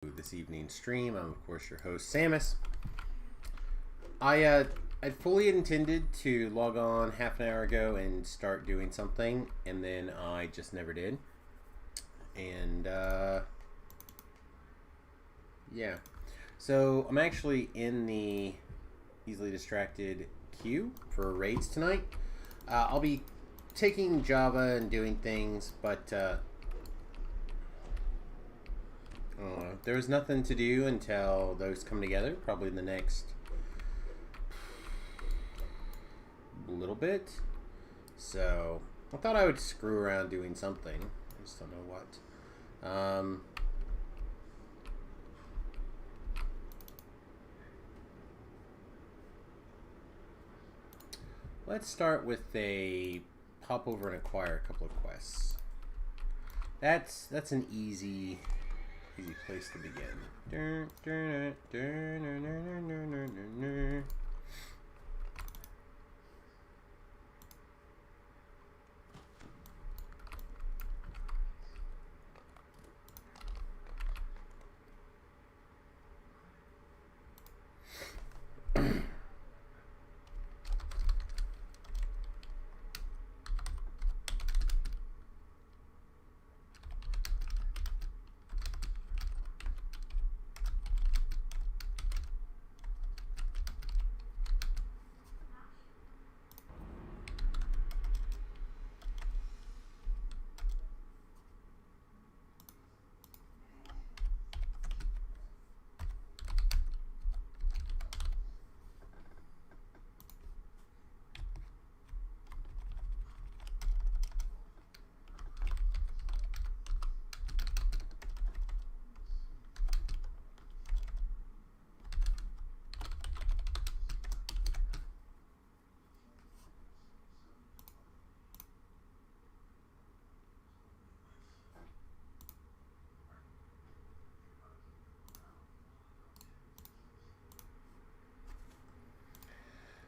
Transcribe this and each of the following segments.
This evening's stream. I'm of course your host Samus. I fully intended to log on half an hour ago and start doing something, and then I just never did. And yeah, so I'm actually in the easily distracted queue for raids tonight. I'll be taking Java and doing things, but there's nothing to do until those come together, probably in the next little bit. So I thought I would screw around doing something. I just don't know what. Let's start with a pop over and acquire a couple of quests. That's an easy place to begin.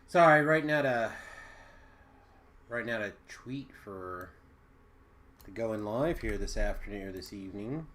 Sorry, right now to tweet for the going live here this afternoon or this evening.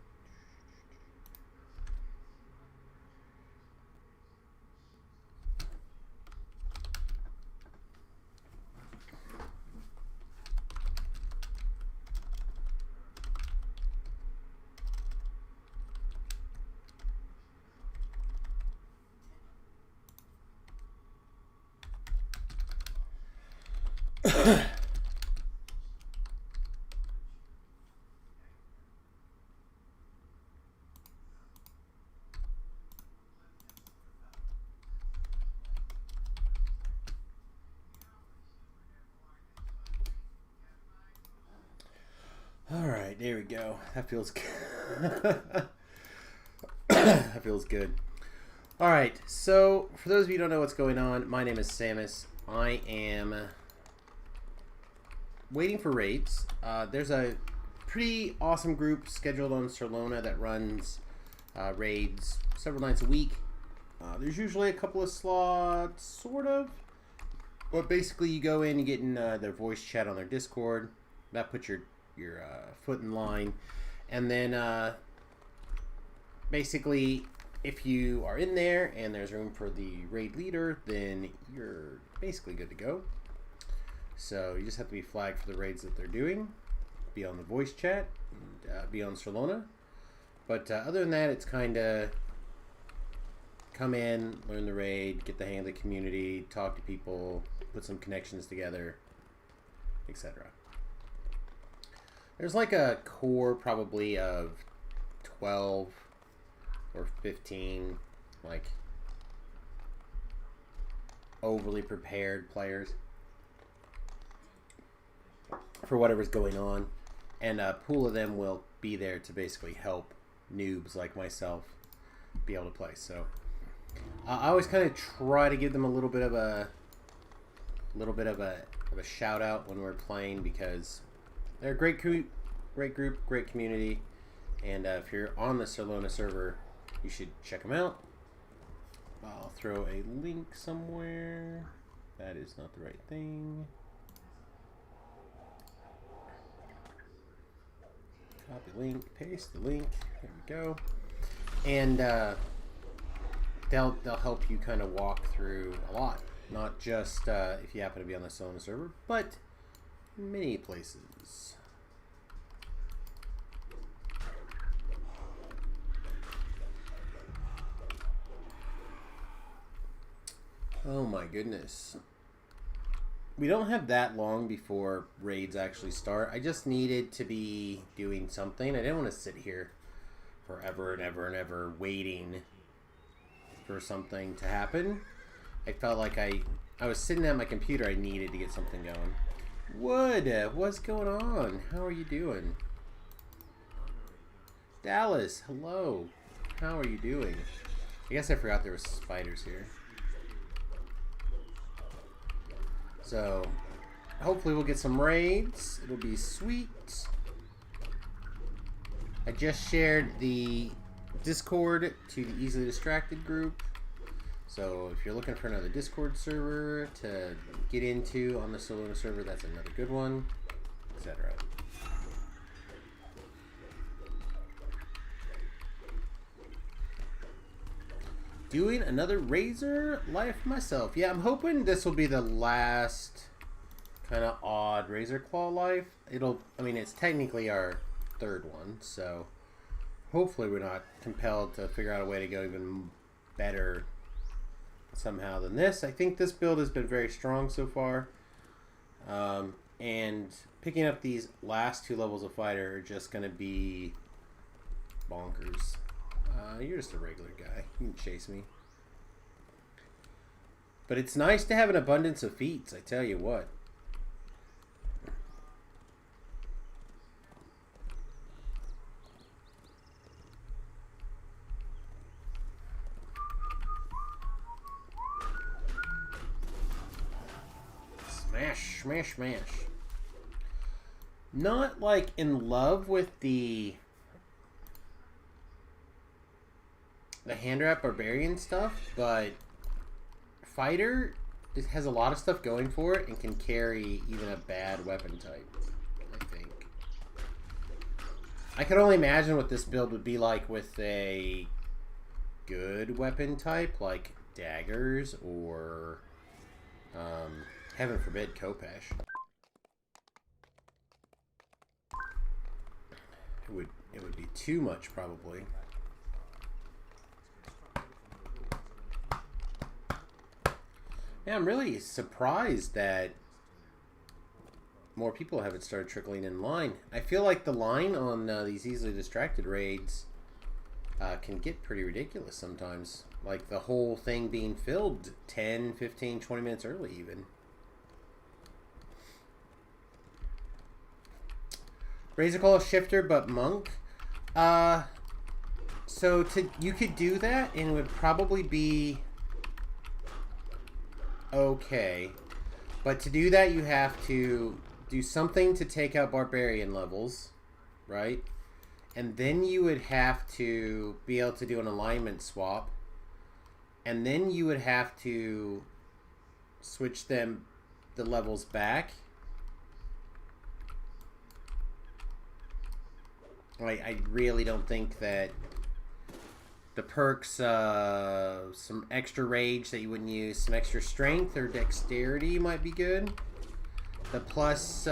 All right, there we go. That feels good. That feels good. All right, so for those of you who don't know what's going on, my name is Samus. I am waiting for raids. There's a pretty awesome group scheduled on Serlona that runs raids several nights a week. There's usually a couple of slots, sort of. But basically, you go in, you get in their voice chat on their Discord. That puts your foot in line. And then basically, if you are in there and there's room for the raid leader, then you're basically good to go. So you just have to be flagged for the raids that they're doing, be on the voice chat, and be on Serlona. But other than that, it's kind of come in, learn the raid, get the hang of the community, talk to people, put some connections together, etc. There's like a core probably of 12 or 15 like overly prepared players for whatever's going on, and a pool of them will be there to basically help noobs like myself be able to play. So I always kind of try to give them a little bit of a shout out when we're playing, because they're a great group, great community, and if you're on the Serlona server, you should check them out. I'll throw a link somewhere. That is not the right thing. Copy link, paste the link. There we go. And they'll help you kind of walk through a lot, not just if you happen to be on the Solana server, but many places. Oh my goodness. We don't have that long before raids actually start. I just needed to be doing something. I didn't want to sit here forever and ever and ever waiting for something to happen. I felt like I was sitting at my computer. I needed to get something going. Wood, what's going on? How are you doing? Dallas, hello. How are you doing? I guess I forgot there was spiders here. So, hopefully we'll get some raids. It'll be sweet. I just shared the Discord to the Easily Distracted group. So, if you're looking for another Discord server to get into on the Solana server, that's another good one, etc. Doing another Razor Life myself. Yeah, I'm hoping this will be the last kind of odd Razor Claw life. I mean, it's technically our third one, so hopefully we're not compelled to figure out a way to go even better somehow than this. I think this build has been very strong so far. And picking up these last two levels of fighter are just going to be bonkers. You're just a regular guy. You can chase me. But it's nice to have an abundance of feats, I tell you what. Smash, smash, smash. Not like in love with the hand wrap barbarian stuff, but fighter has a lot of stuff going for it and can carry even a bad weapon type, I think. I could only imagine what this build would be like with a good weapon type like daggers or heaven forbid Khopesh. It would be too much probably. Yeah, I'm really surprised that more people haven't started trickling in line. I feel like the line on these Easily Distracted raids can get pretty ridiculous sometimes. Like the whole thing being filled 10, 15, 20 minutes early even. Razor Claw Shifter but Monk. So you could do that and it would probably be okay, but to do that you have to do something to take out barbarian levels, right? And then you would have to be able to do an alignment swap, and then you would have to switch the levels back. I really don't think that the perks, some extra rage that you wouldn't use, some extra strength or dexterity might be good. The plus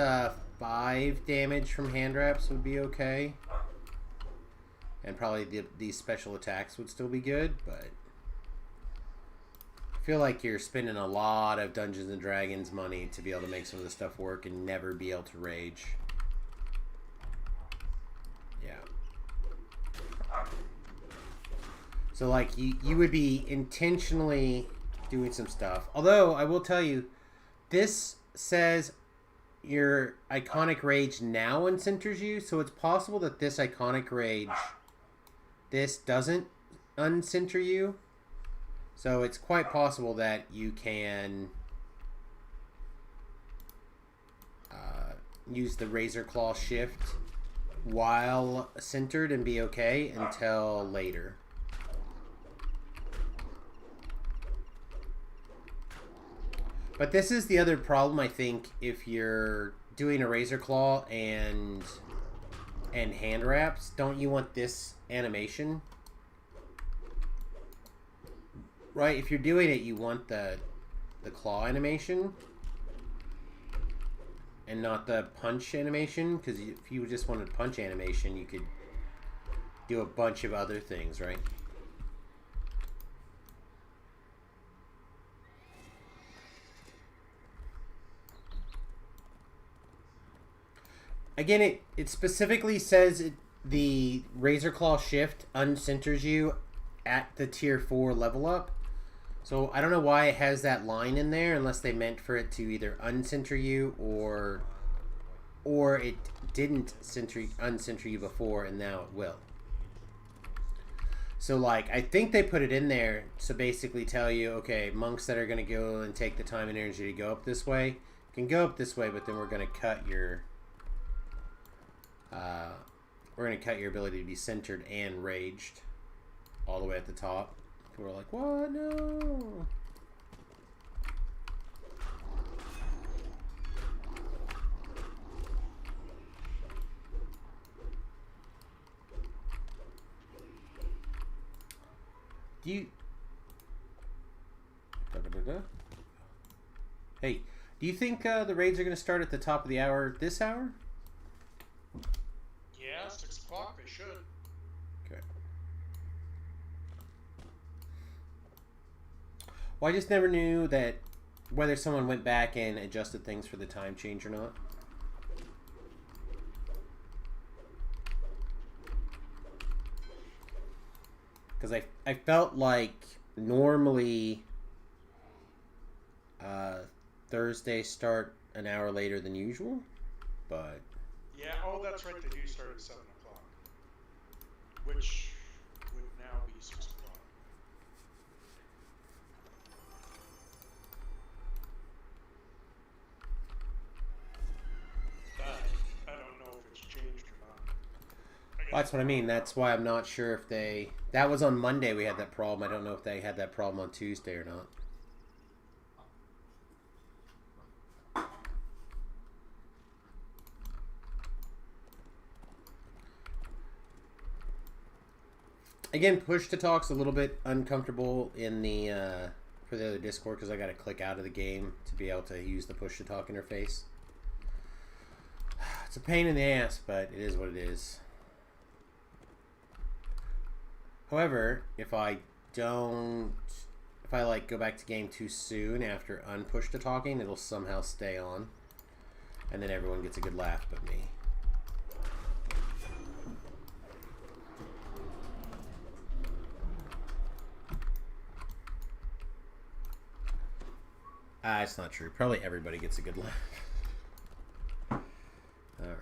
5 damage from hand wraps would be okay. And probably these special attacks would still be good, but I feel like you're spending a lot of Dungeons and Dragons money to be able to make some of this stuff work and never be able to rage. Yeah. So like you would be intentionally doing some stuff. Although I will tell you, this says your iconic rage now uncenters you, so it's possible that this iconic rage, this doesn't uncenter you. So it's quite possible that you can use the Razor Claw shift while centered and be okay until later. But this is the other problem, I think, if you're doing a Razor Claw and hand wraps. Don't you want this animation? right, if you're doing it, you want the claw animation and not the punch animation, because if you just wanted punch animation, you could do a bunch of other things, right? Again, it specifically says the Razor Claw Shift uncenters you at the tier 4 level up. So I don't know why it has that line in there, unless they meant for it to either uncenter you or it didn't uncenter you before and now it will. So like, I think they put it in there to basically tell you, okay, monks that are going to go and take the time and energy to go up this way can go up this way, but then we're going to cut your ability to be centered and raged all the way at the top. We're like, what? No. Do you... Hey, do you think the raids are going to start at the top of the hour this hour? Yeah, 6 o'clock they should. Okay. Well, I just never knew that whether someone went back and adjusted things for the time change or not. Because I felt like normally Thursday start an hour later than usual, but... Yeah, oh, that's right, they do start at 7 o'clock. Which would now be 6 o'clock. But I don't know if it's changed or not. Well, that's what I mean. That's why I'm not sure if they... That was on Monday we had that problem. I don't know if they had that problem on Tuesday or not. Again, push to talk's a little bit uncomfortable in the for the other Discord because I got to click out of the game to be able to use the push to talk interface. It's a pain in the ass, but it is what it is. However, if I like go back to game too soon after unpush to talking, it'll somehow stay on, and then everyone gets a good laugh but me. It's not true. Probably everybody gets a good laugh. Alright.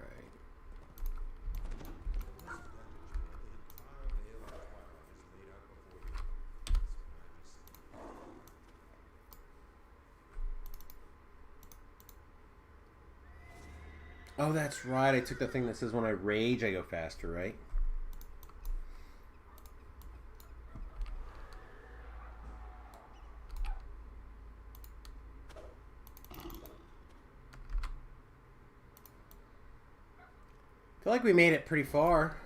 Oh, that's right. I took the thing that says when I rage, I go faster, right? I feel like we made it pretty far.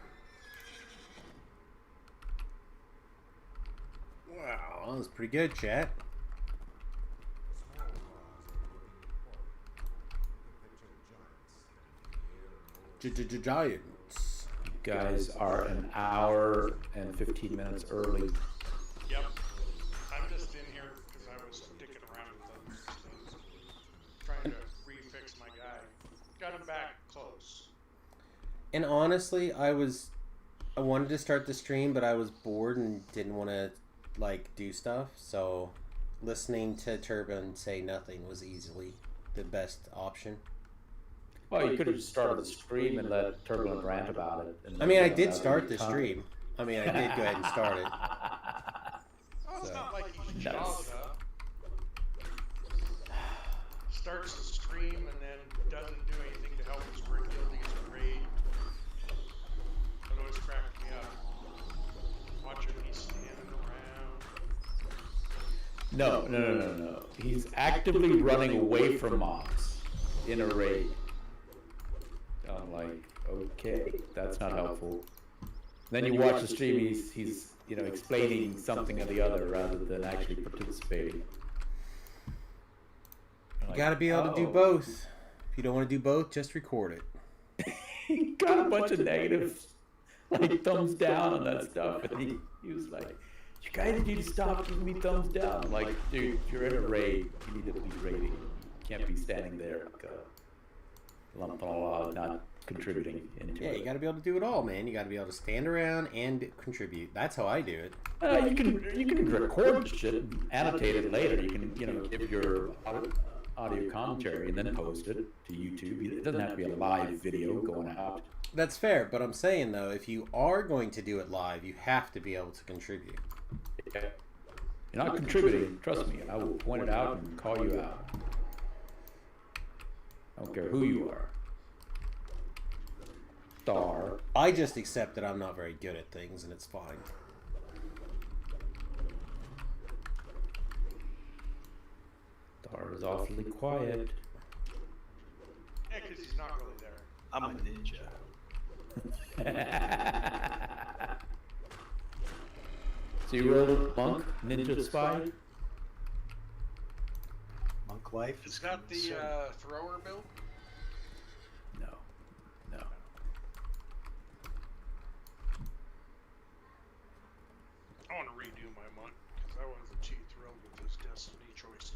Wow, that was pretty good, chat. Giants. You guys are an hour and 15 minutes early. Yep. I'm just in here because I was dicking around with other things. Trying to refix my guy. Got him back close. And honestly, I wanted to start the stream, but I was bored and didn't want to like do stuff. So listening to Turbine say nothing was easily the best option. Well, you could have started the stream and let Turbulent rant about it. I mean, I did start the stream. I mean, I did go ahead and start it. Well, it's not like he's jolly up. Starts the stream and then doesn't do anything to help his guildies or raid. That always cracked me up. Watching me standing around. No. He's actively running away from mobs in a raid. I'm like, okay, that's not helpful. Then you watch the stream, he's explaining something or the other rather than actually participating. You gotta be able to do both. If you don't want to do both, just record it. He got a bunch of negatives, like thumbs down on that stuff, and he was like, "You guys need to stop giving me thumbs down." I'm like, dude, you're in a raid. You need to be raiding. You can't be standing there like a lump on a log, not contributing into Yeah, it. you gotta be able to do it all, man. You gotta be able to stand around and contribute. That's how I do it. You can record shit and annotate it later. You can give your audio commentary and then post it to YouTube. It doesn't have to be a live video going out. That's fair, but I'm saying though, if you are going to do it live, you have to be able to contribute. You're not contributing. Trust me. I will point it out and call you out. I don't care who you are. Star. I just accept that I'm not very good at things, and it's fine. Star is awfully quiet. Yeah, because he's not really there. I'm a ninja. So you rolled Monk, Ninja Spy? Monk life It's is got the concerned. thrower build. No. No. I want to redo my monk because I wasn't too thrilled with his destiny choices.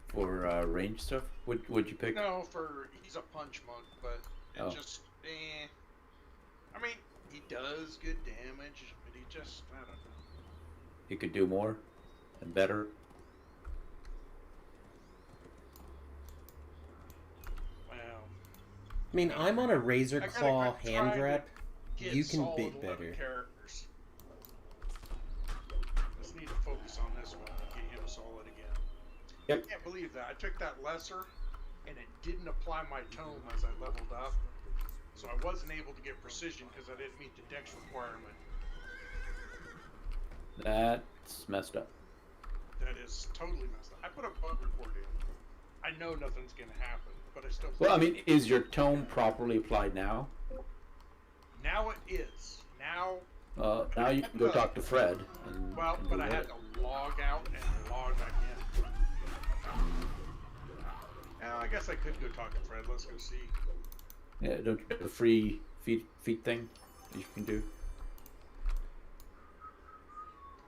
For range stuff? What'd you pick? No, he's a punch monk, but it Oh. just I mean, he does good damage, but he just I don't know. You could do more and better. Well, I mean, I'm on a Razor I gotta Claw try hand to rep. get You can solid bit 11 better. characters. Just need to focus on this one and get him solid again. Yep. I can't believe that. I took that lesser, and it didn't apply my tome as I leveled up. So I wasn't able to get precision because I didn't meet the dex requirement. That's messed up. That is totally messed up. I put a bug report in. I know nothing's going to happen, but I still... Well, I mean, is your tome properly applied now? Now it is. Now... Now you can go talk to Fred. And, Well, and but do I what? had to log out and log back in. Now, I guess I could go talk to Fred. Let's go see. Yeah, don't you have the free feet thing that you can do?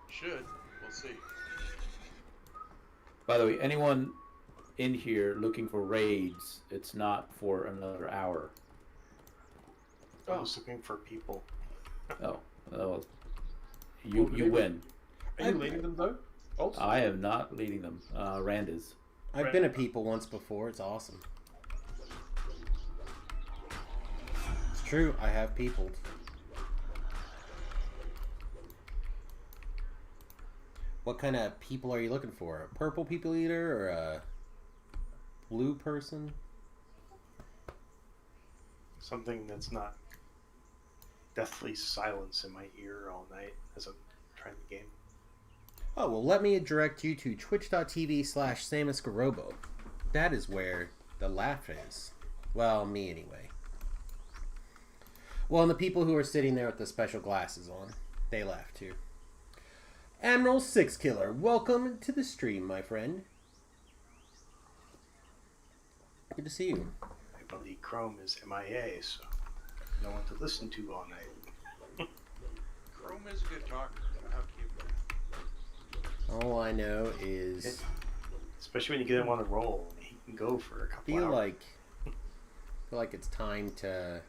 Should. We'll see. By the way, anyone in here looking for raids, it's not for another hour. I was looking for people. Oh, well, you win. Are you leading them though? Also? I am not leading them. Rand is. I've been a people once before. It's awesome. It's true. I have peopled. What kind of people are you looking for? A purple people eater or a blue person? Something that's not deathly silence in my ear all night as I'm trying the game. Oh, well, let me direct you to twitch.tv/SamusGarobo. That is where the laugh is. Well, me anyway. Well, and the people who are sitting there with the special glasses on, they laugh too. Admiral Six Killer, welcome to the stream, my friend. Good to see you. My buddy Chrome is MIA, so no one to listen to all night. Chrome is a good talker. I have to give him that. All I know is Especially when you get him on a roll, he can go for a couple feel hours. like it's time to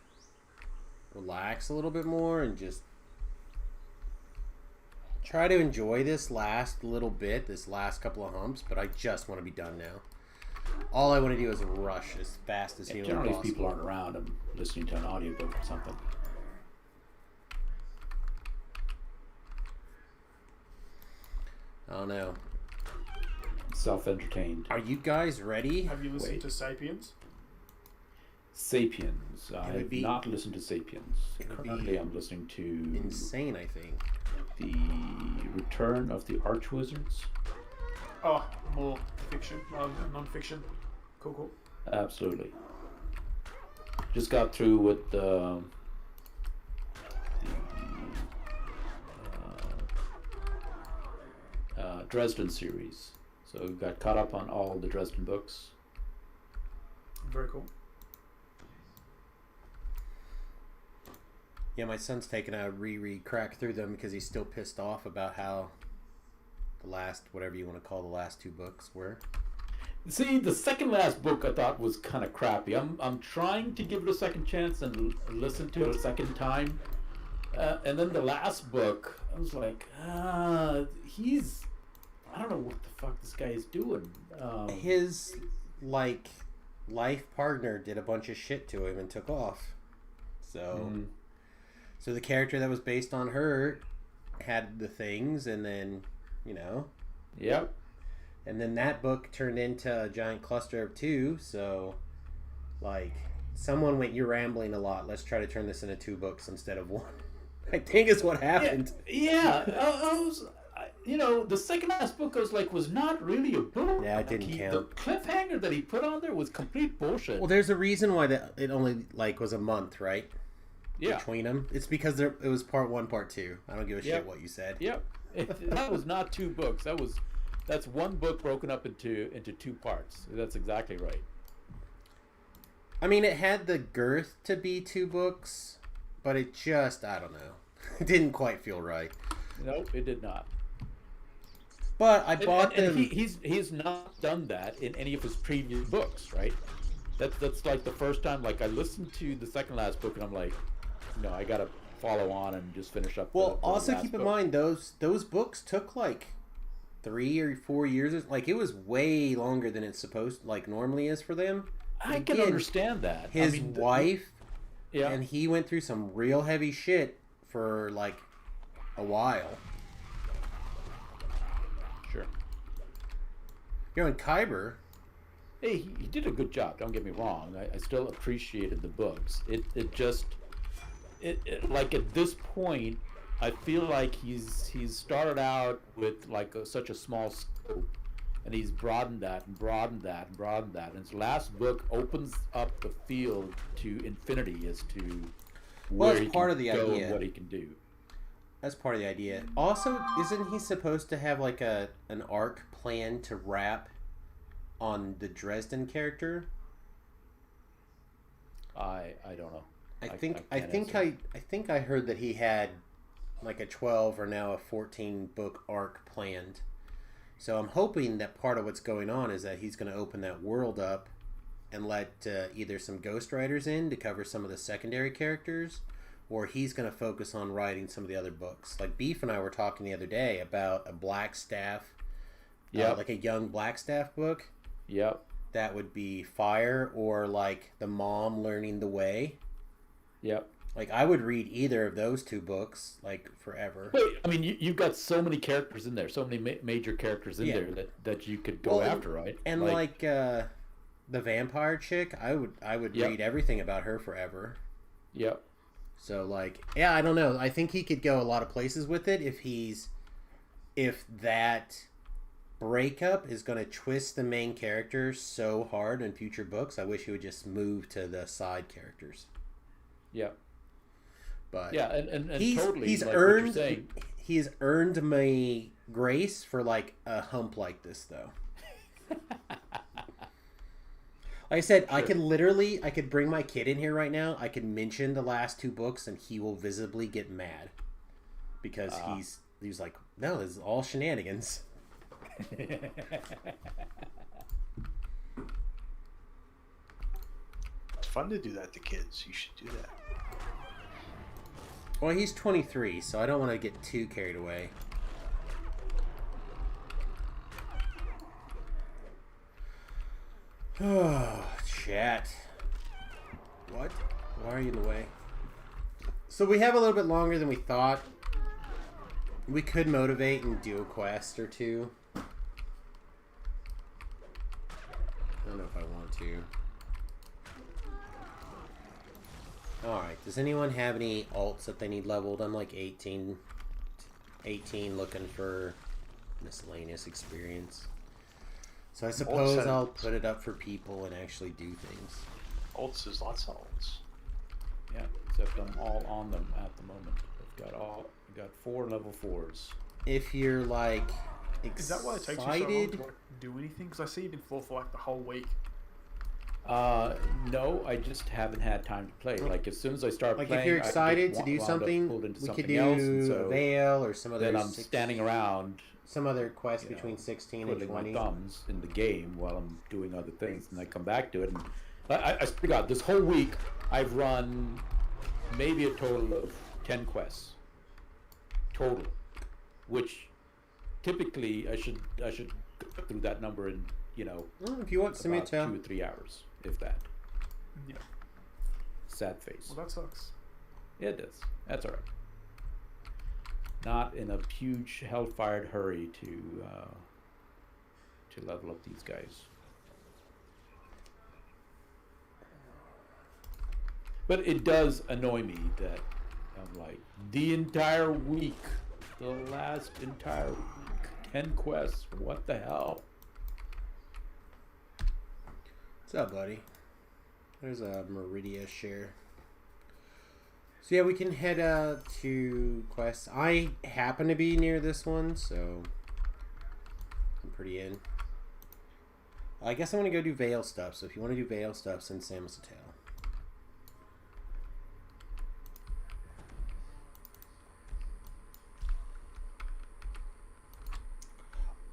relax a little bit more and just try to enjoy this last little bit, this last couple of humps, but I just want to be done now. All I want to do is rush as fast as humanly Generally, if possible. people aren't around, I'm listening to an audiobook or something. I don't know. Self-entertained. Are you guys ready? Have you listened Wait. to Sapiens? Sapiens. I would have be- not listened to Sapiens. it would be Currently, I'm listening to Insane, I think. The Return of the Archwizards. Oh, more fiction rather than non-fiction. Cool. Absolutely. Just got through with the Dresden series, so we got caught up on all the Dresden books. Very cool. Yeah, my son's taking a reread crack through them because he's still pissed off about how the last, whatever you want to call the last 2 books were. See, the second last book I thought was kind of crappy. I'm trying to give it a second chance and listen to it a second time. And then the last book, I was like, I don't know what the fuck this guy is doing. His, like, life partner did a bunch of shit to him and took off. So, so the character that was based on her had the things, and then, you know. Yep. And then that book turned into a giant cluster of 2, so, like, someone went, "You're rambling a lot. Let's try to turn this into 2 books instead of 1." I think is what happened. Yeah. The second last book was not really a book. Yeah, it didn't The count. cliffhanger that he put on there was complete bullshit. Well, there's a reason why it only, like, was a month, right? Yeah. Between them. It's because it was part 1, part 2. I don't give a shit what you said. Yep. That was not 2 books. That's 1 book broken up into 2 parts. That's exactly right. I mean, it had the girth to be 2 books, but it just, I don't know. It didn't quite feel right. Nope, it did not. But I bought and them. he's not done that in any of his previous books, right? That's like the first time. Like, I listened to the second last book and I'm like, no, I gotta follow on and just finish up. Well, the also last keep in book. mind those books took like 3 or 4 years. Like, it was way longer than it's supposed, like, normally is for them. I can Again, understand that. His I mean, wife, yeah, and he went through some real heavy shit for like a while. sure. You know, in Kyber, Hey, he did a good job. Don't get me wrong. I still appreciated the books. It like at this point, I feel like he's started out with like such a small scope, and he's broadened that and broadened that and broadened that. And his last book opens up the field to infinity as to Well, where it's he part can of the go idea. and what he can do. that's part of the idea. Also, isn't he supposed to have like an arc plan to wrap on the Dresden character? I don't know. I can't think answer. I heard that he had like a 12 or now a 14 book arc planned. So I'm hoping that part of what's going on is that he's going to open that world up and let either some ghostwriters in to cover some of the secondary characters, or he's going to focus on writing some of the other books. Like Beef and I were talking the other day about a Blackstaff, like a young Blackstaff book. Yep. That would be fire, or like the mom learning the way. Yep. Like, I would read either of those 2 books, like, forever. But, I mean, you've got so many characters in there, so many major characters in Yeah. there that you could go after, right? And like the vampire chick, I would Yep. read everything about her forever. Yep. So, like, yeah, I don't know. I think he could go a lot of places with it if that breakup is going to twist the main character so hard in future books. I wish he would just move to the side characters. Yep. But Yeah, and he's totally he's like what you're earned saying. he's earned my grace for like a hump like this though. Like I said, I could bring my kid in here right now. I could mention the last 2 books and he will visibly get mad because he's like, no, this is all shenanigans. It's fun to do that to kids. You should do that. Well, he's 23, so I don't want to get too carried away. Oh, chat. What? Why are you in the way? So we have a little bit longer than we thought. We could motivate and do a quest or 2. I don't know if I want to. Alright, does anyone have any alts that they need leveled? I'm like 18 looking for miscellaneous experience. So I suppose I'll put it up for people and actually do things. Alts is lots of alts. Yeah, except I'm all on them at the moment. I've got 4 level 4s. If you're like excited. Is that why it takes you so long to like, do anything? Because I see you've been full for like the whole week. No, I just haven't had time to play. Like as soon as I start Like playing, if you're I get excited to do wound up something, pulled into we could something do else, and so Veil or some other. then I'm standing around some other quest you know, between 16 and twiddling 20. my thumbs in the game while I'm doing other things, and I come back to it. And I swear to God, this whole week I've run maybe a total of 10 quests total, which typically I should go through that number in Well, if you want some about intel, 2 or 3 hours, if that. Yeah. Sad face. Well, that sucks. Yeah, it does. That's all right. Not in a huge hellfired hurry to level up these guys. But it does annoy me that I'm like the entire week, the last entire week, 10 quests. What the hell? what's up, buddy? There's a Meridia share. So yeah, we can head to quests. I happen to be near this one, so I'm pretty in. I guess I want to go do Veil stuff. So if you want to do Veil stuff, send Samus a tail.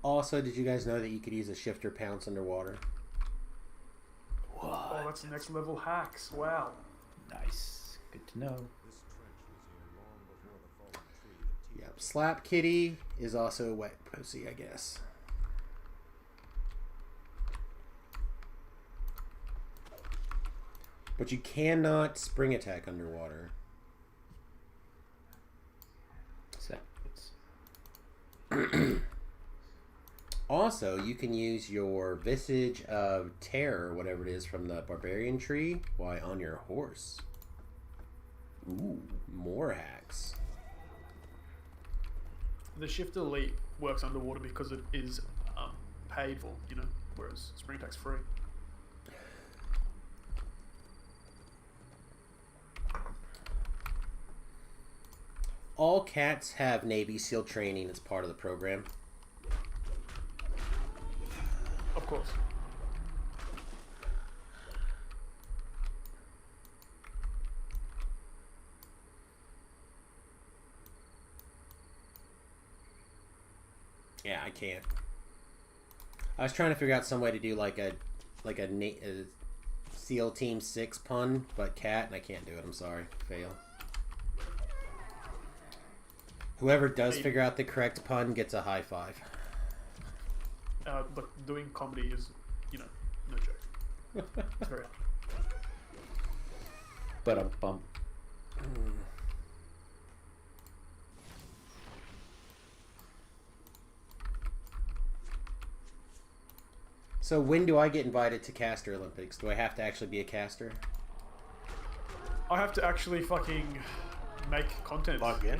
Also, did you guys know that you could use a shifter pounce underwater? Oh, that's next level hacks. Wow. Nice. Good to know. Yep. Slap Kitty is also a wet pussy, I guess. But you cannot spring attack underwater. Seconds. Also, you can use your Visage of Terror, whatever it is, from the Barbarian tree while on your horse. Ooh, more hacks. The Shift Elite works underwater because it is paid for, whereas Spring Attack's free. All cats have Navy SEAL training as part of the program. Of course. Yeah, I can't. I was trying to figure out some way to do like a SEAL Team 6 pun, but cat, and I can't do it. I'm sorry. Fail. Whoever does figure out the correct pun gets a high five. Look, doing comedy is, no joke. It's very hard. But a bump. So when do I get invited to Caster Olympics? Do I have to actually be a caster? I have to actually fucking make content. Log in.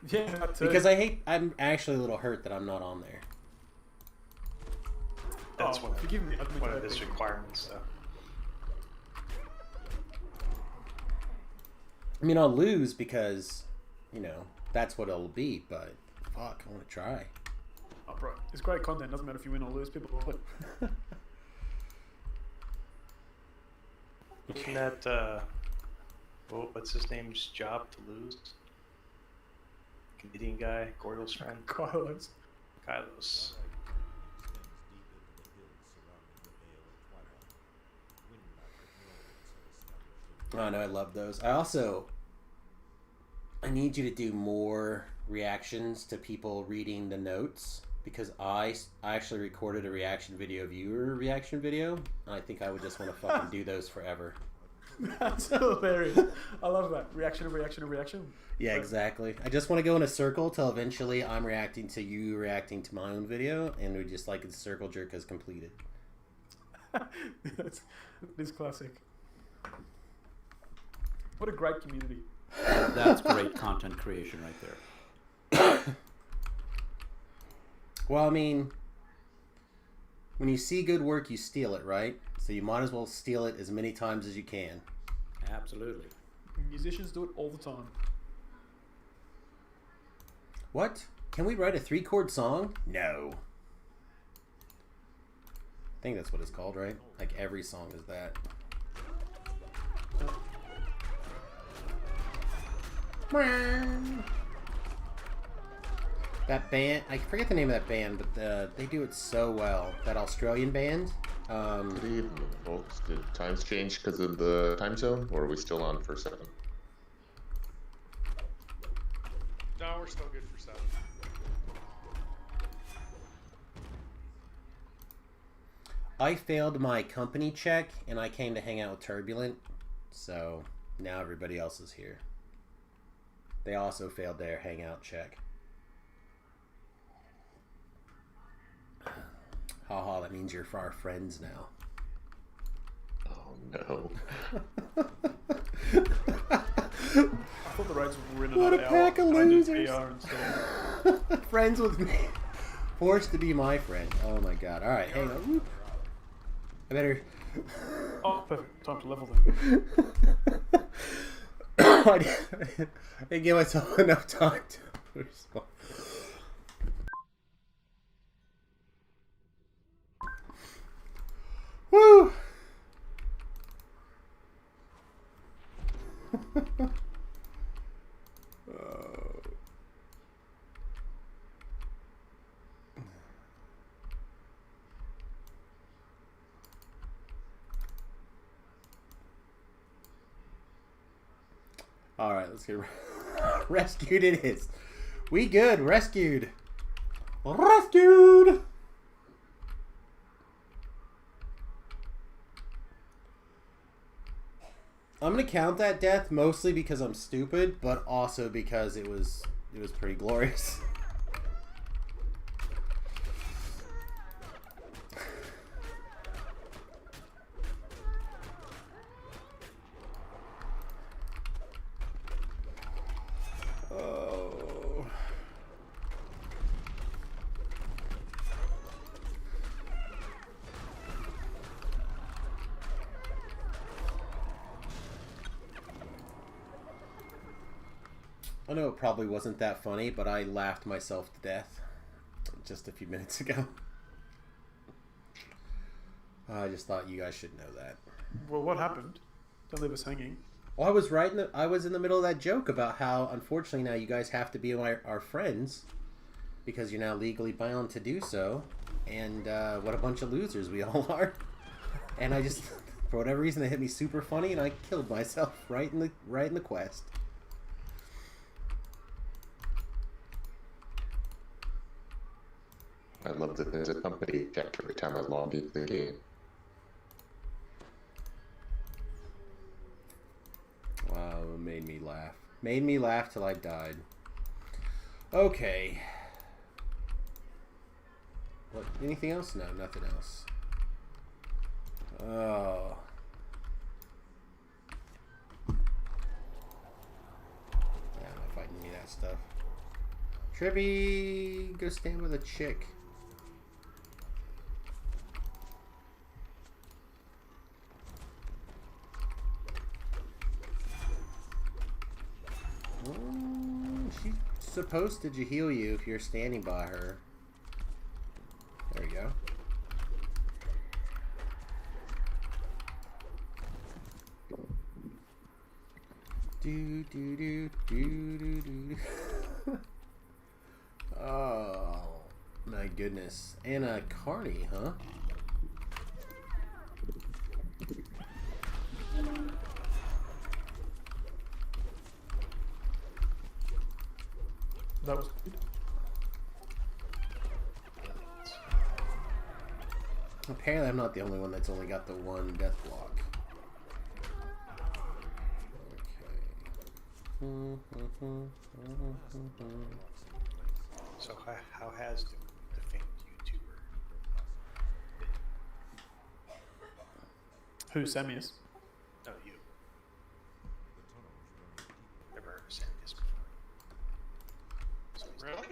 Yeah, that too. Because I'm actually a little hurt that I'm not on there. That's one forgive me. of his requirements, though. I mean, I'll lose because, that's what it'll be, but fuck, I want to try. Oh, bro, it's great content. Doesn't matter if you win or lose. People love it. Isn't that, what's his name's job to lose? Canadian guy, Gordle's friend? Kylos. Kylos. Oh, no, I love those. I need you to do more reactions to people reading the notes, because I actually recorded a reaction video of your reaction video, and I think I would just want to fucking do those forever. That's hilarious. I love that. Reaction. Yeah, exactly. I just want to go in a circle till eventually I'm reacting to you reacting to my own video, and we just like the circle jerk as completed. It is classic. What a great community. That's great content creation right there. Well, I mean, when you see good work, you steal it, right? So you might as well steal it as many times as you can. Absolutely. Musicians do it all the time. What? Can we write a 3-chord song? No. I think that's what it's called, right? Like every song is that. That band, I forget the name of that band, but they do it so well. That Australian band. Good evening, folks. Did times change because of the time zone, or are we still on for 7? No, we're still good for 7. I failed my company check, and I came to hang out with Turbulent, so now everybody else is here. They also failed their hangout check. Haha, that means you're our friends now. Oh no. I thought the raids were in What another a hour. pack of I did losers. PR instead. Friends with me. Forced to be my friend. Oh my god. Alright, hang on. Whoop. I better... Oh, perfect. Time to level then. I didn't give myself enough time to respond. Woo! Oh. All right, let's get rescued. It is. We good. Rescued. Rescued. I'm gonna count that death mostly because I'm stupid, but also because it was pretty glorious. Oh. I know it probably wasn't that funny, but I laughed myself to death just a few minutes ago. I just thought you guys should know that. Well, what happened? Don't leave us hanging. Well, I was in the middle of that joke about how, unfortunately, now you guys have to be our friends because you're now legally bound to do so, and what a bunch of losers we all are. And I just, for whatever reason, it hit me super funny, and I killed myself right in the quest. I love that there's a company check every time I log into the game. Wow, it made me laugh. Made me laugh till I died. Okay. What? Anything else? No, nothing else. Oh. Yeah, I'm not fighting any of that stuff. Trippy, go stand with a chick. She's supposed to heal you if you're standing by her. There you go. Do do do do do do. Oh my goodness. And a Carney, huh? That was good. Apparently I'm not the only one that's only got the one death block. Okay. So how has the famed YouTuber been? Who, Samius? No, you. Never heard of Samius before. Really?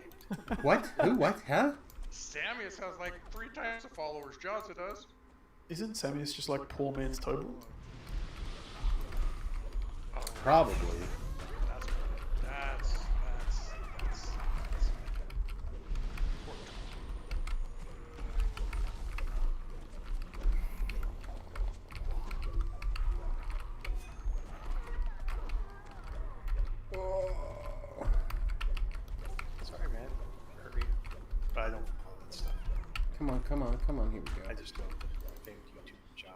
What? Who? What? Huh? Samus has like 3 times the followers Jazza does. Isn't Samius just like poor man's Tobal? Probably. That's Come on, come on, come on. Here we go. I just don't think YouTube job.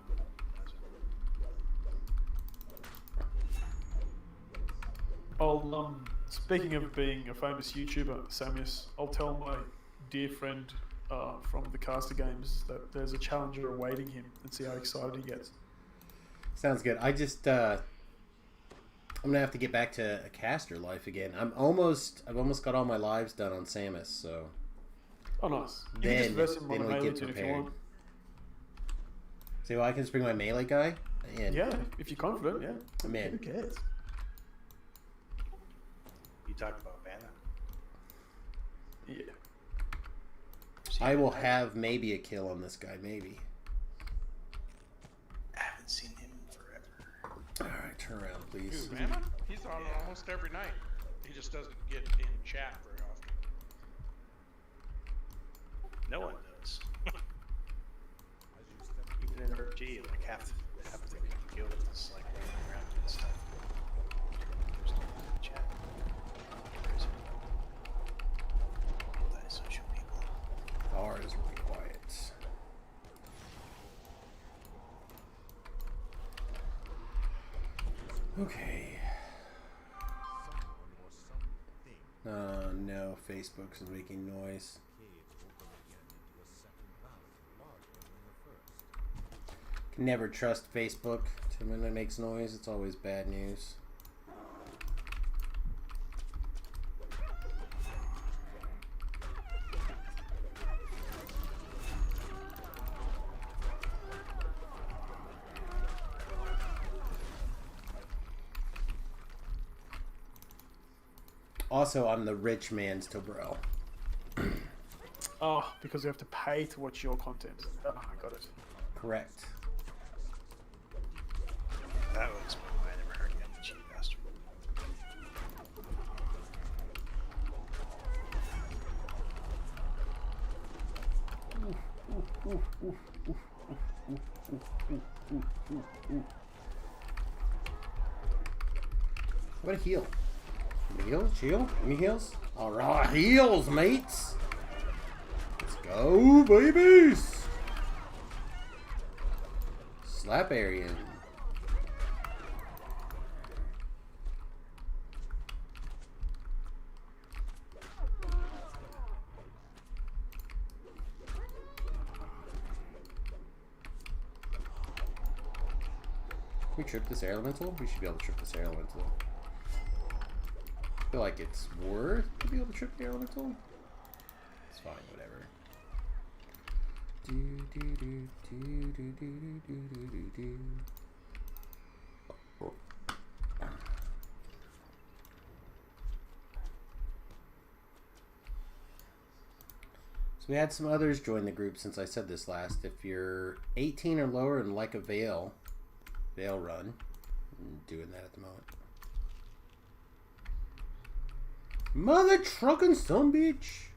I'll speaking of being a famous YouTuber, Samus, I'll tell my dear friend from the Caster Games that there's a challenger awaiting him and see how excited he gets. Sounds good. I just I'm gonna have to get back to a caster life again. I've almost got all my lives done on Samus, so Oh, nice. You can just verse him on a we melee get tune if you prepared. want. So I can just bring my melee guy. And Yeah, if you're confident, yeah. man, Who cares? You talk about Vanna. Yeah. I will have maybe a kill on this guy, maybe. I haven't seen him in forever. All right, turn around, please. Who, Vanna? He's on almost every night. He just doesn't get in chat very often. No one does. Even in RG, like half the guild is like running around and stuff. There's no one in chat. There's antisocial people. R is really quiet. Okay. No, Facebook's making noise. Can never trust Facebook. When it makes noise, it's always bad news. Also, I'm the rich man's Tobrel. Oh, because you have to pay to watch your content. Oh, I got it. Correct. That would explain why I never heard him, cheap bastard. What a heal. Heal, chill, any heals? Alright, heals, mates! Let's go, babies! Slap Arian. Can we trip this air elemental? We should be able to trip this air elemental. I feel like it's worth to be able to trip the air elemental. It's fine, whatever. So we had some others join the group since I said this last. If you're 18 or lower and like a Veil run, I'm doing that at the moment. Mother truckin' son bitch.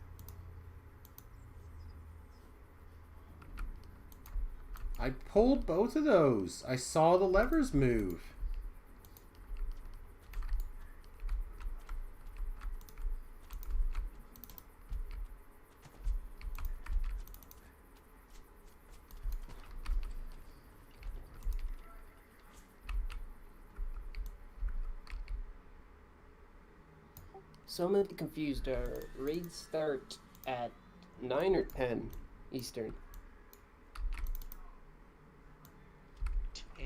I pulled both of those. I saw the levers move. So I'm a bit confused. Raids start at 9 or 10 Eastern. 10,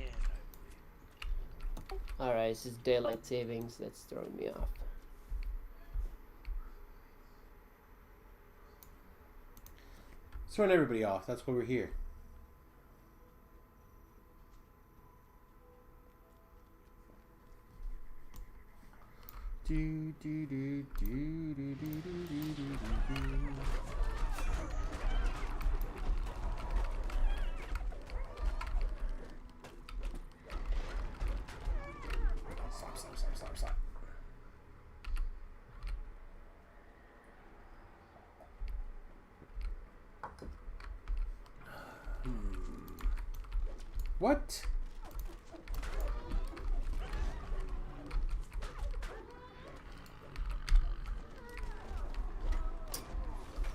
I believe. Alright, this is daylight savings that's throwing me off. Let's run everybody off. That's why we're here. Do do do do do do do do do do. Stop. What?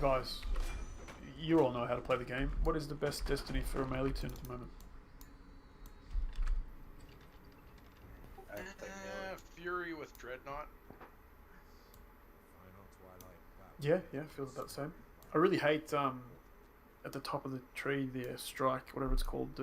Guys, you all know how to play the game. What is the best Destiny for a melee tune at the moment? Fury with Dreadnought. Yeah, feels about the same. I really hate at the top of the tree, the strike, whatever it's called,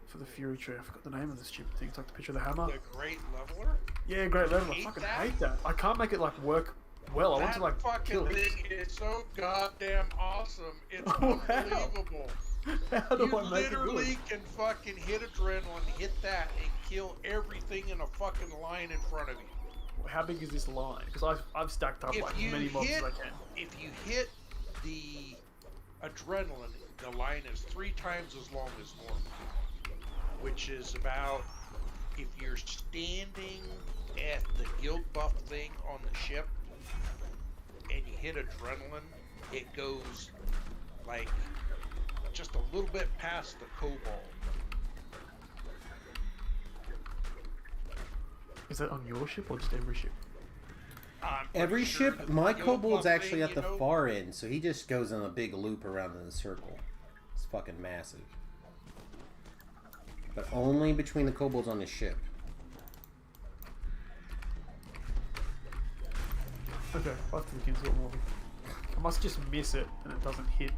for the Fury tree. I forgot the name of the stupid thing. It's like the picture of the hammer. The Great Leveler. Yeah, Great Level. I hate fucking that? hate that. I can't make it like work well. I want to like fucking kill it. thing is so goddamn awesome. It's Oh, wow. unbelievable. How do You I make it literally good? can fucking hit adrenaline, hit that, and kill everything in a fucking line in front of you. How big is this line? Because I've stacked up like as many mobs as I can. If you hit the adrenaline, the line is 3 times as long as normal, which is about, if you're standing at the guild buff thing on the ship and you hit adrenaline, it goes like just a little bit past the cobalt. Is that on your ship or just every ship? I'm pretty Every sure ship, that my the guild kobold's buff actually thing, at you the know, far end, so he just goes in a big loop around in a circle. It's fucking massive. But only between the kobolds on the ship. Okay, I'll have to look into it more. I must just miss it and it doesn't hit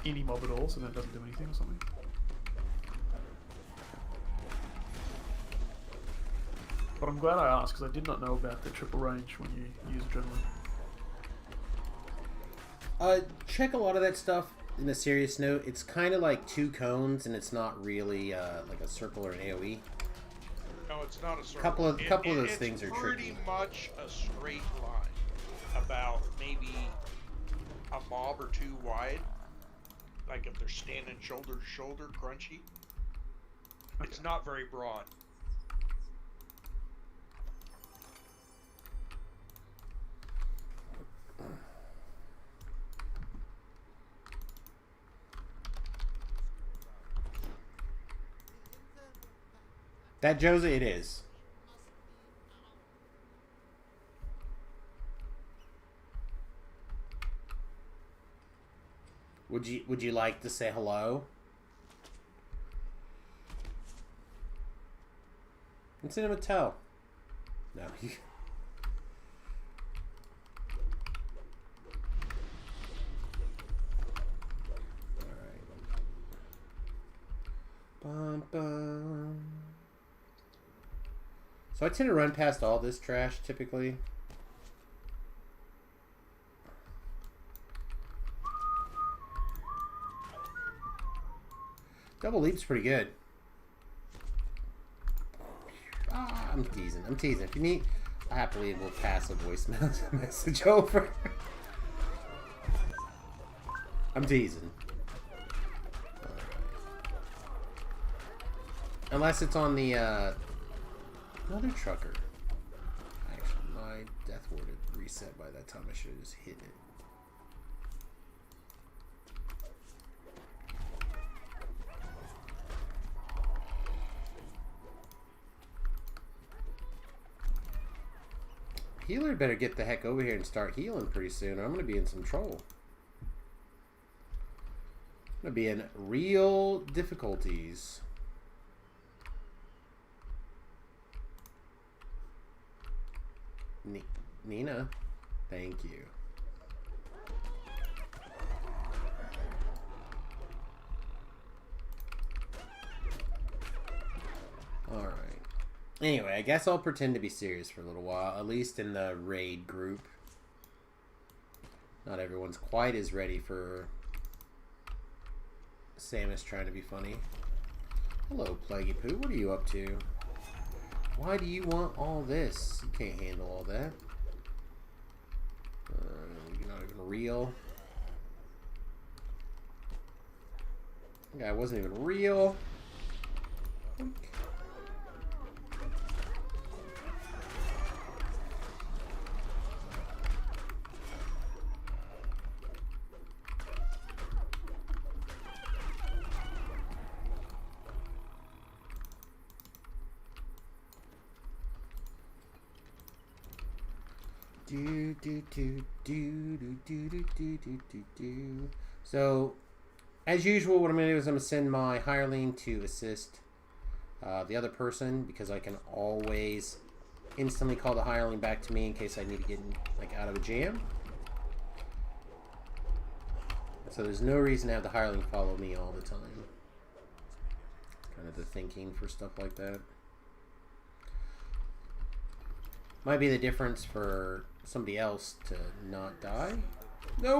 any mob at all, so then it doesn't do anything or something. But I'm glad I asked, because I did not know about the triple range when you use adrenaline. Check a lot of that stuff in a serious note. It's kind of like 2 cones, and it's not really like a circle or an AoE. No, it's not a circle. Couple of those it's things are pretty tricky. much a straight line, about maybe a mob or 2 wide. Like if they're standing shoulder to shoulder, crunchy. It's not very broad. That Josie, it is. Would you like to say hello? And send him a toe. No. Alright. Bum, bum. So I tend to run past all this trash typically. Double leap's pretty good. Ah, I'm teasing. I'm teasing. If you need, I happily will pass a voice message over. I'm teasing. Unless it's on the another trucker. Actually, my death ward had reset by that time. I should have just hit it. Healer better get the heck over here and start healing pretty soon, or I'm going to be in some trouble. I'm going to be in real difficulties. Nina, thank you. Alright. Anyway, I guess I'll pretend to be serious for a little while, at least in the raid group. Not everyone's quite as ready for Samus trying to be funny. Hello, Plaguey Poo. What are you up to? Why do you want all this? You can't handle all that. You're not even real. That guy wasn't even real. Do, do, do, do, do, do, do, do, do, do, do. So, as usual, what I'm going to do is I'm going to send my hireling to assist the other person, because I can always instantly call the hireling back to me in case I need to get like out of a jam. So there's no reason to have the hireling follow me all the time. Kind of the thinking for stuff like that. Might be the difference for somebody else to not die. No!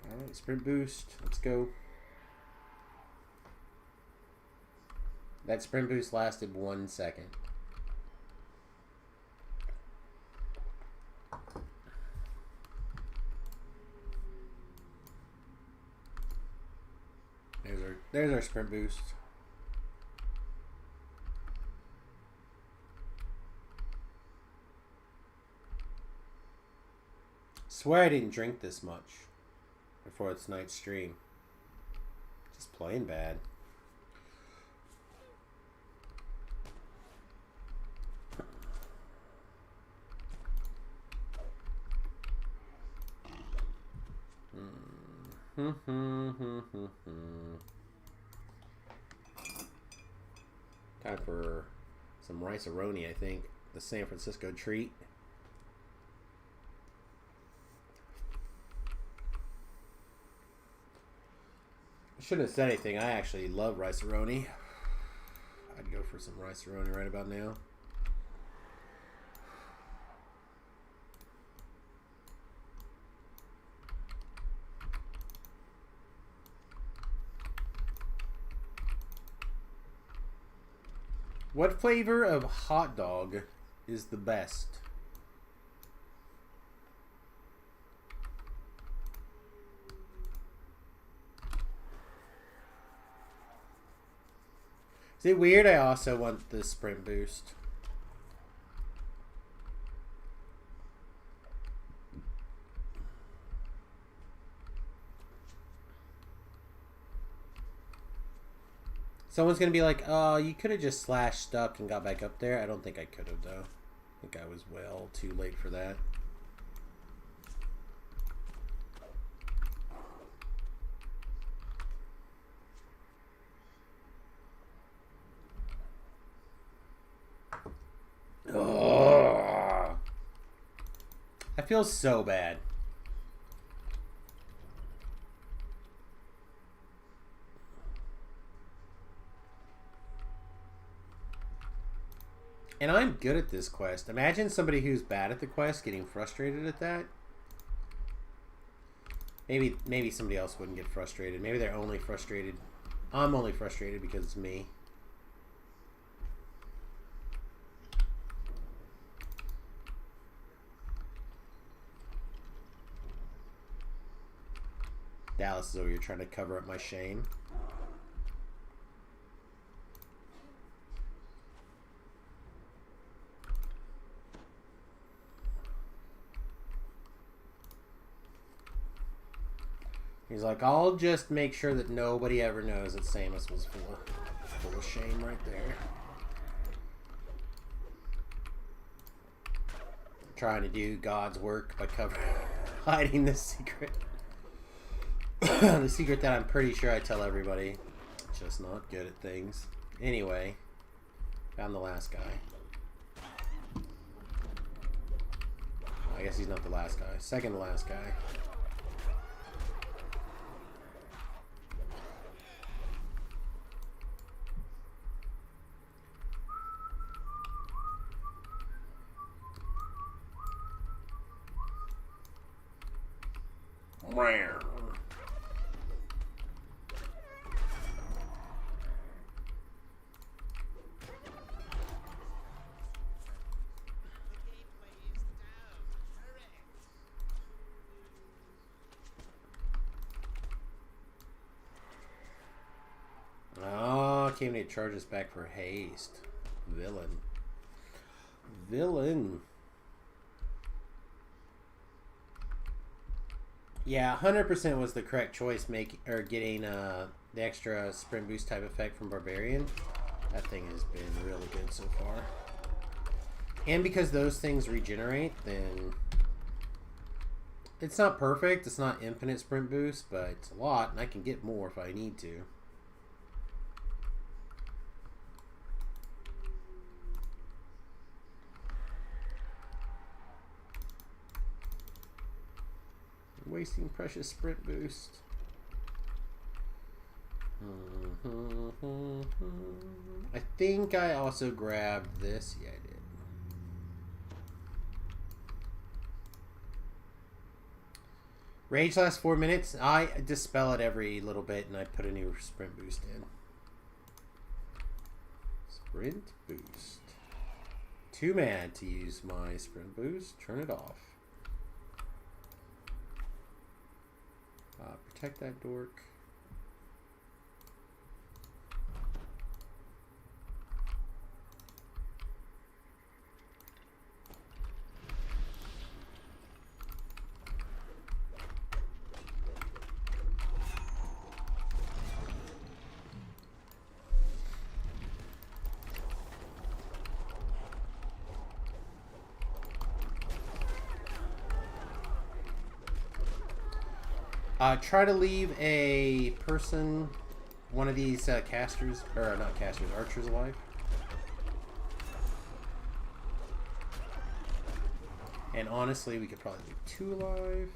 Alright, sprint boost. Let's go. That sprint boost lasted 1 second. There's our sprint boost. Swear I didn't drink this much before tonight's stream. Just plain bad. Time for some rice-a-roni, I think. The San Francisco treat. I shouldn't have said anything. I actually love rice-a-roni. I'd go for some rice-a-roni right about now. What flavor of hot dog is the best? Is it weird? I also want the sprint boost. Someone's gonna be like, "Oh, you could have just slash stuck and got back up there." I don't think I could have, though. I think I was well too late for that. Oh, I feel so bad. And I'm good at this quest. Imagine somebody who's bad at the quest getting frustrated at that. Maybe somebody else wouldn't get frustrated. Maybe they're only frustrated. I'm only frustrated because it's me. Dallas is over here trying to cover up my shame. He's like, I'll just make sure that nobody ever knows that Samus was full of shame right there. Trying to do God's work by hiding the secret. The secret that I'm pretty sure I tell everybody. Just not good at things. Anyway, found the last guy. I guess he's not the last guy. Second to last guy. Oh, came to charge us back for haste. Villain. Villain. Yeah, 100% was the correct choice. Getting the extra sprint boost type effect from Barbarian. That thing has been really good so far. And because those things regenerate, then it's not perfect. It's not infinite sprint boost, but it's a lot, and I can get more if I need to. Wasting precious sprint boost. I think I also grabbed this. Yeah, I did. Rage lasts 4 minutes. I dispel it every little bit and I put a new sprint boost in. Sprint boost. Too mad to use my sprint boost. Turn it off. Protect that dork. Try to leave a person, one of these casters, or not casters, archers alive. And honestly, we could probably leave 2 alive.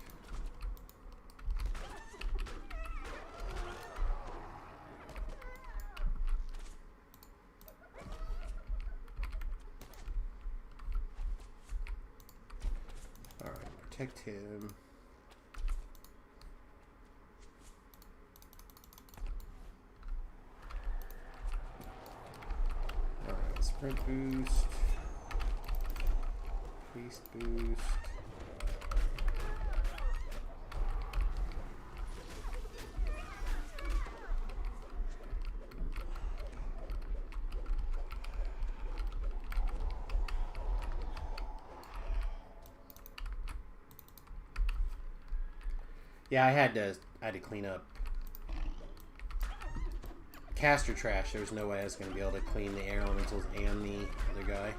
Alright, protect him. Sprint boost, beast boost. Yeah, I had to clean up caster trash. There was no way I was going to be able to clean the air elementals and the other guy.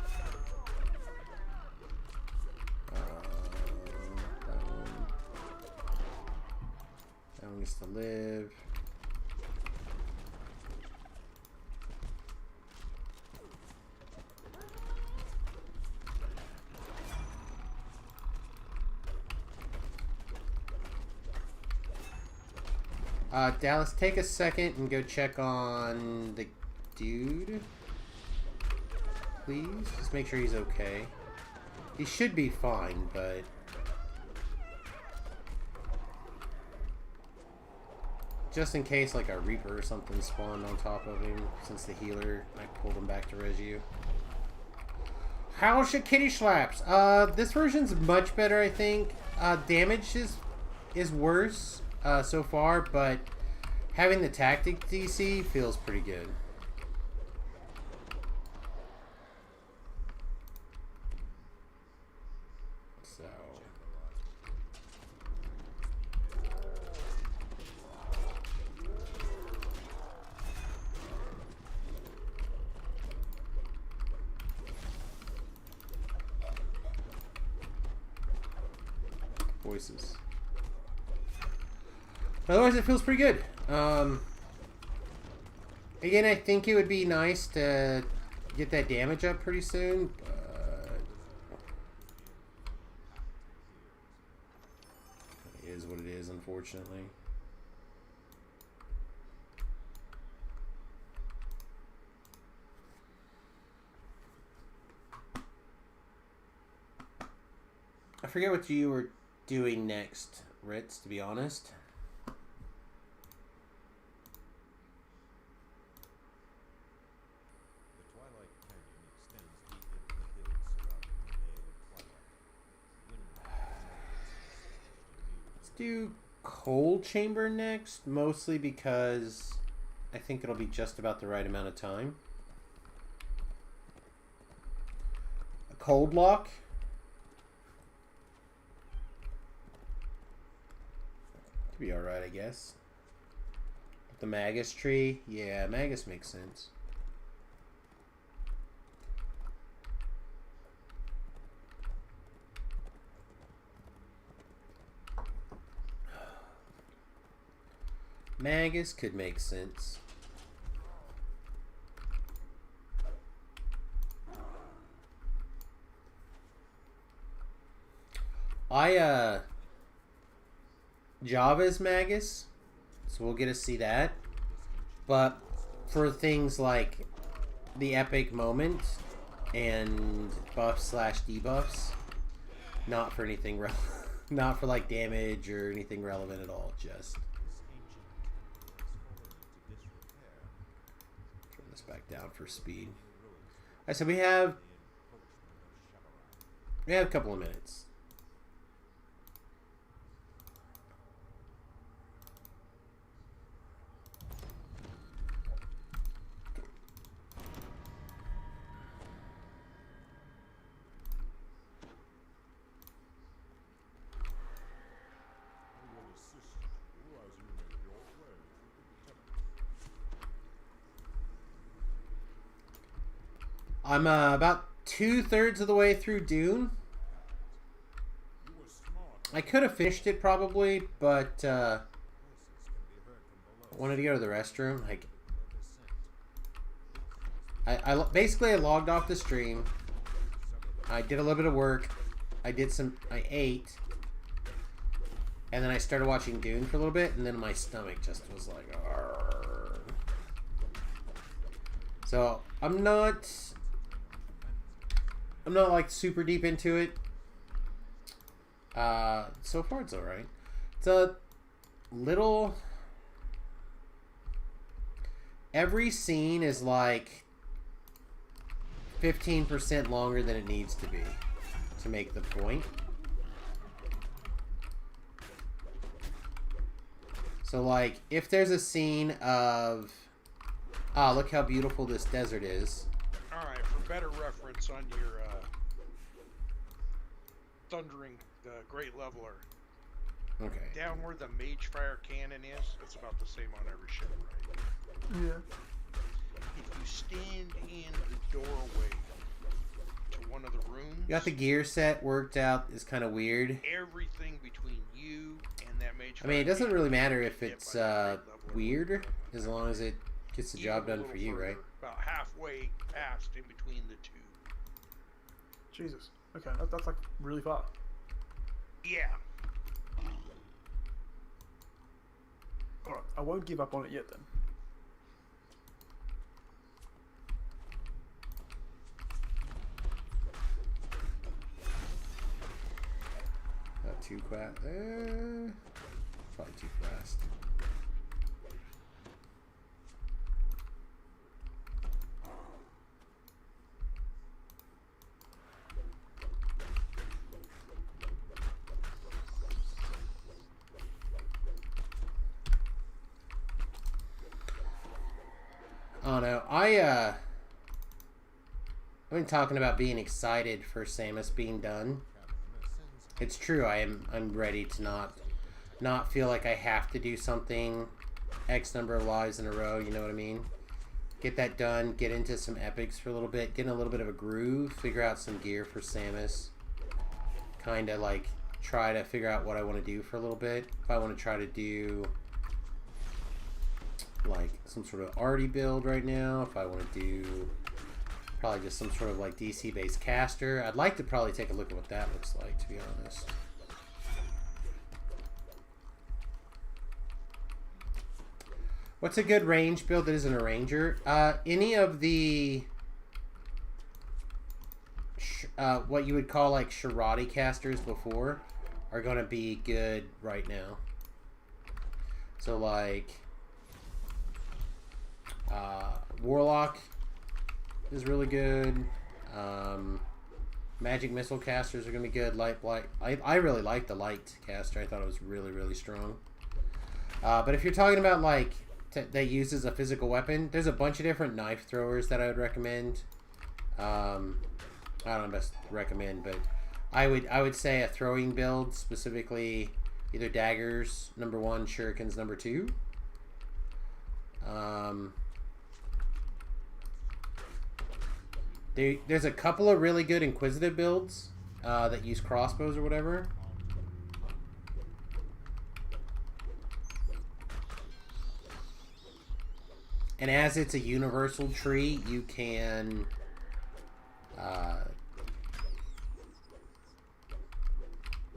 That one gets to live. Dallas, take a second and go check on the dude. Please? Just make sure he's okay. He should be fine, but... just in case, like, a Reaper or something spawned on top of him, since the healer, I pulled him back to res you. How's your kitty slaps? This version's much better, I think. Damage is worse so far, but having the tactic DC feels pretty good. So... voices. Otherwise, it feels pretty good. Again, I think it would be nice to get that damage up pretty soon, but it is what it is, unfortunately. I forget what you were doing next, Ritz, to be honest. Let's do Cold Chamber next, mostly because I think it'll be just about the right amount of time. A Cold Lock. Could be alright, I guess. The Magus tree? Yeah, Magus makes sense. Magus could make sense. Java's Magus, so we'll get to see that. But for things like the epic moment and buffs / debuffs, not for anything not for like damage or anything relevant at all. Just turn this back down for speed. Alright, so we have a couple of minutes. I'm about 2/3 of the way through Dune. I could have finished it probably, but I wanted to go to the restroom. Like, I basically logged off the stream. I did a little bit of work. I ate, and then I started watching Dune for a little bit, and then my stomach just was like, argh. So I'm not like super deep into it. So far it's alright. It's a little... Every scene is like 15% longer than it needs to be to make the point. So like, if there's a scene of... Ah, look how beautiful this desert is. Alright, for better reference on your Thundering Great Leveler. Okay. Down where the Magefire cannon is, it's about the same on every ship, right? Yeah. If you stand in the doorway to one of the rooms, You got the gear set worked out. Is kind of weird. everything between you and that Magefire I mean, it doesn't really matter if cannon it's hit by the Great Leveler. weird, as long as it gets the job Even a done for little you, further, right? About halfway past in between the two. Jesus. Okay, that's like really far. Yeah. Alright, I won't give up on it yet then. Not too fast. Probably too fast. Oh no, I've been talking about being excited for Samus being done. It's true. I'm ready to not feel like I have to do something X number of lives in a row. You know what I mean? Get that done. Get into some epics for a little bit. Get in a little bit of a groove. Figure out some gear for Samus. Kind of like try to figure out what I want to do for a little bit. If I want to try to do like some sort of arty build right now. If I want to do probably just some sort of like DC based caster. I'd like to probably take a look at what that looks like, to be honest. What's a good range build that isn't a ranger? Any of the what you would call like Shirati casters before are going to be good right now. So like Warlock is really good. Magic missile casters are gonna be good. Light. I really like the light caster. I thought it was really, really strong. But if you're talking about like that uses a physical weapon, there's a bunch of different knife throwers that I would recommend. I don't know best recommend, but I would say a throwing build specifically either daggers number 1, shurikens number 2. There's a couple of really good inquisitive builds that use crossbows or whatever. And as it's a universal tree, you can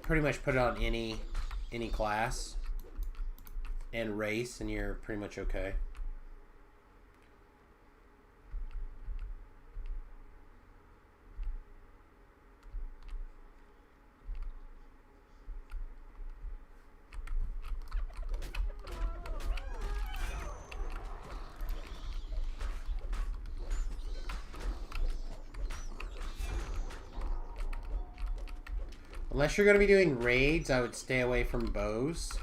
pretty much put it on any class and race, and you're pretty much okay. Unless you're going to be doing raids, I would stay away from bows.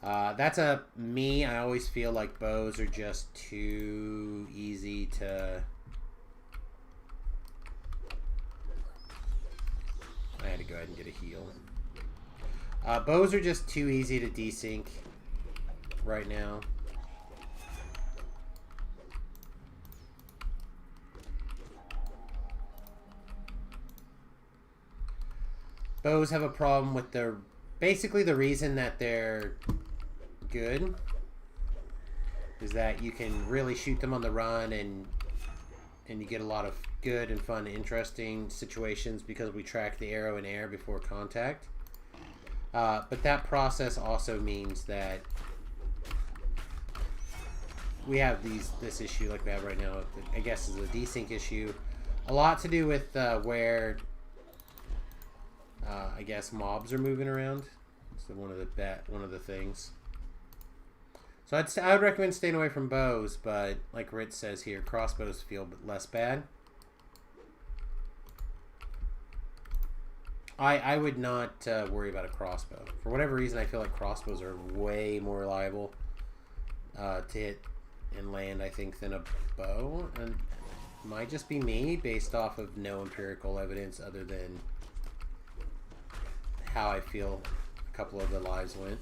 That's a me. I always feel like bows are just too easy to... I had to go ahead and get a heal. Bows are just too easy to desync right now. Bows have a problem with basically the reason that they're good is that you can really shoot them on the run, and you get a lot of good and fun, interesting situations because we track the arrow in air before contact. But that process also means that we have this issue like we have right now. I guess is a desync issue, a lot to do with where. I guess mobs are moving around. So one of the things. So I would recommend staying away from bows, but like Ritz says here, crossbows feel less bad. I would not worry about a crossbow. For whatever reason, I feel like crossbows are way more reliable to hit and land, I think, than a bow. And it might just be me based off of no empirical evidence other than how I feel a couple of the lives went.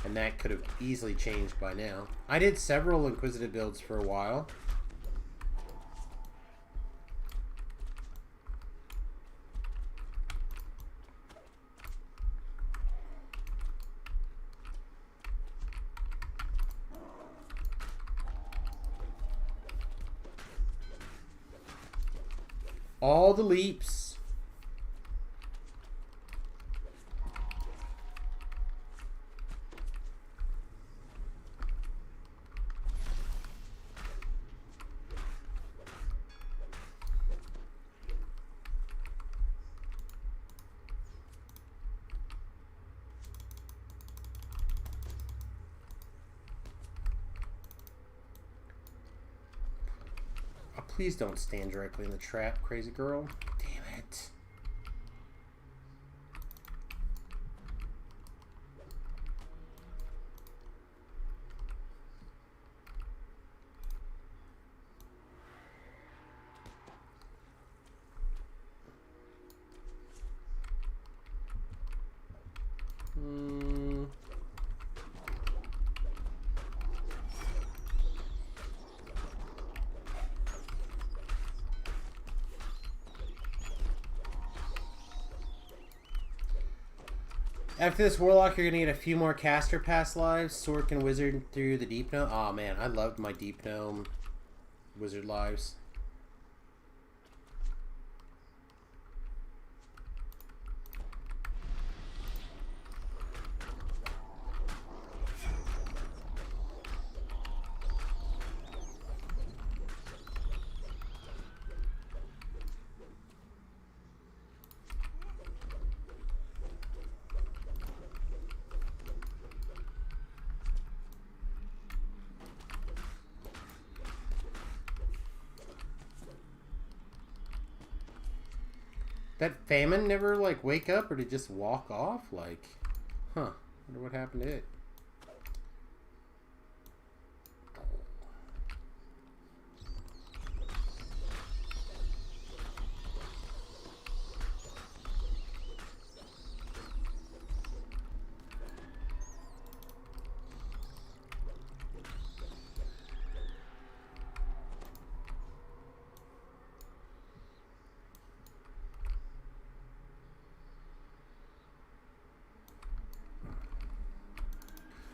And that could have easily changed by now. I did several inquisitive builds for a while. All the leaps. Oh, please don't stand directly in the trap, crazy girl. Damn it. After this Warlock, you're going to get a few more Caster Pass lives. Sork and Wizard through the Deep Gnome. Oh man, I loved my Deep Gnome Wizard lives. That Famine never, like, wake up or to just walk off? Like, huh. Wonder what happened to it.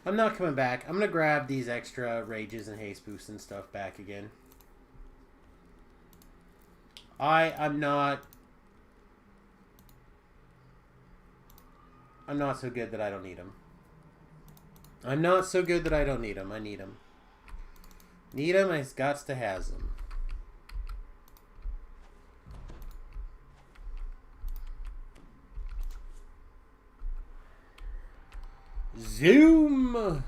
I'm not coming back. I'm gonna grab these extra rages and haste boosts and stuff back again. I'm not so good that I don't need them. I'm not so good that I don't need them. I need them. Need them. I got to has them. Zoom.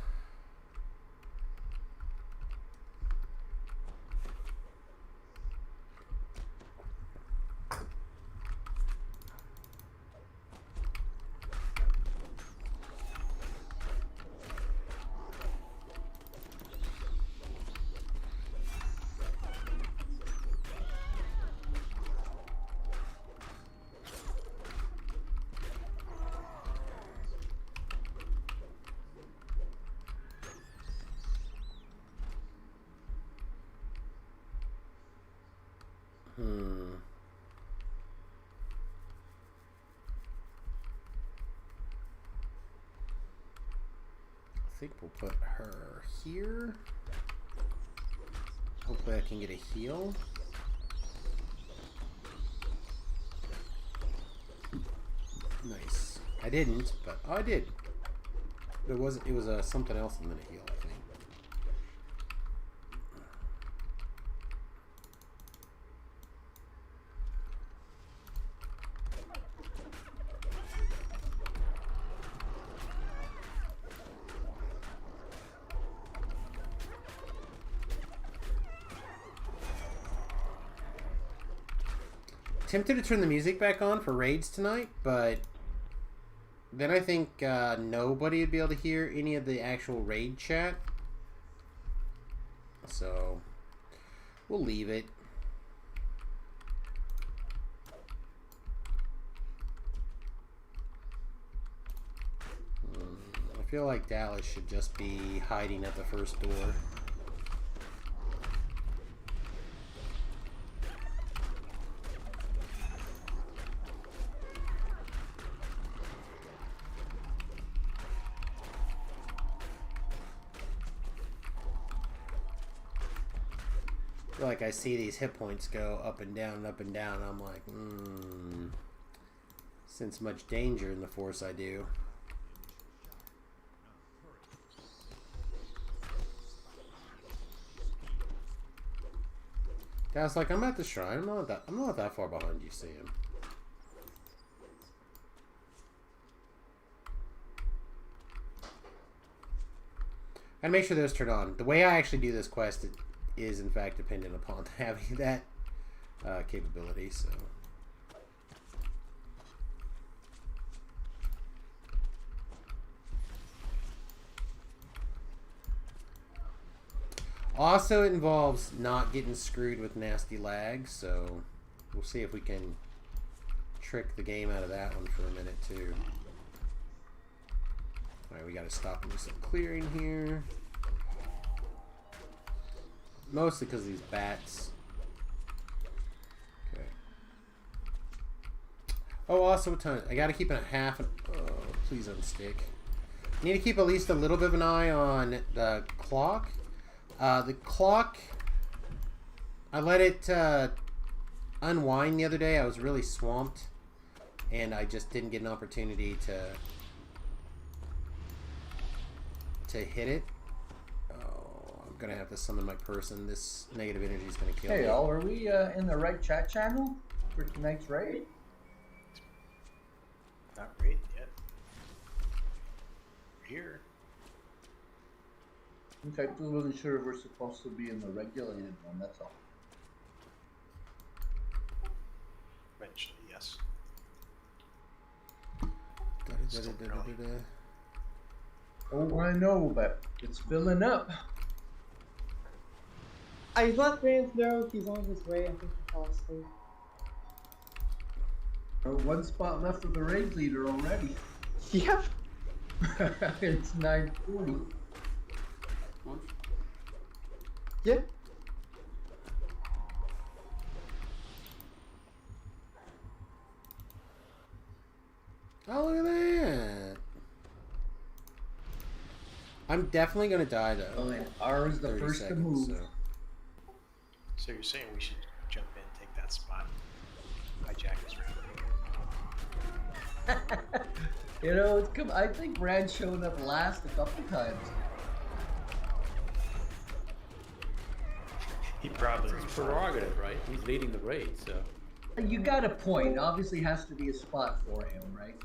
I think we'll put her here. Hopefully I can get a heal. Nice. I didn't, but I did. It was something else than a heal, I think. Tempted to turn the music back on for raids tonight, but then I think nobody would be able to hear any of the actual raid chat. So we'll leave it. I feel like Dallas should just be hiding at the first door. Like I see these hit points go up and down and up and down. I'm like, sense much danger in the force I do. That's like, I'm at the shrine. I'm not that far behind you, Sam. And make sure those turn on. The way I actually do this quest is in fact dependent upon having that capability. So also it involves not getting screwed with nasty lag, so we'll see if we can trick the game out of that one for a minute too. Alright, we gotta stop and do some clearing here. Mostly because of these bats. Okay. Oh, also what time? I gotta keep it at half. Oh, please unstick. I need to keep at least a little bit of an eye on the clock. The clock, I let it unwind the other day. I was really swamped, and I just didn't get an opportunity to hit it. Gonna have to summon my person. This negative energy is gonna kill me. Hey y'all, are we in the right chat channel for tonight's raid? Not raid yet. We're here. Okay, I wasn't sure if we're supposed to be in the regulated one, that's all. Eventually, yes. Oh, I know, but it's filling up. He's not Rance though, he's on his way, I think he fell asleep. Oh, one spot left for the raid leader already. Yep. It's 9:40. Yep. Oh, look at that. I'm definitely gonna die though. Oh, and R is the 30 first to seconds, move. so. So you're saying we should jump in, take that spot, hijack his raid? You know, it's come. I think Brad showed up last a couple times. He probably. It's prerogative, right? He's leading the raid, so. You got a point. Obviously, has to be a spot for him, right?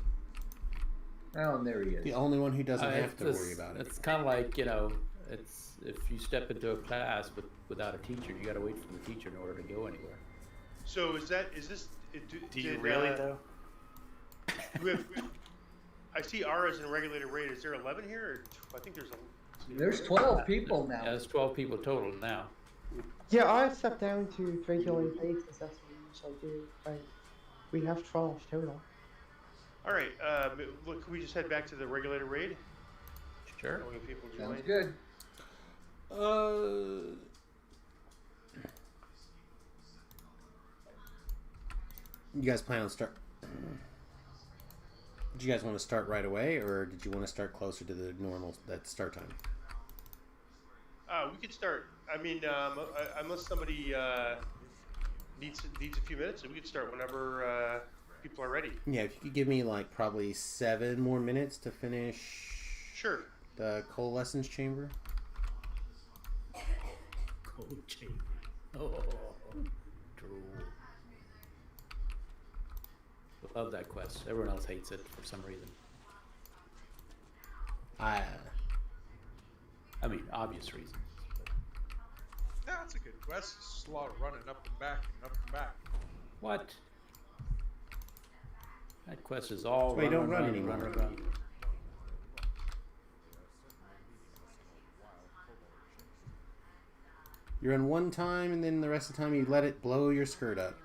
Oh, and there he is. The only one who doesn't have It's to just- worry about it. It's kind of like, you know, it's if you step into a class without a teacher, you got to wait for the teacher in order to go anywhere. So is this? Do you really though? I see R as in a regulated raid. Is there 11 here? Or I think there's a. There's 12 people now. Yeah, there's 12 people total now. Yeah, I've stepped down to 3 killing places. That's what we usually do. We have 12 total. All right. Look, can we just head back to the regulated raid? Sure. When people join. Sounds good. You guys plan on start? Did you guys want to start right away, or did you want to start closer to the normal start time? We could start. I mean, unless somebody needs a few minutes, we could start whenever people are ready. Yeah, if you could give me like probably 7 more minutes to finish. Sure. The coalescence chamber. Cold chamber. Oh, drool. Love that quest. Everyone else hates it for some reason. I mean, obvious reasons. Yeah, it's a good quest. It's just a lot of running up and back and up and back. What? That quest is all Wait, run, don't run run, anymore. run, run. You run one time, and then the rest of the time you let it blow your skirt up.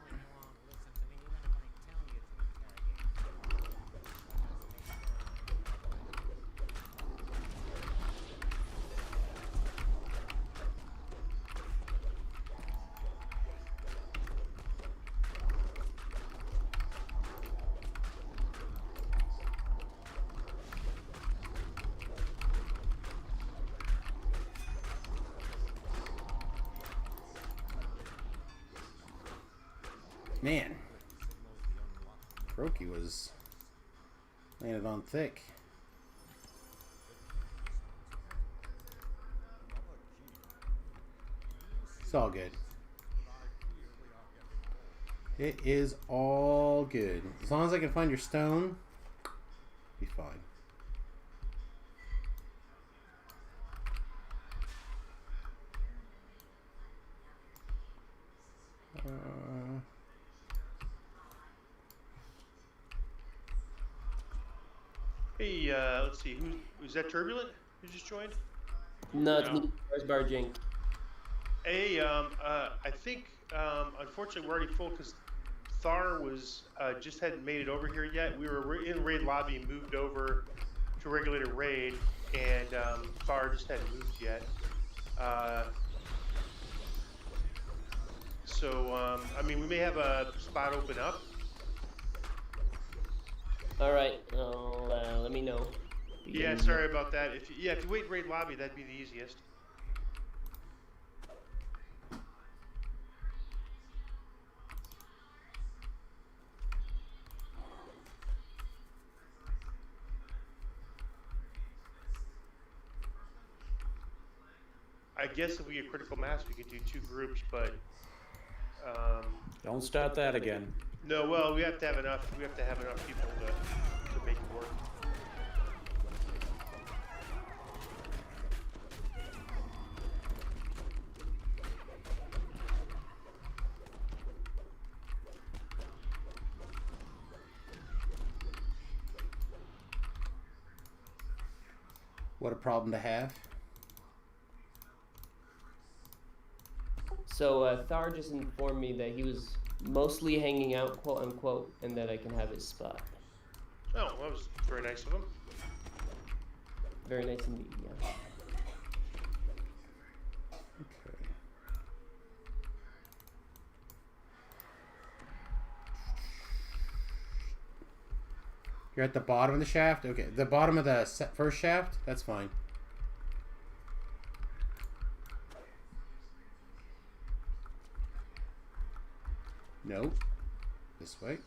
Man, Kroki was landed on thick. It's all good. It is all good. As long as I can find your stone, be fine. Hey, let's see. Who's that? Turbulent? Who just joined? No, it's me. Where's Barjink? Hey, I think unfortunately we're already full because Thar was just hadn't made it over here yet. We were in raid lobby, moved over to regulated raid, and Thar just hadn't moved yet. So I mean, we may have a spot open up. All right, let me know. Yeah, sorry about that. If you wait in raid lobby, that'd be the easiest. I guess if we get critical mass, we could do 2 groups, but Don't start that again. no. Well, we have to have enough. We have to have enough people to make it work. What a problem to have. So Thar just informed me that he was mostly hanging out, quote unquote, and that I can have his spot. Oh, that was very nice of him. Very nice indeed, yeah. Okay. You're at the bottom of the shaft? Okay, the bottom of the first shaft? That's fine. Nope. This way.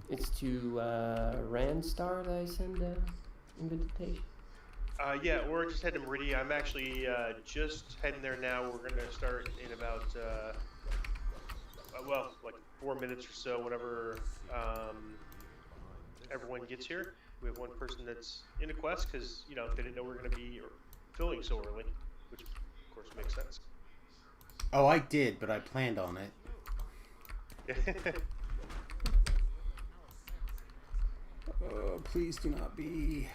It's to Randstar that I send an invitation. Yeah, or just head to Meridia. I'm actually just heading there now. We're gonna start in about well, like 4 minutes or so. Whenever everyone gets here, we have one person that's in a quest because they didn't know we were gonna be filming so early, which of course makes sense. Oh, I did, but I planned on it. Oh, please do not be.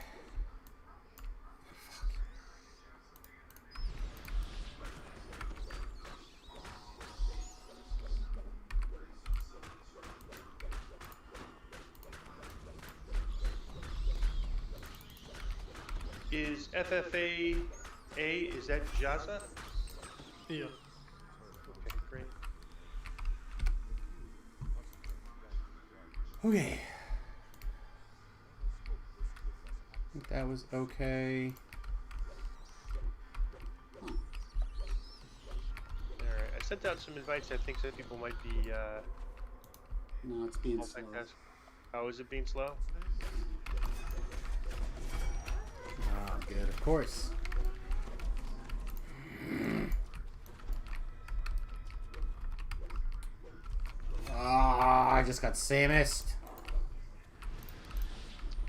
Is FFA A? Is that Jaza? Yeah. Okay, great. Okay. I think that was okay. Alright, I sent out some invites. I think some people might be No, it's being slow. How is it being slow? Ah, good, of course. Ah, I just got Samus.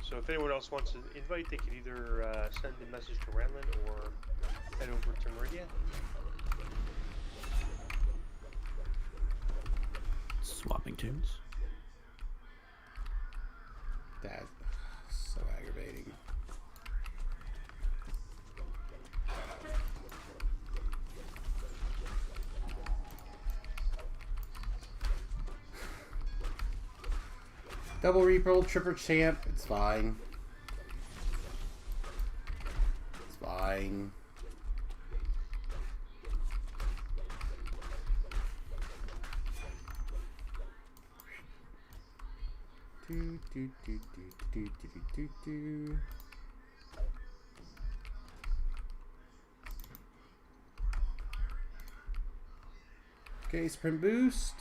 So if anyone else wants an invite, they can either send a message to Ranlin or head over to Meridia. Swapping tunes. That's so aggravating. Double reroll, triple champ. It's fine. It's fine. Do, do, do, do, do, do, do, do. Okay, sprint boost.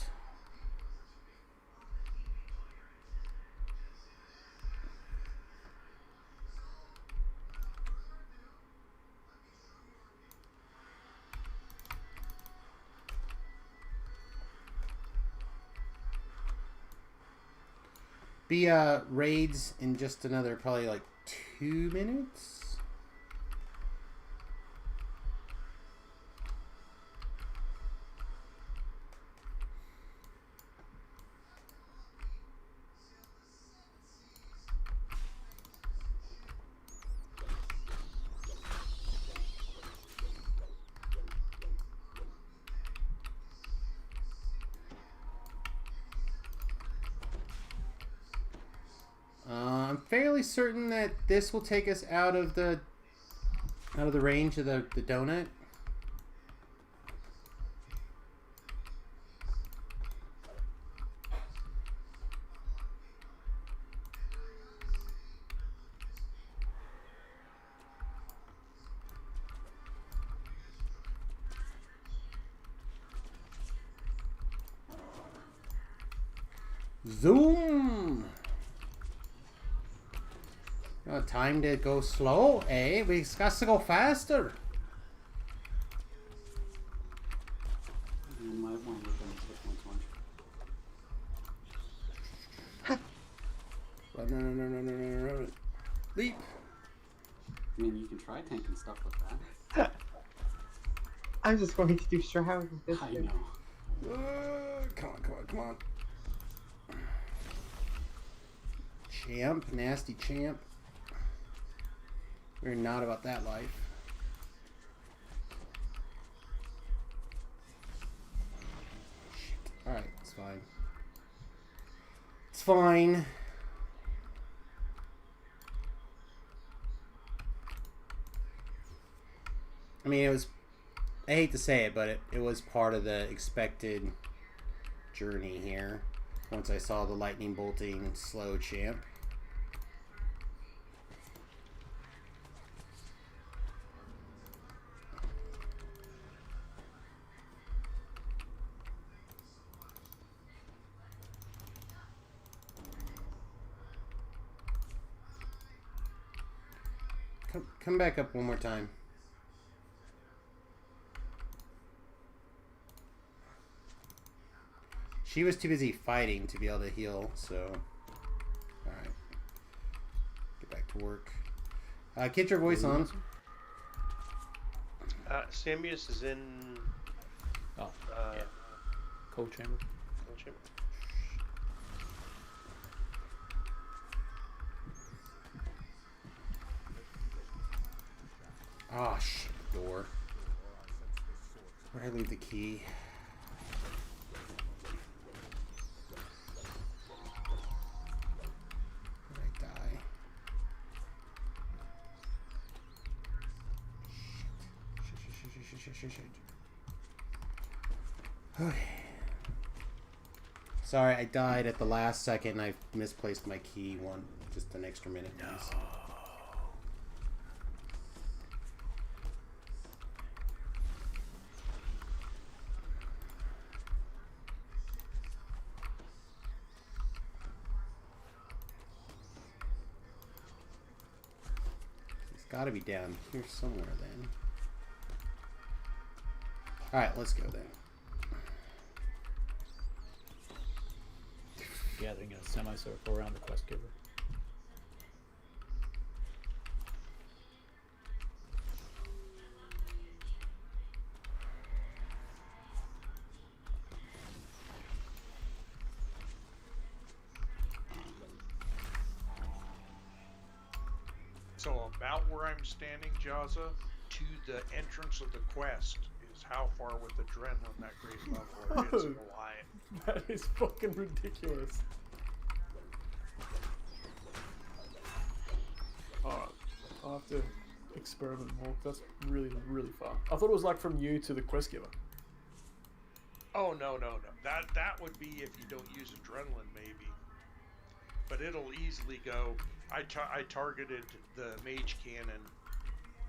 Be raids in just another probably like 2 minutes. I'm fairly certain that this will take us out of the range of the donut. Zoom! Time to go slow, eh? We got to go faster. You might want to look on the Run, run, run, run, run, run, run, run. Leap. I mean, you can try tanking stuff with that. I'm just going to do Shroud with this. I thing. know. Come on, come on, come on. Champ, nasty champ. We're not about that life. Shit. Alright, it's fine. It's fine. I mean, it was... I hate to say it, but it was part of the expected journey here. once I saw the lightning bolting slow champ. Come back up one more time. She was too busy fighting to be able to heal, so... Alright. Get back to work. Get your voice on. Samus is in... Oh, yeah. Cold chamber. Cold chamber. Oh, shit, door. Where'd I leave the key? Where'd I die? Shit. Okay. Sorry, I died at the last second and I misplaced my key just an extra minute, please. Gotta be down here somewhere then. Alright, let's go then. Gathering in a semicircle around the quest giver. So about where I'm standing, Jazza, to the entrance of the quest is how far with adrenaline that grade level is in the line. That is fucking ridiculous. Alright, I'll have to experiment more. That's really, really far. I thought it was like from you to the quest giver. Oh, no. That would be if you don't use adrenaline, maybe. But it'll easily go. I targeted the mage cannon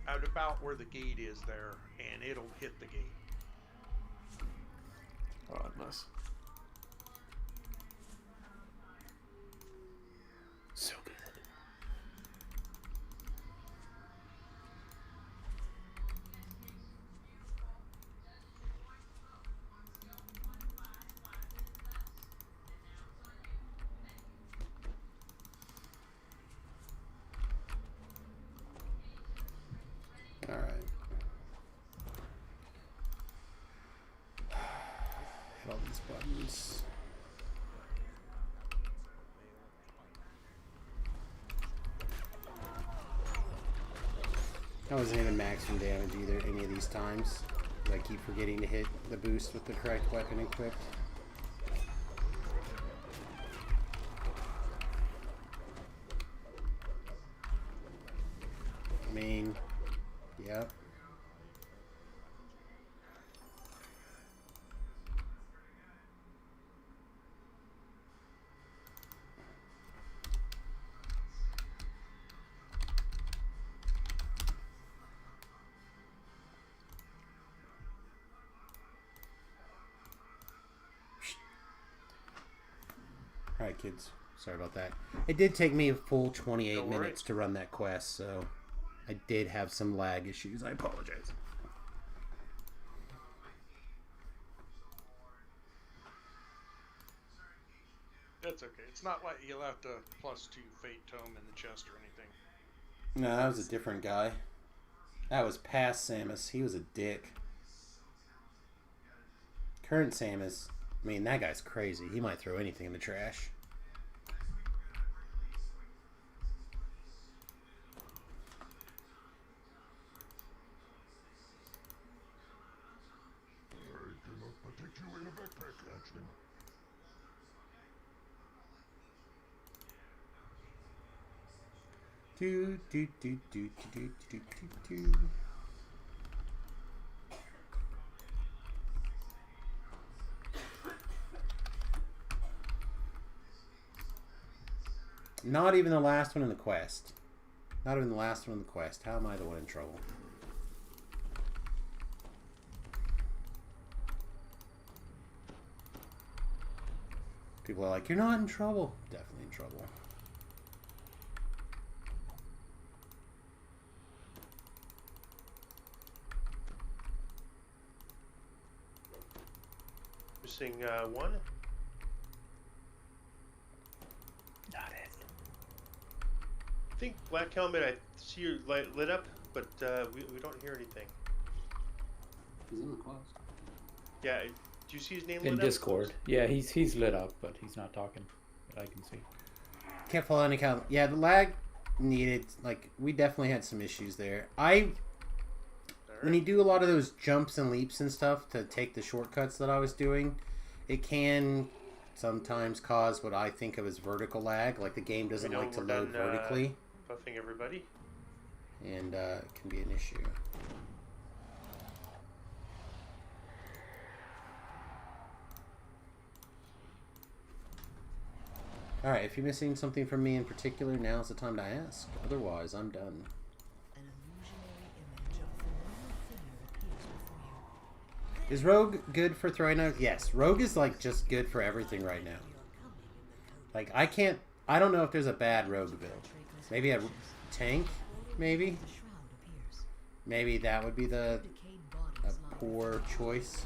at about where the gate is there, and it'll hit the gate. Alright, nice. So good. All right. Hit all these buttons. I wasn't even maximum damage either any of these times. I keep forgetting to hit the boost with the correct weapon equipped. I mean, yep. Alright, kids. Sorry about that. It did take me a full 28 minutes to run that quest, so I did have some lag issues. I apologize. That's okay. It's not like you'll have to +2 Fate Tome in the chest or anything. No, that was a different guy. That was past Samus. He was a dick. Current Samus, I mean, that guy's crazy. He might throw anything in the trash. Do do do do do do do do. Not even the last one in the quest. Not even the last one in the quest. How am I the one in trouble? People are like, you're not in trouble. Definitely in trouble. Missing one. Not it. I think Black Helmet, I see you lit up, but we don't hear anything. He's in the close. Yeah, do you see his name In lit Discord. Yeah, he's lit up, but he's not talking. That I can see. Can't follow any count. Yeah, the lag needed, like, we definitely had some issues there. When you do a lot of those jumps and leaps and stuff to take the shortcuts that I was doing, it can sometimes cause what I think of as vertical lag. Like the game doesn't like to load vertically. Buffing everybody. And it can be an issue. Alright, if you're missing something from me in particular, now's the time to ask. Otherwise, I'm done. Is Rogue good for throwing out? Yes, Rogue is like just good for everything right now. Like I don't know if there's a bad Rogue build. Maybe a tank, maybe? Maybe that would be a poor choice.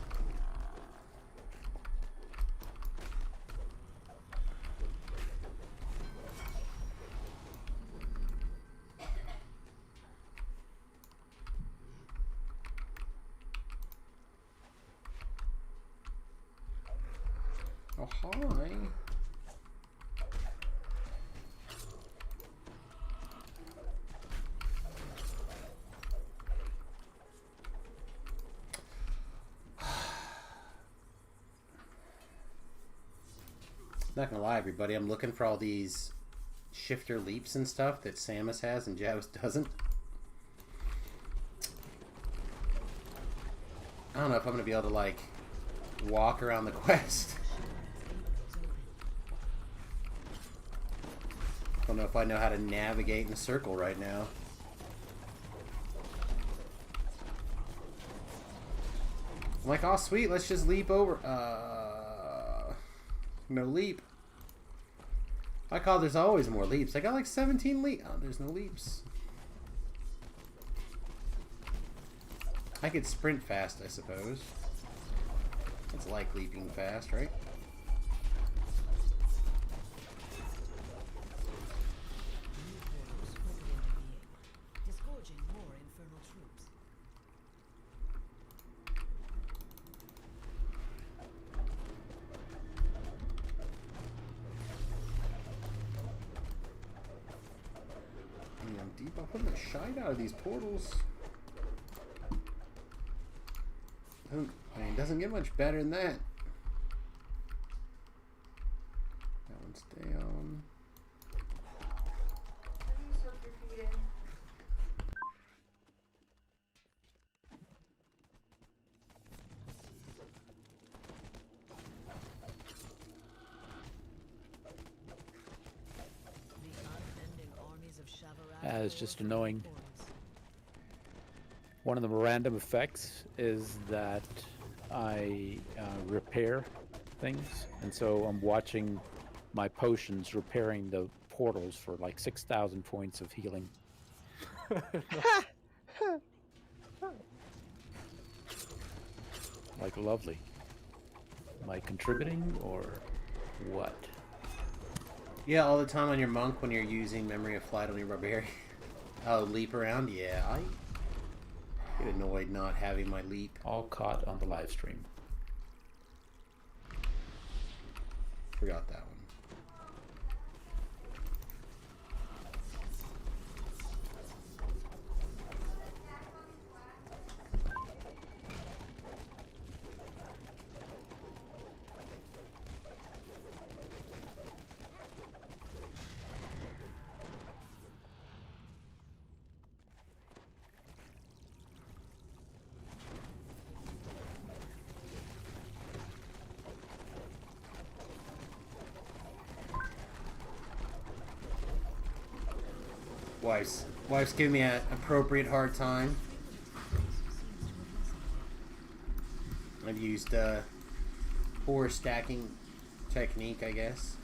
Oh, hi. Not gonna lie, everybody, I'm looking for all these shifter leaps and stuff that Samus has and Javis doesn't. I don't know if I'm gonna be able to, like, walk around the quest. I don't know if I know how to navigate in a circle right now. I'm like, oh sweet, let's just leap over. No leap. I call there's always more leaps. I got like 17 leaps. Oh, there's no leaps. I could sprint fast, I suppose. It's like leaping fast, right? I'm deep up in the shite out of these portals. I mean, it doesn't get much better than that. That one stay on. It's just annoying. One of the random effects is that I repair things, and so I'm watching my potions repairing the portals for like 6,000 points of healing. Like, lovely. Am I contributing or what? Yeah, all the time on your monk when you're using Memory of Flight on your barbarian. Oh, leap around? Yeah, I get annoyed not having my leap. All caught on the live stream. Forgot that one. Wife's giving me an appropriate hard time. I've used poor stacking technique, I guess.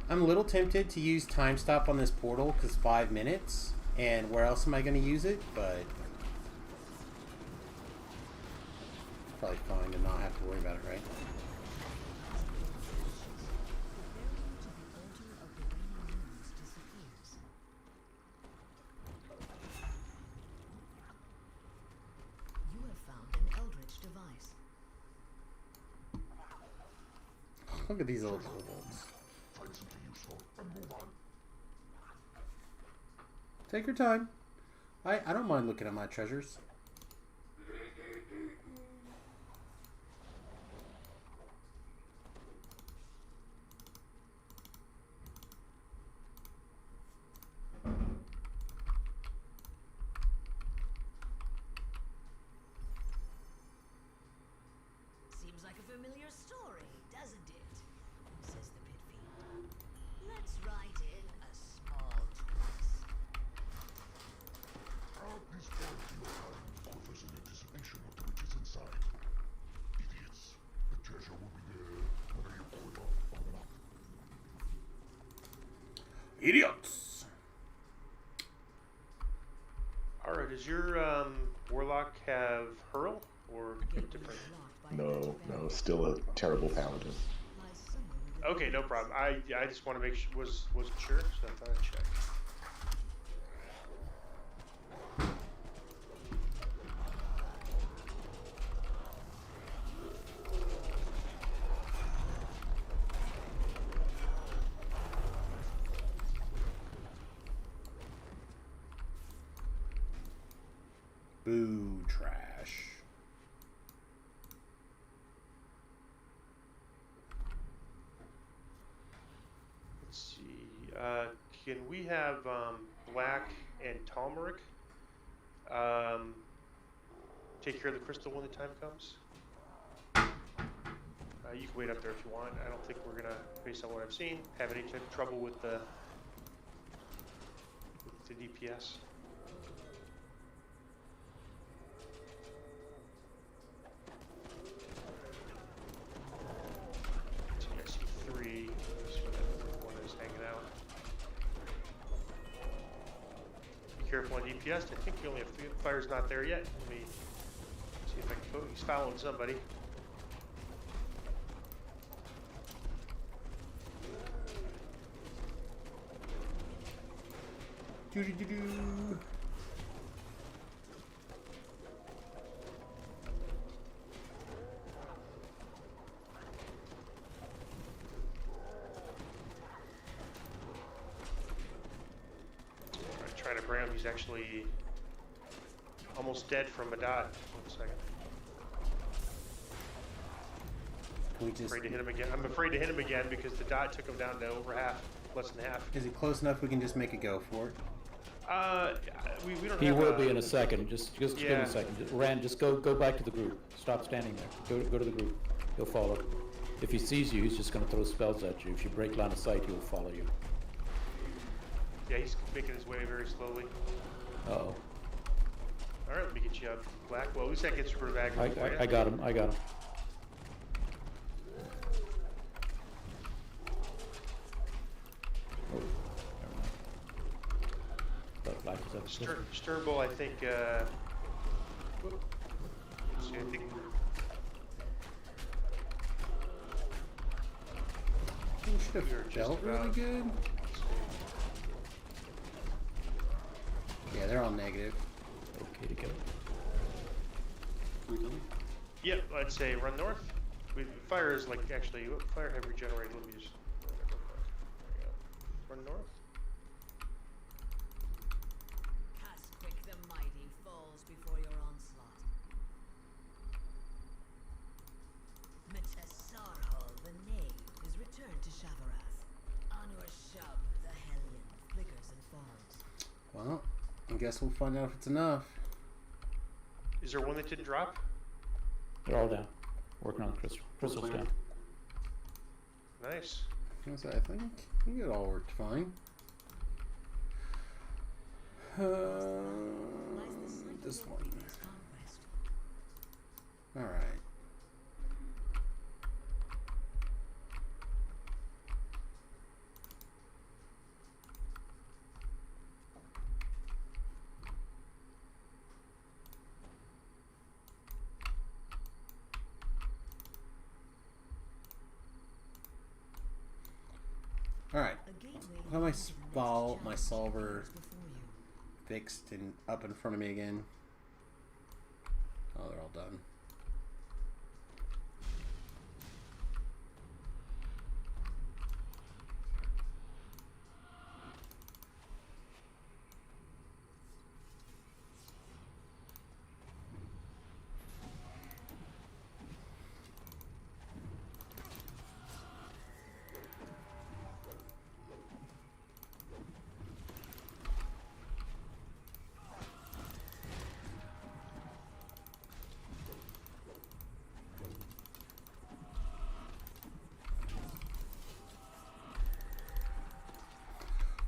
I'm a little tempted to use time stop on this portal because 5 minutes, and where else am I going to use it? But it's probably fine to not have to worry about it, right? You have found an Eldritch device. Look at these little kobolds. Take your time. I don't mind looking at my treasures. Seems like a familiar story, doesn't it? Says the pit fiend. Let's write in a small twist. Please guard your time, quivers in anticipation of the riches inside. Idiots. The treasure will be there whether you pull it off or not. Idiots! Alright, does your warlock have hurl or different? No, still a terrible paladin. Okay, no problem. I just want to make sure wasn't sure, so I thought I'd check. Boo trash. Let's see. Can we have Black and Turmeric take care of the crystal when the time comes? You can wait up there if you want. I don't think we're gonna, based on what I've seen, have any trouble with the DPS. So I see 3. So that one is hanging out. Be careful on DPS. I think you only have 3. Fire's not there yet. Let me see if I can. He's following somebody. Doo-doo-doo-doo. I'm trying to bring him. He's actually almost dead from a dot. 1 second. Can we just... Afraid to hit him again. I'm afraid to hit him again because the dot took him down to over half, less than half. Is it close enough we can just make a go for it? We don't He have will a, be in a second. Just give him a second. Rand, just go back to the group. Stop standing there. Go to the group. He'll follow. If he sees you, he's just going to throw spells at you. If you break line of sight, he will follow you. Yeah, he's making his way very slowly. Uh-oh. All right, let me get you up, Black. Well, at least that gets rid of aggro for you. I got him. I got him. Oh, never mind. Thought Black was up. Sternbull, I think. Whoop. See, I think. You should have felt really good. Yeah, they're all negative. Okay to go. Can we kill him? Yep, I'd say run north. Fire is like actually fire have regenerated. Let me just run north. Well, I guess we'll find out if it's enough. Is there one that didn't drop? They're all down. Working on the crystal. Crystal's down. Nice. Yes, I think it all worked fine. This one. All right. Alright, I'll have my solver fixed and up in front of me again. Oh, they're all done.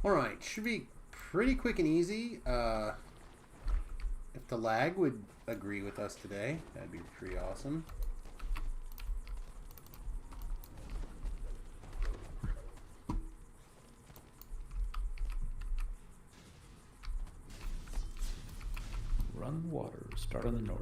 Alright, should be pretty quick and easy. If the lag would agree with us today, that'd be pretty awesome. Run water. Start on the north.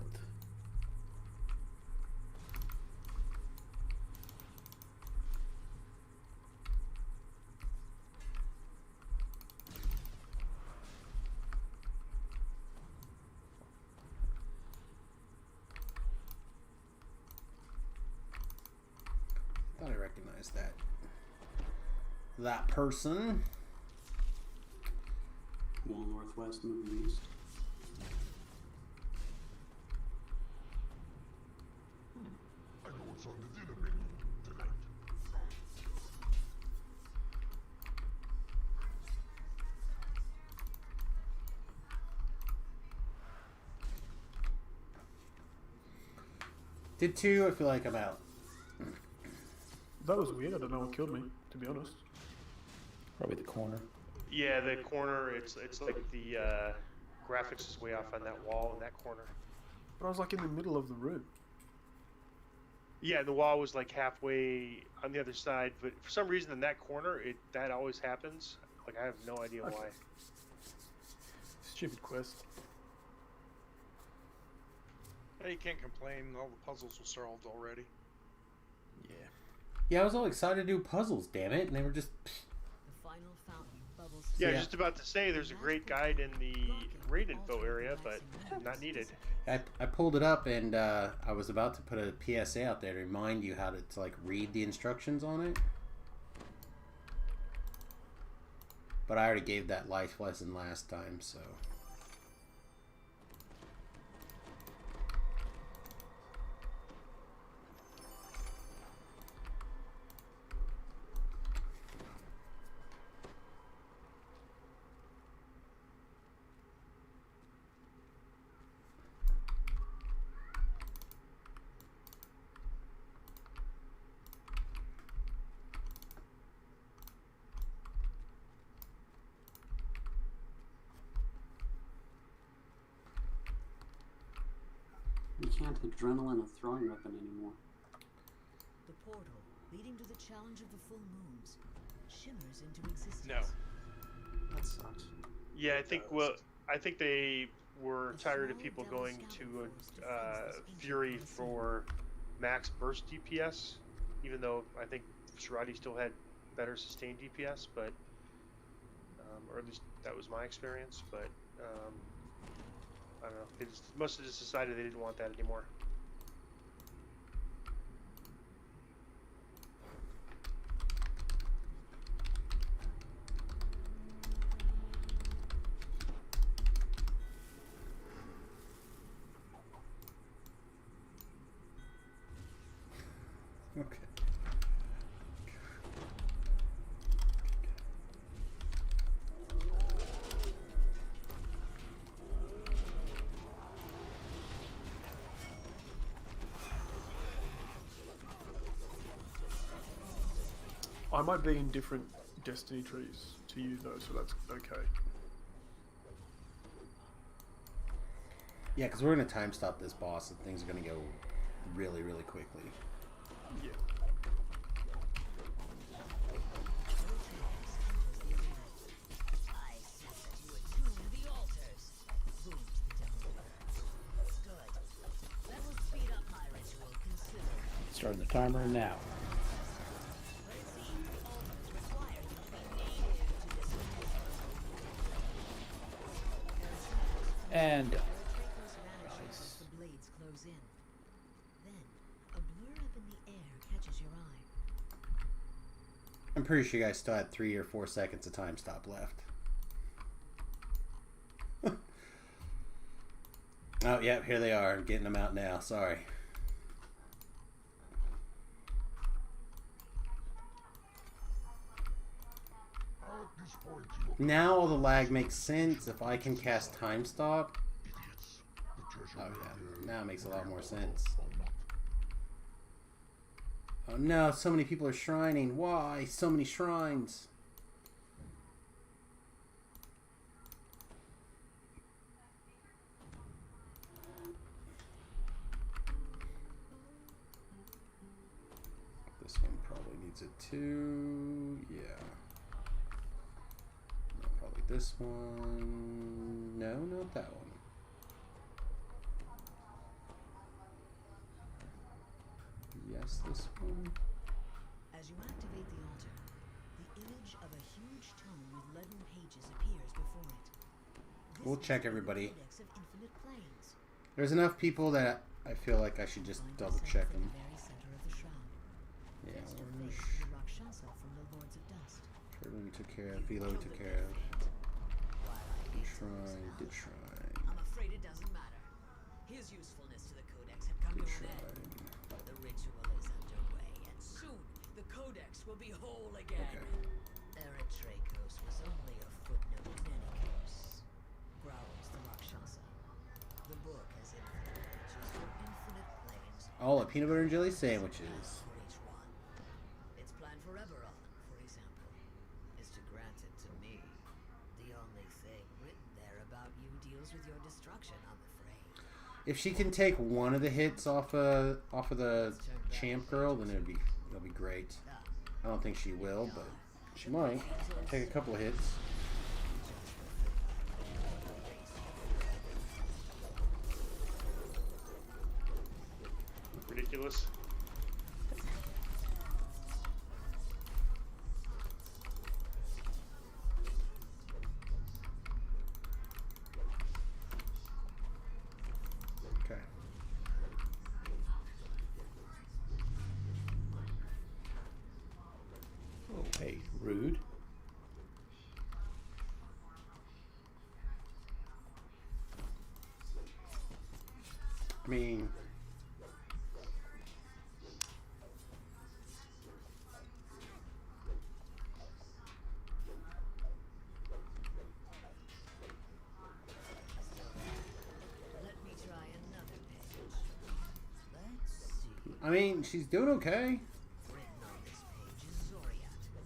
Thought I recognized that person. Wall northwest, moving east. I know what's on the dinner menu tonight. Did 2, I feel like I'm out. That was weird. I don't know what killed me, to be honest. Probably the corner. Yeah, the corner. It's like the graphics is way off on that wall in that corner. But I was like in the middle of the room. Yeah, the wall was like halfway on the other side, but for some reason in that corner, that always happens. Like I have no idea why. Stupid quest. Hey, you can't complain. All the puzzles were solved already. Yeah, I was all excited to do puzzles, damn it, and they were just... The final fountain bubbles. Yeah, I was just about to say there's a great guide in the raid info area, but not needed. I pulled it up and I was about to put a PSA out there to remind you how to like read the instructions on it. But I already gave that life lesson last time, so... You can't adrenaline a throwing weapon anymore. The portal leading to the challenge of the full moons shimmers into existence. No. That sucks. Yeah, I think they were tired of people going to Fury for max burst DPS, even though I think Shirati still had better sustained DPS, but or at least that was my experience. But I don't know. They must have just decided they didn't want that anymore. Okay. I might be in different destiny trees to you though, so that's okay. Yeah, because we're going to time stop this boss and things are going to go really, really quickly. Yeah. Starting the timer now. And nice. The blades close in. Then, a blur up in the air catches your eye. I'm pretty sure you guys still had 3 or 4 seconds of time stop left. Oh, yeah, here they are. I'm getting them out now. Sorry. Now all the lag makes sense. If I can cast time stop. Oh yeah, now it makes a lot more sense. Oh no, so many people are shrining. Why? So many shrines. This one probably needs it too. Yeah. Probably this one. No, not that one. Yes, this one. As you activate the altar, the image of a huge tome with leaden pages appears before it. We'll check everybody. Codex of Infinite Planes. There's enough people that I feel like I should just double check them. Yeah. Rakshasa from the Lords of Dust. Turtle we took care of. Velo we took care of. Shrine, did shrine. I'm afraid it doesn't matter. His usefulness to the Codex had come to an end. But the ritual is underway, and soon the Codex will be whole again. Okay. Eritrakos was only a footnote in any case. Growls the Rakshasa. The book has infinite pages for infinite planes. All the peanut butter and jelly sandwiches. For each one. Its plan for Eberron, for example, is to grant it to me. The only thing written there about you deals with your destruction, I'm afraid. If she can take one of the hits off of the champ girl, then it'll be great. I don't think she will, but she might. Take a couple of hits. Ridiculous. Okay. Oh, hey, rude. I mean, Let me try another page. Let's see. I mean, she's doing okay. Written on this page is Zoriat, the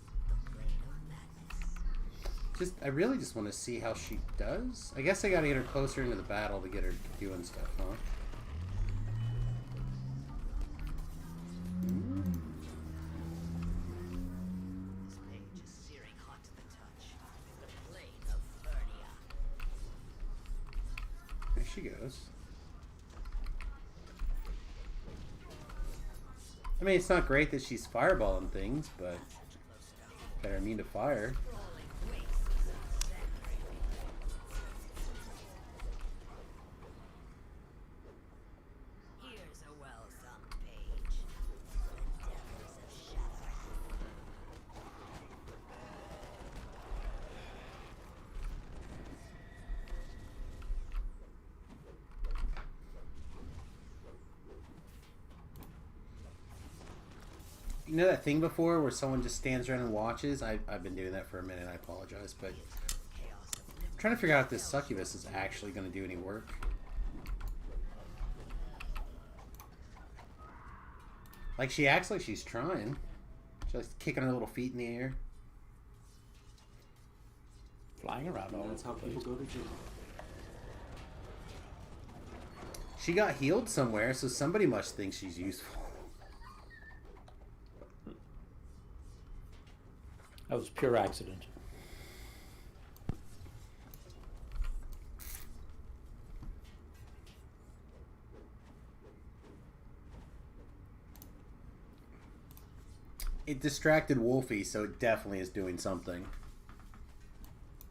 Plane of Madness. I really just want to see how she does. I guess I gotta get her closer into the battle to get her doing stuff, huh? This page is searing hot to the touch. The Plane of Vernia. There she goes. I mean, it's not great that she's fireballing things, but better immune to fire. Here's a well-thumbed page. The Devils of Shadowland. You know that thing before where someone just stands around and watches? I've been doing that for a minute, I apologize, but I'm trying to figure out if this succubus is actually going to do any work. Like, she acts like she's trying. Just kicking her little feet in the air. Flying around all That's how over the people place. go to jail. She got healed somewhere, so somebody must think she's useful. That was pure accident. It distracted Wolfie, so it definitely is doing something.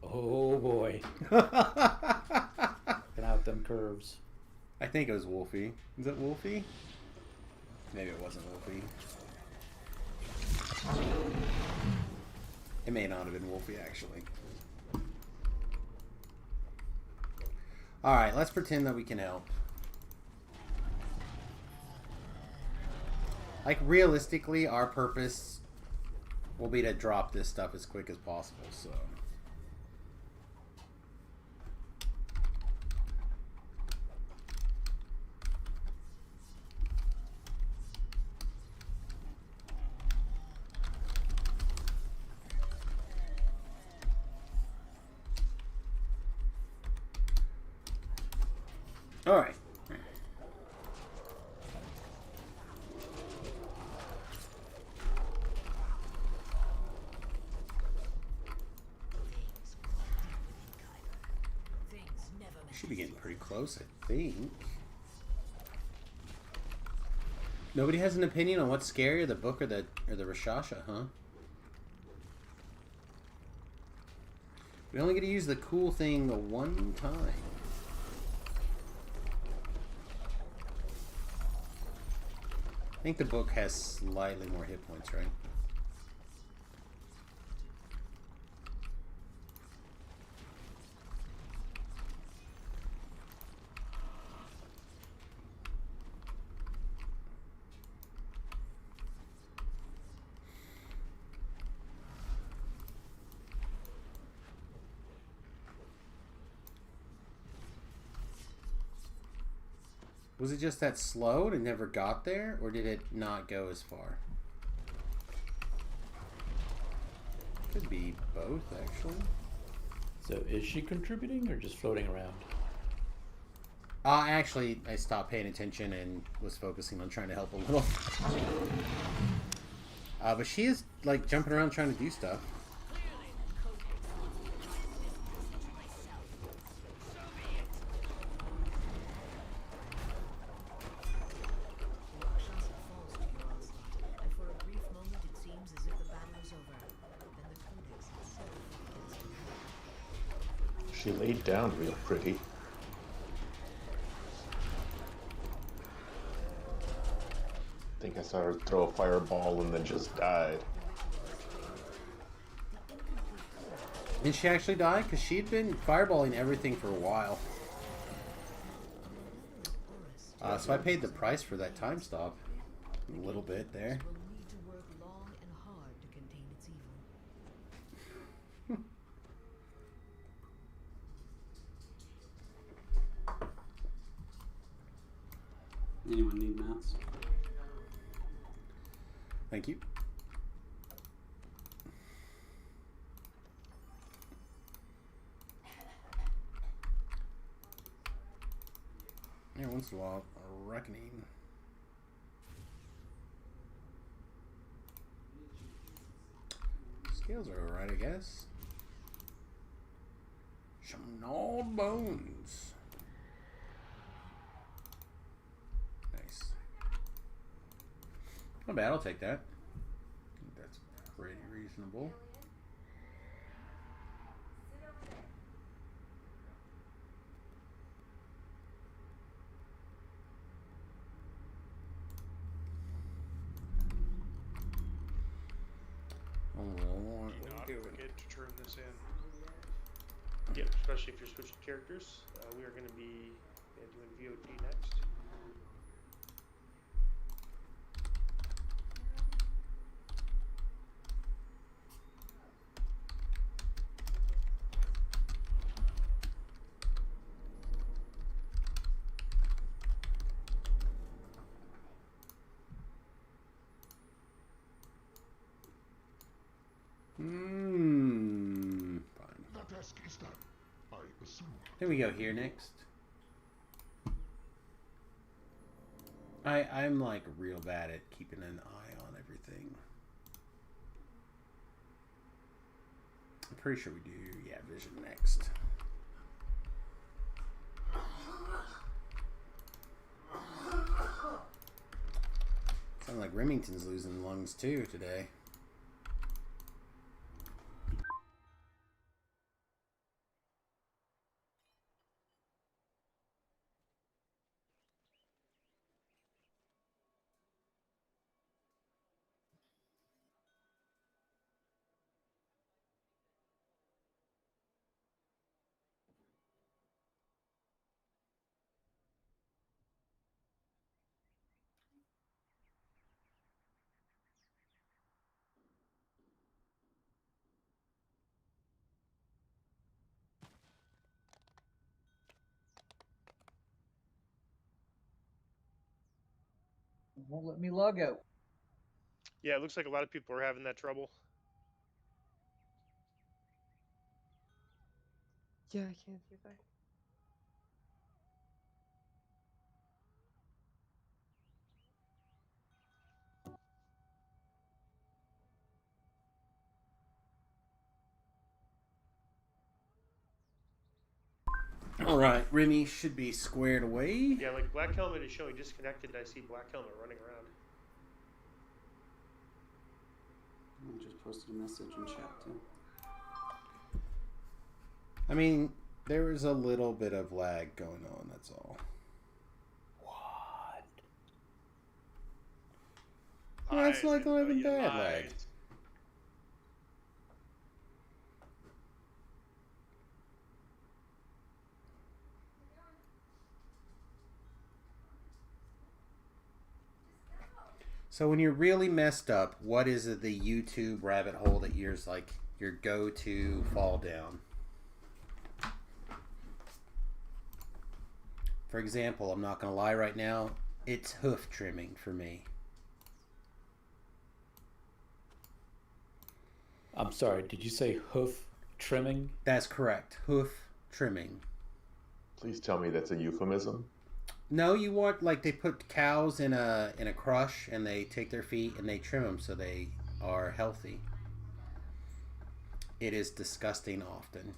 Oh boy. Looking out them curves. I think it was Wolfie. Is it Wolfie? Maybe it wasn't Wolfie. It may not have been Wolfie, actually. Alright, let's pretend that we can help. Like, realistically, our purpose will be to drop this stuff as quick as possible, so... Alright. Should be getting pretty close, I think. Nobody has an opinion on what's scarier, the book or the Rashasha, huh? We only get to use the cool thing the one time. I think the book has slightly more hit points, right? Was it just that slow and it never got there, or did it not go as far? Could be both, actually. So is she contributing or just floating around? Actually, I stopped paying attention and was focusing on trying to help a little. But she is, like, jumping around trying to do stuff. She laid down real pretty. I think I saw her throw a fireball and then just died. Did she actually die? Because she'd been fireballing everything for a while. So I paid the price for that time stop. A little bit there. Anyone need mats? Thank you. Every once in a while, a reckoning. Scales are alright, I guess. Some gnawed bones. Nice. Not bad, I'll take that. I think that's pretty reasonable. Do not forget to turn this in. Yep, especially if you're switching characters. We are going to be doing VOD next. soon. Then we go here next. I'm like real bad at keeping an eye on everything. I'm pretty sure we do, yeah, vision next. Sounds like Remington's losing lungs too today. Won't let me log out. Yeah, it looks like a lot of people are having that trouble. Yeah, I can't do that. Alright, Remy should be squared away. Yeah, like Black Helmet is showing disconnected, and I see Black Helmet running around. I just posted a message in chat too. I mean, there was a little bit of lag going on, that's all. What? Well, that's like not even bad lag. So when you're really messed up, what is the YouTube rabbit hole that you're like your go-to fall down? For example, I'm not gonna lie right now, it's hoof trimming for me. I'm sorry, did you say hoof trimming? That's correct, hoof trimming. Please tell me that's a euphemism. No, you want, like, they put cows in a crush and they take their feet and they trim them so they are healthy. It is disgusting often.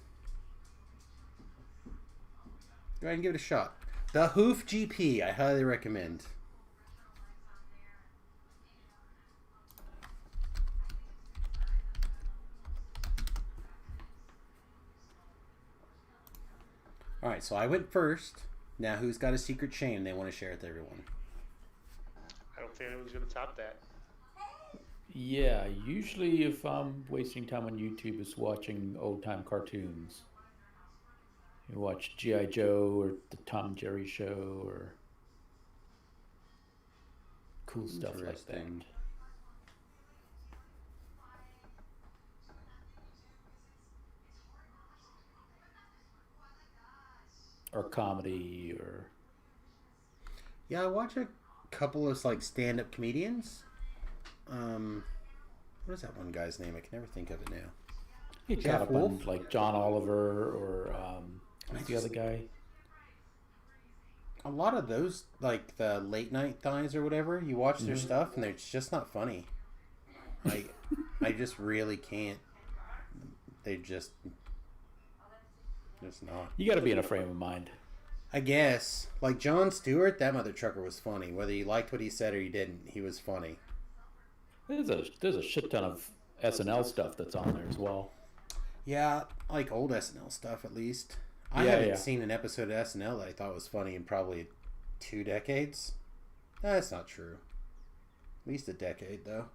Go ahead and give it a shot. The Hoof GP, I highly recommend. Alright, so I went first. Now, who's got a secret chain they want to share with everyone? I don't think anyone's going to top that. Yeah, usually if I'm wasting time on YouTube, it's watching old-time cartoons. You watch G.I. Joe or the Tom and Jerry show or cool stuff like that. Or comedy or... Yeah, I watch a couple of like stand-up comedians. What is that one guy's name? I can never think of it now. He got up on like John Oliver or who's the other guy? A lot of those, like the late night guys or whatever, you watch their stuff and it's just not funny. Like, I just really can't. They just not. You got to be in a frame of mind. I guess. Like Jon Stewart, that mother trucker was funny. Whether you liked what he said or you didn't, he was funny. There's a shit ton of SNL stuff that's on there as well. Yeah, like old SNL stuff at least. I haven't seen an episode of SNL that I thought was funny in probably 2 decades. That's not true. At least a decade, though.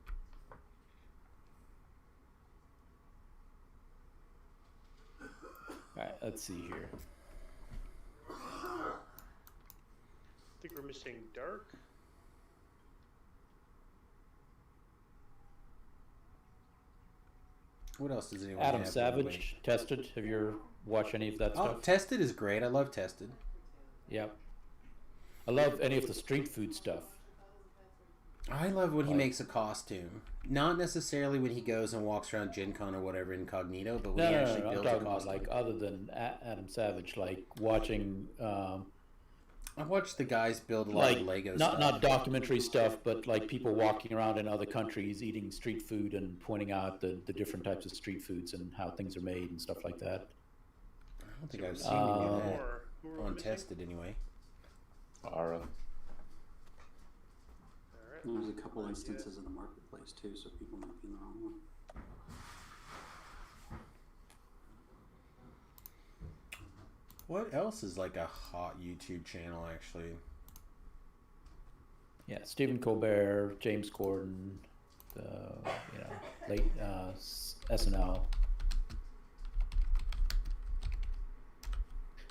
Alright, let's see here. I think we're missing Dark. What else does anyone Adam have? Savage, Tested. Have you ever watched any of that Oh, stuff? Tested is great. I love Tested. Yep. I love any of the street food stuff. I love when he Like- makes a costume. Not necessarily when he goes and walks around Gen Con or whatever incognito, but when No, he no, actually no, I'm builds a talking about costume. like other than Adam Savage, like watching, I watched the guys build a lot like of Lego not stuff. not documentary stuff, but like people walking around in other countries eating street food and pointing out the different types of street foods and how things are made and stuff like that. I don't think I've seen any of that. Who are we missing? Untested anyway. Ara. There's a couple instances in the marketplace too, so people might be in the wrong one. What else is like a hot YouTube channel actually? Yeah, Stephen Colbert, James Corden, late SNL.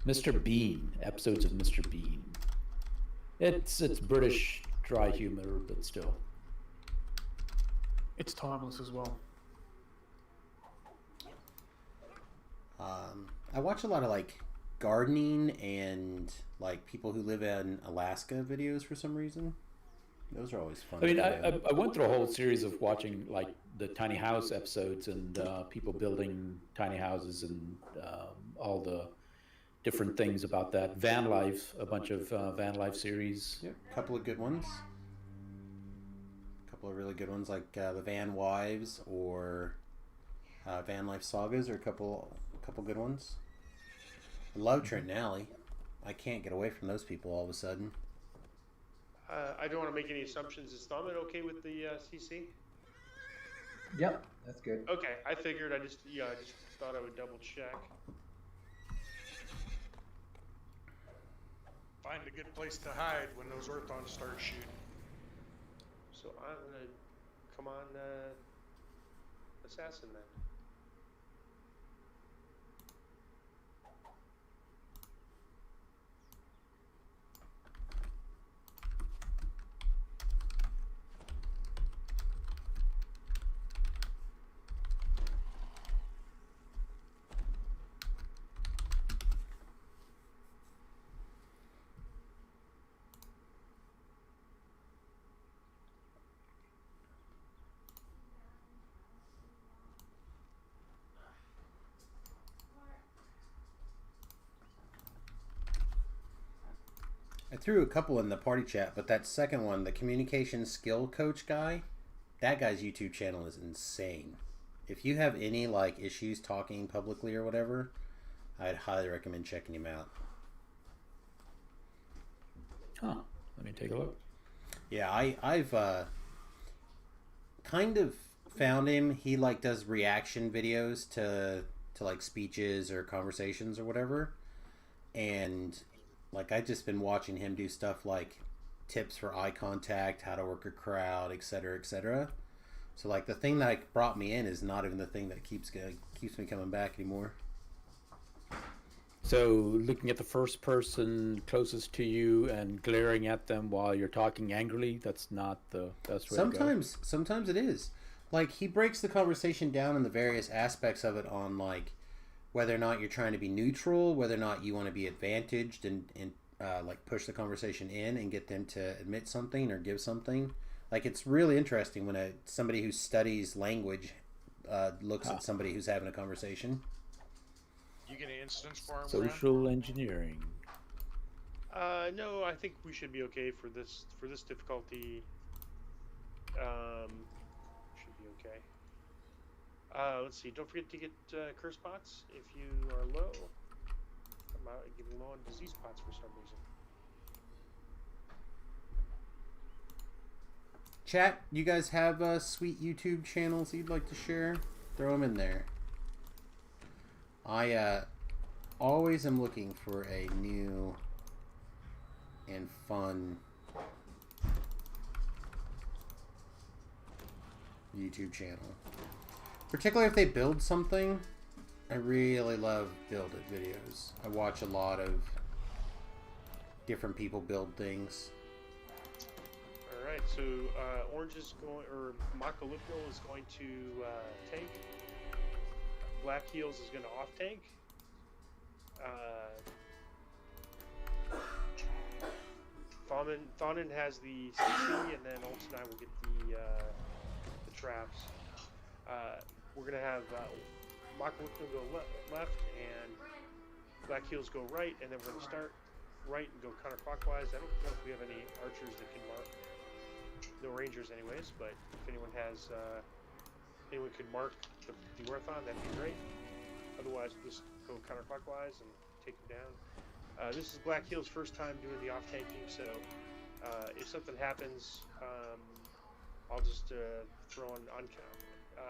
Mr. Bean, episodes of Mr. Bean. It's British dry humor, but still. It's timeless as well. I watch a lot of like gardening and like people who live in Alaska videos for some reason. Those are always fun. I mean, to do. I went through a whole series of watching like the tiny house episodes and people building tiny houses and all the different things about that. Van life, a bunch of van life series. Yep, a couple of good ones. A couple of really good ones like the Van Wives or Van Life Sagas are a couple good ones. I love Trent and Alley. I can't get away from those people all of a sudden. I don't want to make any assumptions. Is Thummet okay with the CC? Yep, that's good. Okay, I figured. I just thought I would double check. Find a good place to hide when those Orthons start shooting. So I'm gonna come on, assassin then. I threw a couple in the party chat, but that second one, the communication skill coach guy, that guy's YouTube channel is insane. If you have any like issues talking publicly or whatever, I'd highly recommend checking him out. Huh. Let me take a look. Yeah, I've kind of found him. He like does reaction videos to like speeches or conversations or whatever, and like I've just been watching him do stuff like tips for eye contact, how to work a crowd, etc., etc. So like the thing that like, brought me in is not even the thing that keeps me coming back anymore. So looking at the first person closest to you and glaring at them while you're talking angrily, that's not the best way to go. Sometimes it is. Like he breaks the conversation down in the various aspects of it on like whether or not you're trying to be neutral, whether or not you want to be advantaged and like push the conversation in and get them to admit something or give something. Like it's really interesting when somebody who studies language looks at somebody who's having a conversation. You get an instance for him, Social engineering. No, I think we should be okay for this difficulty. Should be okay. Let's see. Don't forget to get curse pots if you are low. I'm out getting low on disease pots for some reason. Chat, you guys have sweet YouTube channels you'd like to share? Throw them in there. I always am looking for a new and fun YouTube channel. Particularly if they build something. I really love build it videos. I watch a lot of different people build things. Alright, so Orange is going, or Makalupno is going to tank. Black Heels is going to off tank. Thonin has the CC, and then Ult and I will get the traps. We're gonna have Makalukno go left, and Black Heels go right, and then we're gonna start right and go counterclockwise. I don't know if we have any archers that can mark. No rangers, anyways. But if anyone has, anyone could mark the Orthon, that'd be great. Otherwise, we'll just go counterclockwise and take them down. This is Black Heel's first time doing the off-tanking, so if something happens, I'll just throw on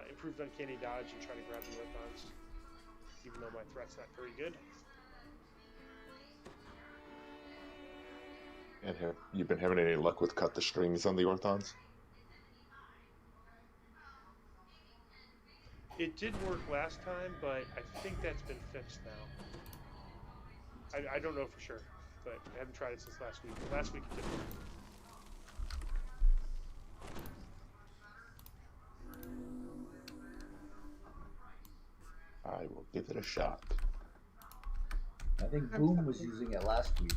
improved uncanny dodge and try to grab the Orthons, even though my threat's not very good. And have you been having any luck with cut the strings on the Orthons? It did work last time, but I think that's been fixed now. I don't know for sure, but I haven't tried it since last week. Last week it did work. I will give it a shot. I think Boom was using it last week.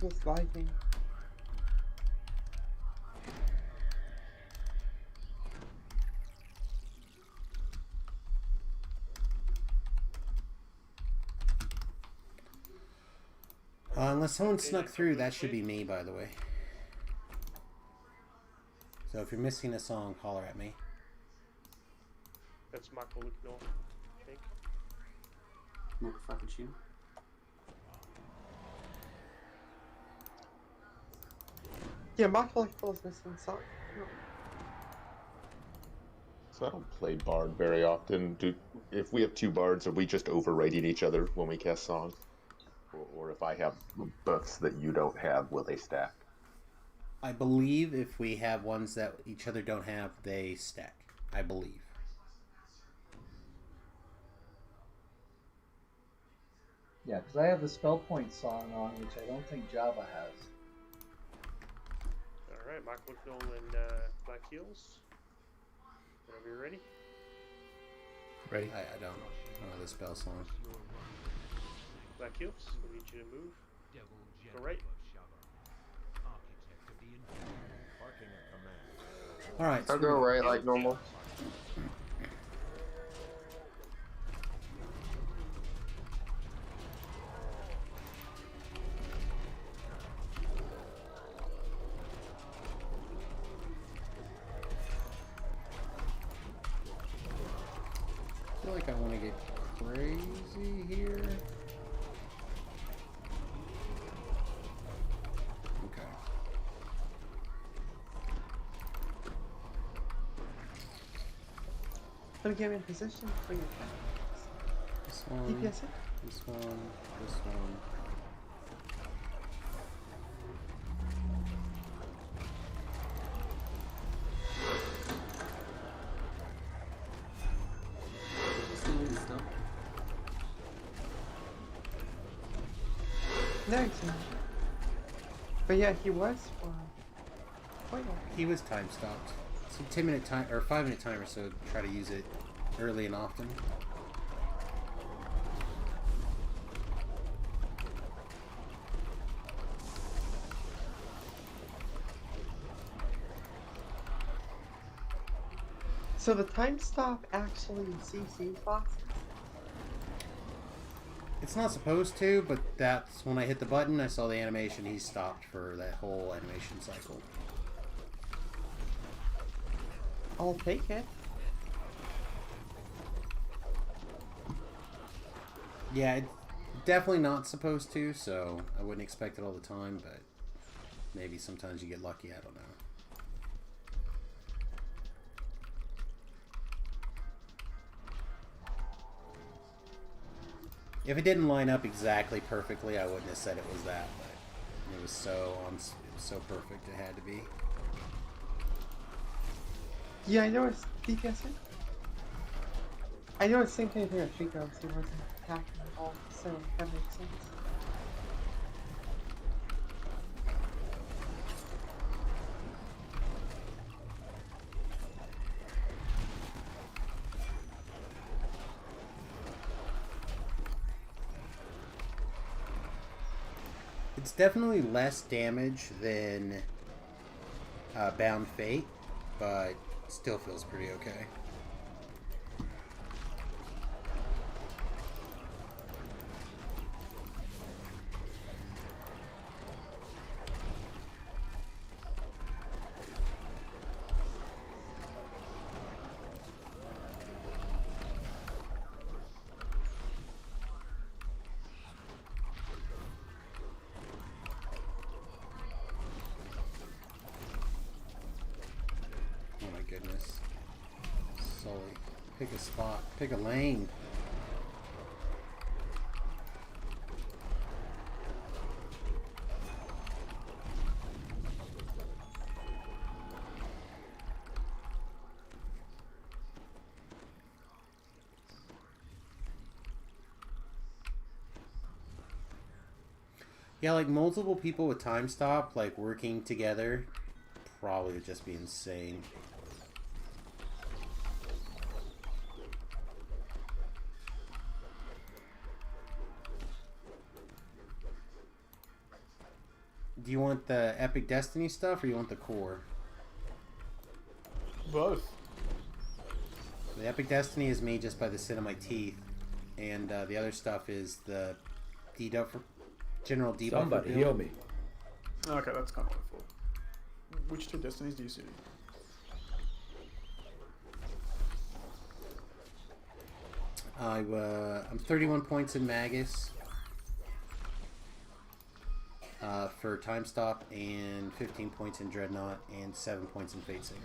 Just liking. Unless someone snuck through, that should be me, by the way. So if you're missing a song, holler at me. That's Makalukno, I think. Frappuccino. Yeah, Makalukno is missing song. So I don't play Bard very often. If we have two Bards, are we just overrating each other when we cast songs? Or if I have buffs that you don't have, will they stack? I believe if we have ones that each other don't have, they stack. I believe. Yeah, because I have the Spell Point song on, which I don't think Java has. Alright, Makalukno and Black Heels. Whenever you're ready. Ready? I don't know the spell song. Black Heels, I need you to move. Go right. Alright. I'll go right like normal. I feel like I want to get crazy here. Okay. Let me get in position for your attacks. This one. DPS it. This one. This one. No, he's not. But yeah, he was for quite a while. He was time stopped. It's a 10-minute time or 5-minute timer, so try to use it early and often. So the time stop actually CC boxes? It's not supposed to, but that's when I hit the button, I saw the animation, he stopped for that whole animation cycle. I'll take it. Yeah, it's definitely not supposed to, so I wouldn't expect it all the time, but maybe sometimes you get lucky, I don't know. If it didn't line up exactly perfectly, I wouldn't have said it was that, but it was so perfect it had to be. Yeah, I know it's DPS it. I know it's the same thing here at Chico, so he wasn't attacking at all, so that makes sense. It's definitely less damage than Bound Fate, but still feels pretty okay. Goodness. Sully. Pick a spot. Pick a lane. Yeah, like multiple people with time stop, like working together, probably would just be insane. Do you want the Epic Destiny stuff, or you want the core? Both. The Epic Destiny is made just by the skin of my teeth, and the other stuff is the general debuff. Somebody heal me. Okay, that's kind of what I thought. Which two destinies do you see? I'm 31 points in Magus for Time Stop, and 15 points in Dreadnought, and 7 points in Fate Singer.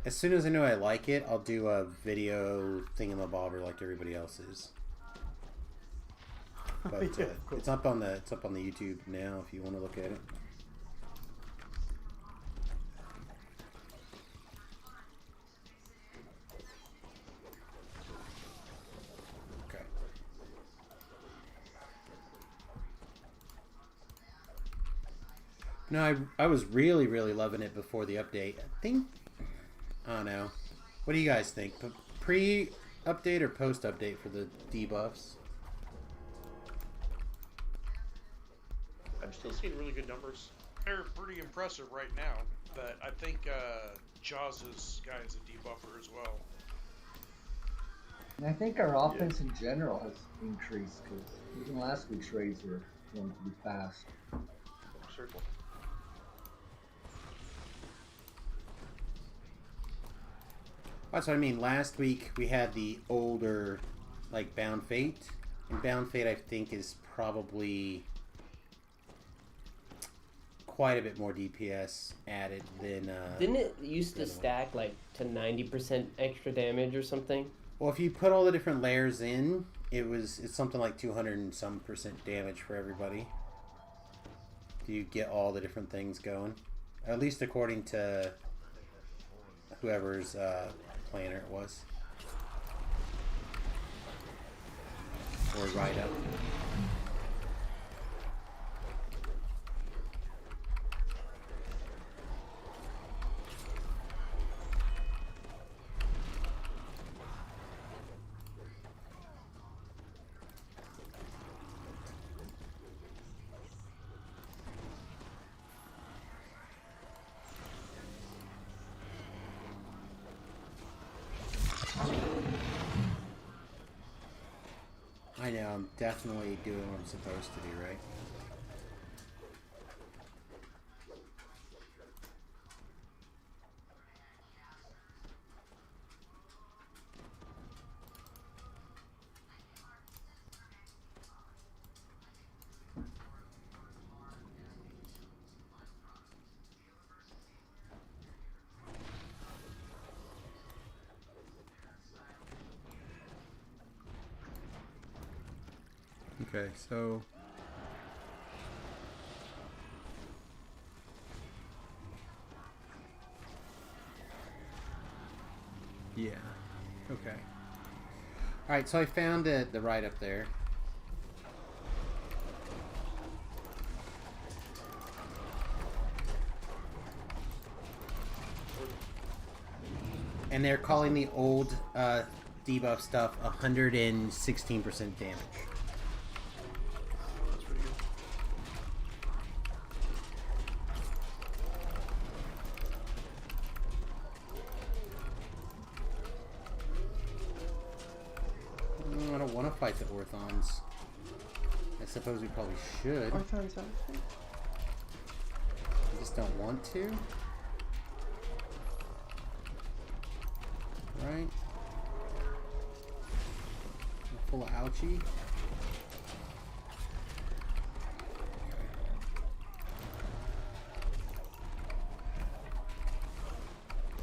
As soon as I know I like it, I'll do a video thingamabobber like everybody else is. But Yeah, it's up on the YouTube now if you want to look at it. Okay. No, I was really loving it before the update. I don't know. What do you guys think? Pre-update or post-update for the debuffs? I'm still seeing really good numbers. They're pretty impressive right now, but I think Jaws' guy is a debuffer as well. And I think our offense in general has increased, because even last week's raids were going to be fast. Certainly. That's what I mean. Last week we had the older, like, Bound Fate. And Bound Fate, I think, is probably quite a bit more DPS added than... Didn't it used to stack, like, to 90% extra damage or something? Well, if you put all the different layers in, it's something like 200 and some % damage for everybody. Do you get all the different things going? At least according to whoever's planner it was. Or write-up. I know, I'm definitely doing what I'm supposed to do, right? Okay, so yeah, okay. All right, so I found the write-up there. And they're calling the old debuff stuff 116% damage. That's pretty good. I don't want to fight the Orthons. I suppose we probably should. Orthon's out. I just don't want to. Right? Full of ouchie.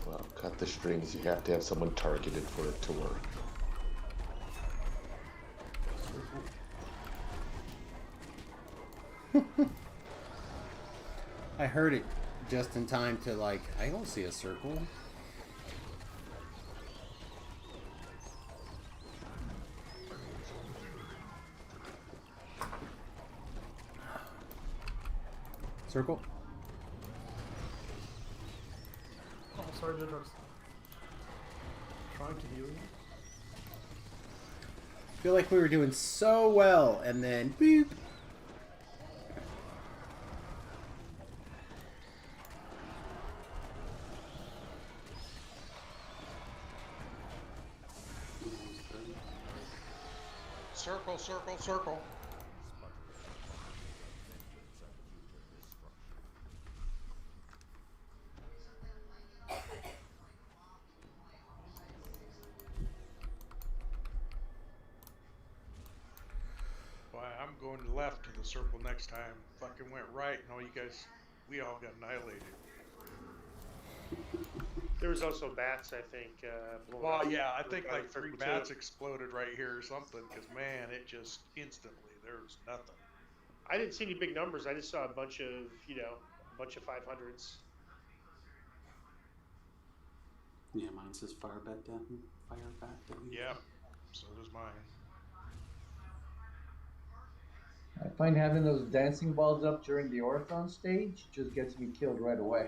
Well, cut the strings. You have to have someone targeted for it to work. I heard it just in time to like, I don't see a circle. Circle? Oh, sorry, Judge. I was trying to heal you. I feel like we were doing so well, and then boop. Circle, circle, circle. Why, I'm going to left to the circle next time. Fucking went right, and all you guys, we all got annihilated. There was also bats, I think. blowing Well, up. yeah, I think like Circle 3 two. bats exploded right here or something, because man, it just instantly, there was nothing. I didn't see any big numbers. I just saw a bunch of, a bunch of 500s. Yeah, mine says fire bat down. Fire bat down. Yeah, so does mine. I find having those dancing balls up during the Orthon stage just gets me killed right away.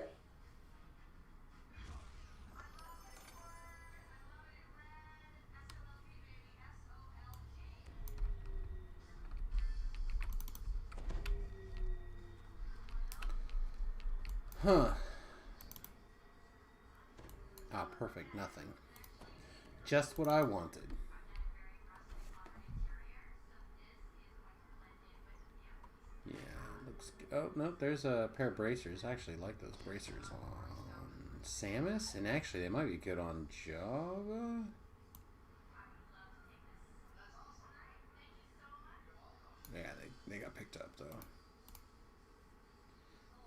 Huh. Ah, perfect. Nothing. Just what I wanted. Yeah, looks good. Oh, no, there's a pair of bracers. I actually like those bracers on Samus, and actually they might be good on Java. Yeah, they got picked up, though.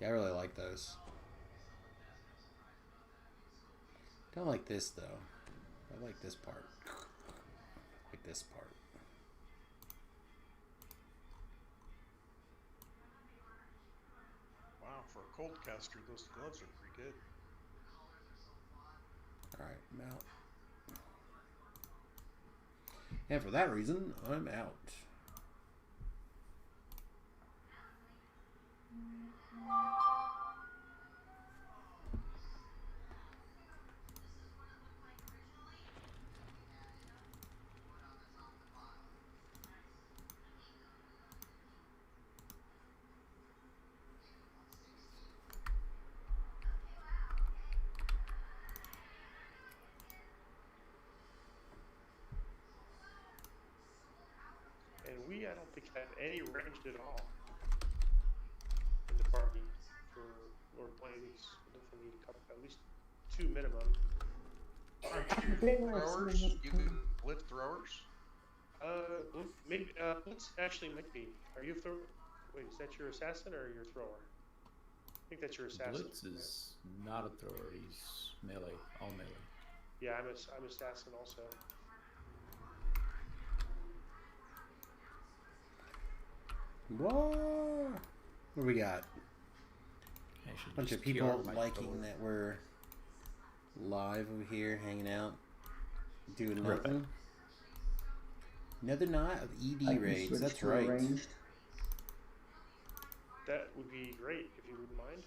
Yeah, I really like those. Don't like this, though. I like this part. Like this part. Wow, for a cold caster, those gloves are pretty good. Alright, I'm out. And for that reason, I'm out. And we, I don't think, have any ranged at all in the party for Lord Blades. We definitely need a couple, at least 2 minimum. Throwers? You can blitz throwers? Maybe, Blitz actually might be. Are you a thrower? Wait, is that your assassin or your thrower? I think that's your assassin. Blitz is not a thrower. He's melee, all melee. Yeah, I'm assassin also. Whoa! What do we got? I should Bunch just of people cure my liking thrower. that we're live over here, hanging out, doing Right. nothing. Another night of I ED can raids. switch That's to right. arranged. That would be great if you wouldn't mind.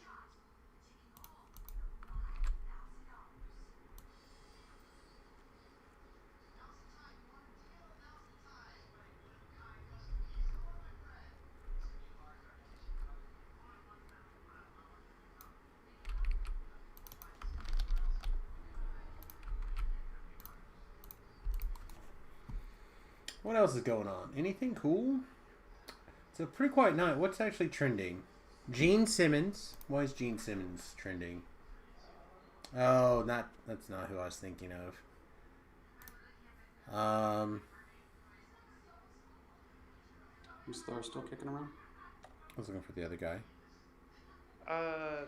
What else is going on? Anything cool? It's a pretty quiet night. What's actually trending? Gene Simmons. Why is Gene Simmons trending? Oh, that's not who I was thinking of. Is Thor still kicking around? I was looking for the other guy. Uh,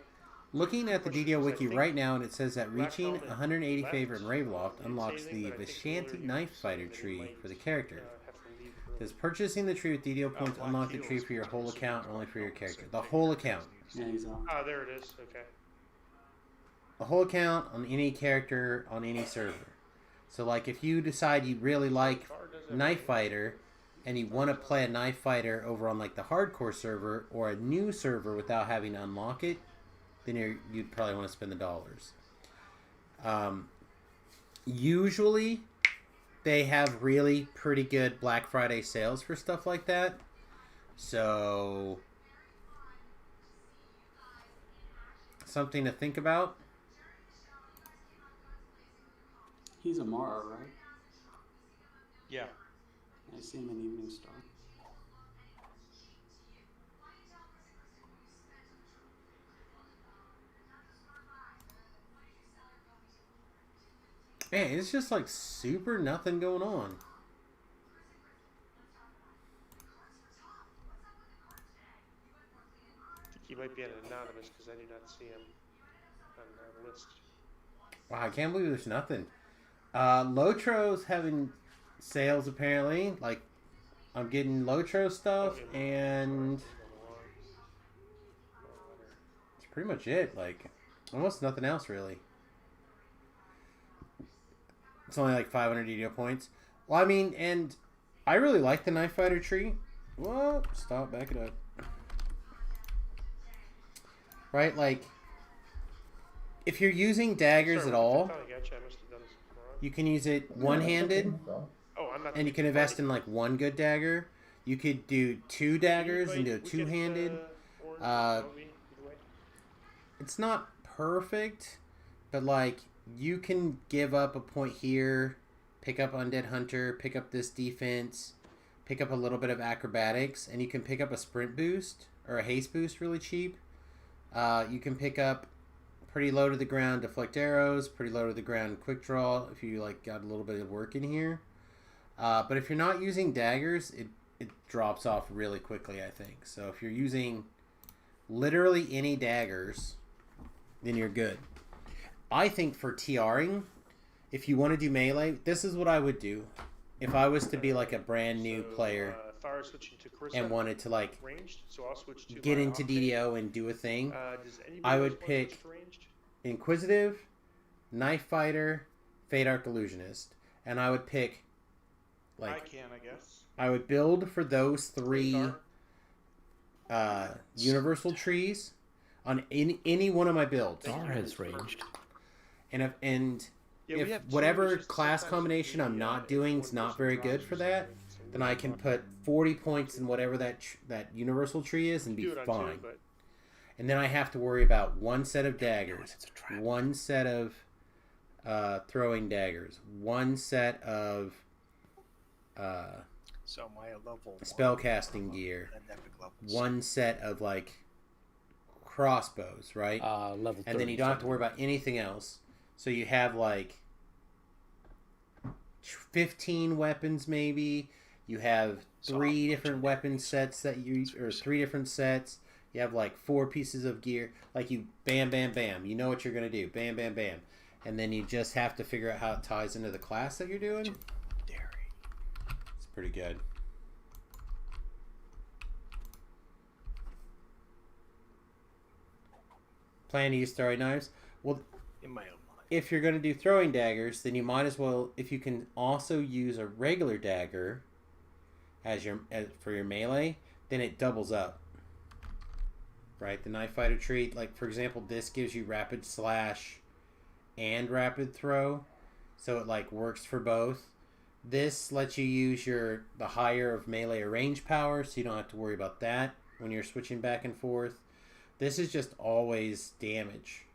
Looking at the Question DDO is, I Wiki think right now, and it says that reaching Black Helmet 180 left. favor in Ravenloft Didn't say unlocks anything, the but I think Vishanti Hillary Knife was Fighter saying that he tree might, for the character. have to leave for- Does purchasing the tree with DDO points Black unlock the tree Heels, for your which whole was- account, or only for your character? The whole account. Yeah, he's out. Ah, there it is. Okay. The whole account on any character on any server. So, like, if you decide you really like Knife Fighter and you want to play a Knife Fighter over on, like, the hardcore server or a new server without having to unlock it, then you'd probably want to spend the dollars. Usually, they have really pretty good Black Friday sales for stuff like that. So, something to think about. He's Amara, right? Yeah. I see him in Evening Star. Man, it's just like super nothing going on. I think he might be an anonymous because I do not see him on our list. Wow, I can't believe there's nothing. Lotro's having sales apparently. Like, I'm getting Lotro stuff, and it's pretty much it. Like, almost nothing else really. It's only like 500 DDO points. Well, I mean, and I really like the Knife Fighter tree. Whoa, stop, back it up. Right, like, if you're using daggers Sorry, at all, I thought I got you. I must have done this wrong. you can use it one-handed, Oh, I'm not. and you can invest in like one good dagger. You could do two daggers and do a two-handed. It's not perfect, but like, you can give up a point here, pick up Undead Hunter, pick up this defense, pick up a little bit of acrobatics, and you can pick up a sprint boost or a haste boost really cheap. You can pick up pretty low to the ground deflect arrows, pretty low to the ground quick draw if you like got a little bit of work in here. But if you're not using daggers, it drops off really quickly, I think. So if you're using literally any daggers, then you're good. I think for TRing, if you want to do melee, this is what I would do. If I was to be like a brand new player Thar switching to Carissa and wanted to like ranged, so I'll switch to get my into Octane. DDO and do a thing, Does anybody I else would want to pick switch to ranged? Inquisitive, Knife Fighter, Fade Arc Illusionist, and I would pick I like can, I guess. I would build for those three Thar? universal trees on any one of my builds. Thar has ranged. And Yeah, we if have two, whatever it's just class sometimes combination I'm not doing is not very good for that, then I can put 40 points in whatever that universal tree is and be Do it on fine. two, but And then I have to worry about one set of daggers, one set of throwing daggers, one set of So my level spellcasting gear, and epic levels. one set of like crossbows, right? Level And then you don't have to worry about anything else. So you have like 15 weapons maybe. You have three different weapon sets that you or three different sets. You have like 4 pieces of gear. Like you bam bam bam. You know what you're going to do. Bam bam bam. And then you just have to figure out how it ties into the class that you're doing. It's pretty good. Plan to use throwing knives. Well, In my own mind. if you're going to do throwing daggers, then you might as well, if you can also use a regular dagger for your melee, then it doubles up. Right? The Knife Fighter tree, like for example, this gives you rapid slash and rapid throw, so it like works for both. This lets you use the higher of melee or range power, so you don't have to worry about that when you're switching back and forth. This is just always damage.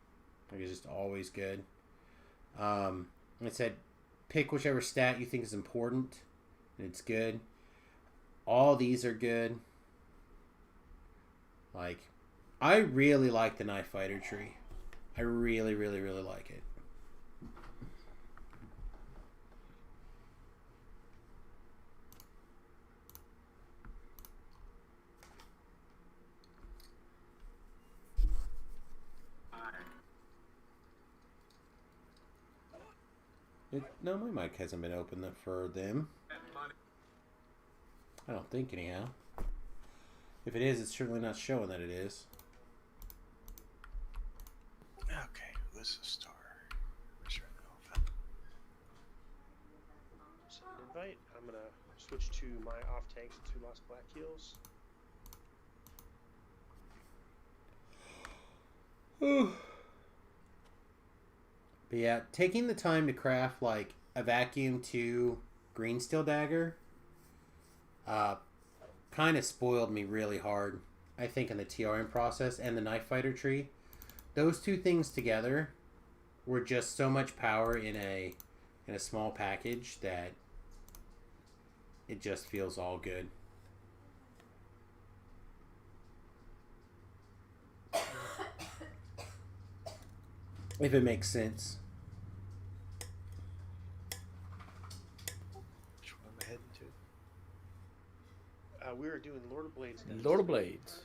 Like, it's just always good. It said pick whichever stat you think is important It's good. All these are good. Like, I really like the Knife Fighter tree. I really, really, really like it. No, my mic hasn't been open for them. I don't think, anyhow. If it is, it's certainly not showing that it is. Okay, who is the star? Where's your elephant? Send an invite. I'm gonna switch to my off tanks since we lost Black Heels. But yeah, taking the time to craft like a vacuum 2 green steel dagger kind of spoiled me really hard, I think, in the TRM process and the Knife Fighter tree. Those two things together were just so much power in a small package that it just feels all good. If it makes sense. Which one am I heading to? We were doing Lord of Blades next. Lord of Blades.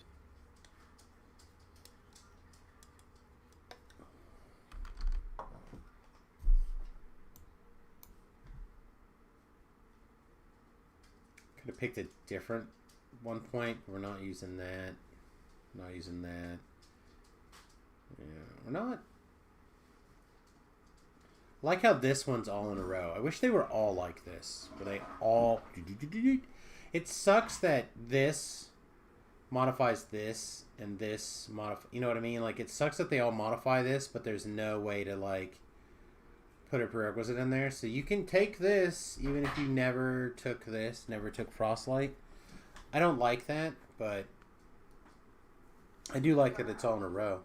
Could have picked a different one point. We're not using that. Not using that. Yeah, we're not. I like how this one's all in a row. I wish they were all like this. Where they all... It sucks that this modifies this and this modify... You know what I mean? Like, it sucks that they all modify this, but there's no way to, like, put a prerequisite in there. So you can take this, even if you never took this, never took Frostlight. I don't like that, but I do like that it's all in a row.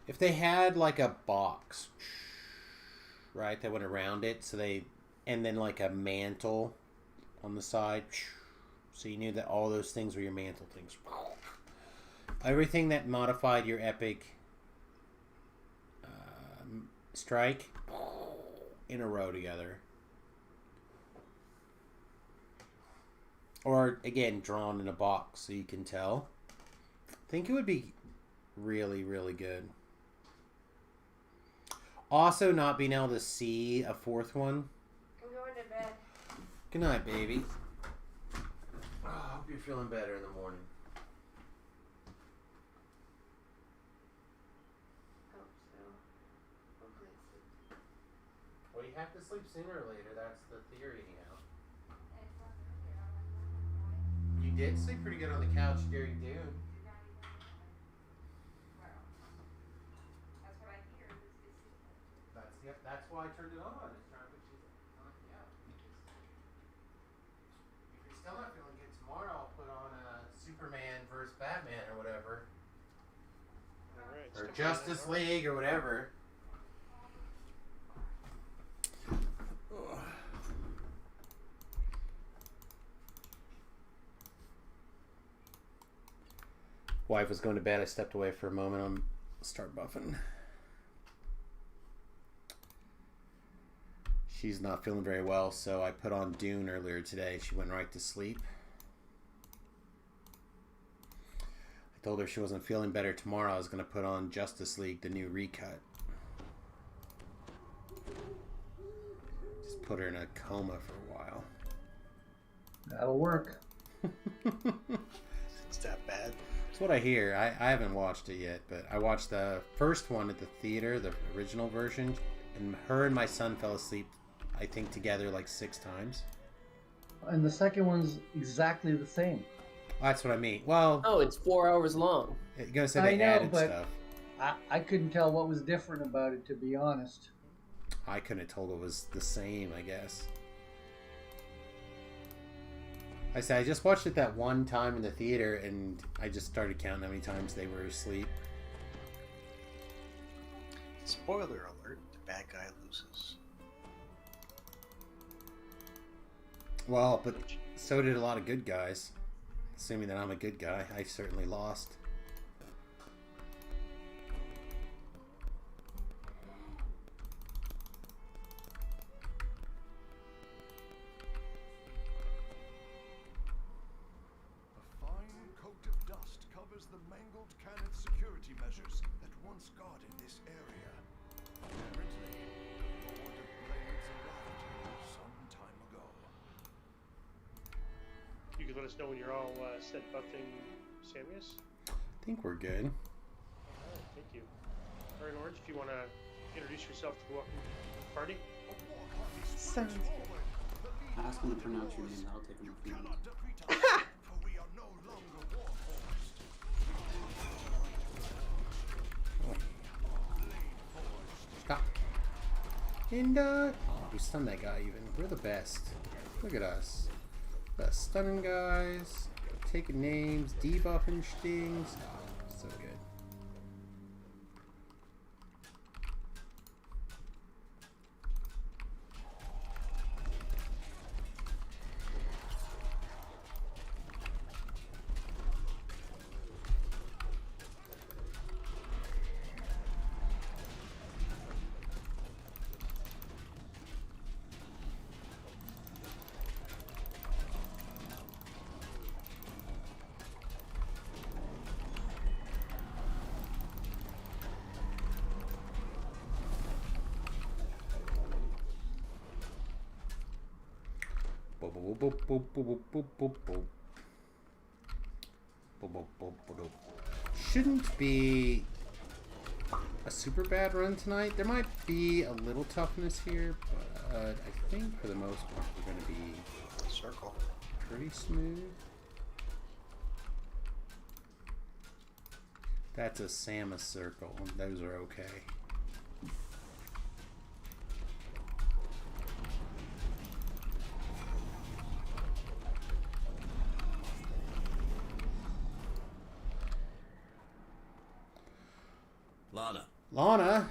If they had like a box, right, that went around it, so they, and then like a mantle on the side, so you knew that all those things were your mantle things. Everything that modified your epic strike in a row together. Or, again, drawn in a box so you can tell. I think it would be really, really good. Also, not being able to see a fourth one. I'm going to bed. Good night, baby. Oh, I hope you're feeling better in the morning. Hope so. Hopefully it's sleep. Well, you have to sleep sooner or later. That's the theory, anyhow. You did sleep pretty good on the couch during Dune. That's why I turned it on. It's trying to put you on the couch. If you're still not feeling good tomorrow, I'll put on Superman vs. Batman or whatever. Alright, Or Justice League or whatever. Wife was going to bed. I stepped away for a moment. I'm start buffing. She's not feeling very well, so I put on Dune earlier today. She went right to sleep. I told her she wasn't feeling better tomorrow. I was going to put on Justice League, the new recut. Just put her in a coma for a while. That'll work. It's that bad. That's what I hear. I haven't watched it yet, but I watched the first one at the theater, the original version, and her and my son fell asleep, I think, together like 6 times. And the second one's exactly the same. That's what I mean. Well, Oh, it's 4 hours long. you're gonna say I they know, added but stuff. I couldn't tell what was different about it, to be honest. I couldn't have told it was the same, I guess. I said I just watched it that one time in the theater, and I just started counting how many times they were asleep. It's Spoiler alert, the bad guy loses. Well, but so did a lot of good guys. Assuming that I'm a good guy, I certainly lost. A fine coat of dust covers the mangled Canet security measures that once guarded this area. Apparently, the Lord of Blades arrived here some time ago. You can let us know when you're all set buffing Samus. I think we're good. Alright, thank you. Alright, Orange, if you want to introduce yourself to the welcome party. Sounds Ask him to pronounce your name, that'll take him a few minutes. Stop. And, we stunned that guy even. We're the best. Look at us. Best stunning guys. Taking names. Debuffing stings. Oh, so good. Shouldn't be a super bad run tonight. There might be a little toughness here, but I think for the most part we're going to be circle pretty smooth. That's a Samus circle. Those are okay. Lana. Lana.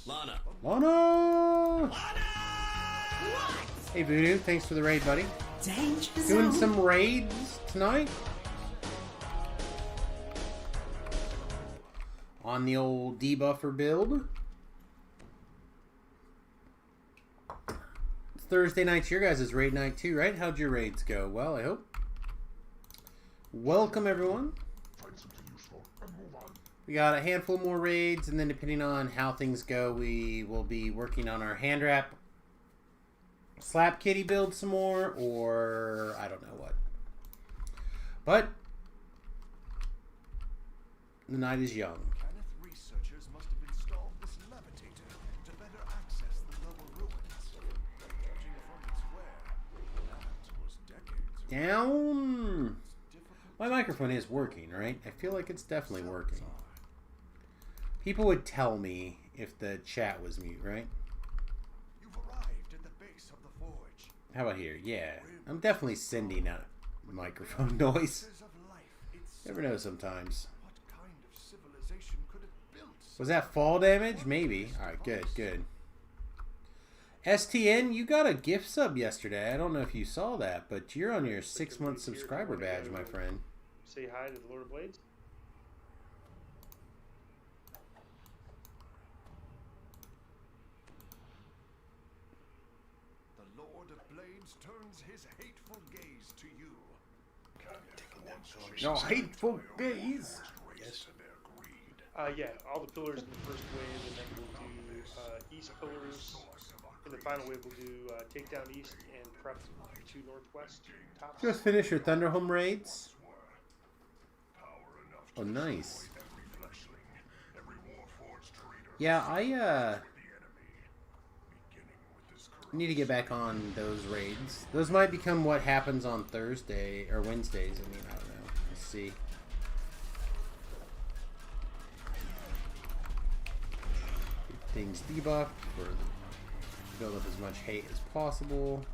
Lana. Lana. Hey Voodoo, thanks for the raid, buddy. Danger Doing zone. some raids tonight. On the old debuffer build. It's Thursday night's your guys' raid night too, right? How'd your raids go? Well, I hope. Welcome everyone. Find something useful and move on. We got a handful more raids, and then depending on how things go, we will be working on our hand wrap slap kitty build some more, or I don't know what. But the night is young. Canet researchers must have installed this levitator to better access the lower ruins. Judging from its wear, that was decades ago. Down. My microphone is working, right? I feel like it's definitely working. People would tell me if the chat was mute, right? You've arrived at the base of the forge. How about here? Yeah. I'm definitely sending out microphone noise. Never know sometimes. What kind of civilization could have built? Was that fall damage? Maybe. Alright, good, good. STN, you got a gift sub yesterday. I don't know if you saw that, but you're on your 6-month subscriber badge, my friend. Say hi to the Lord of Blades. The Lord of Blades turns his hateful gaze to you. No, hateful gaze. Yeah, all the pillars in the first wave, and then we'll do east pillars. In the final wave, we'll do takedown east and prep to northwest. Tops. Just finish your Thunderhome raids. Oh, nice. Yeah, I need to get back on those raids. Those might become what happens on Thursday or Wednesdays. I mean, I don't know. Let's see. Get things debuffed for build up as much hate as possible.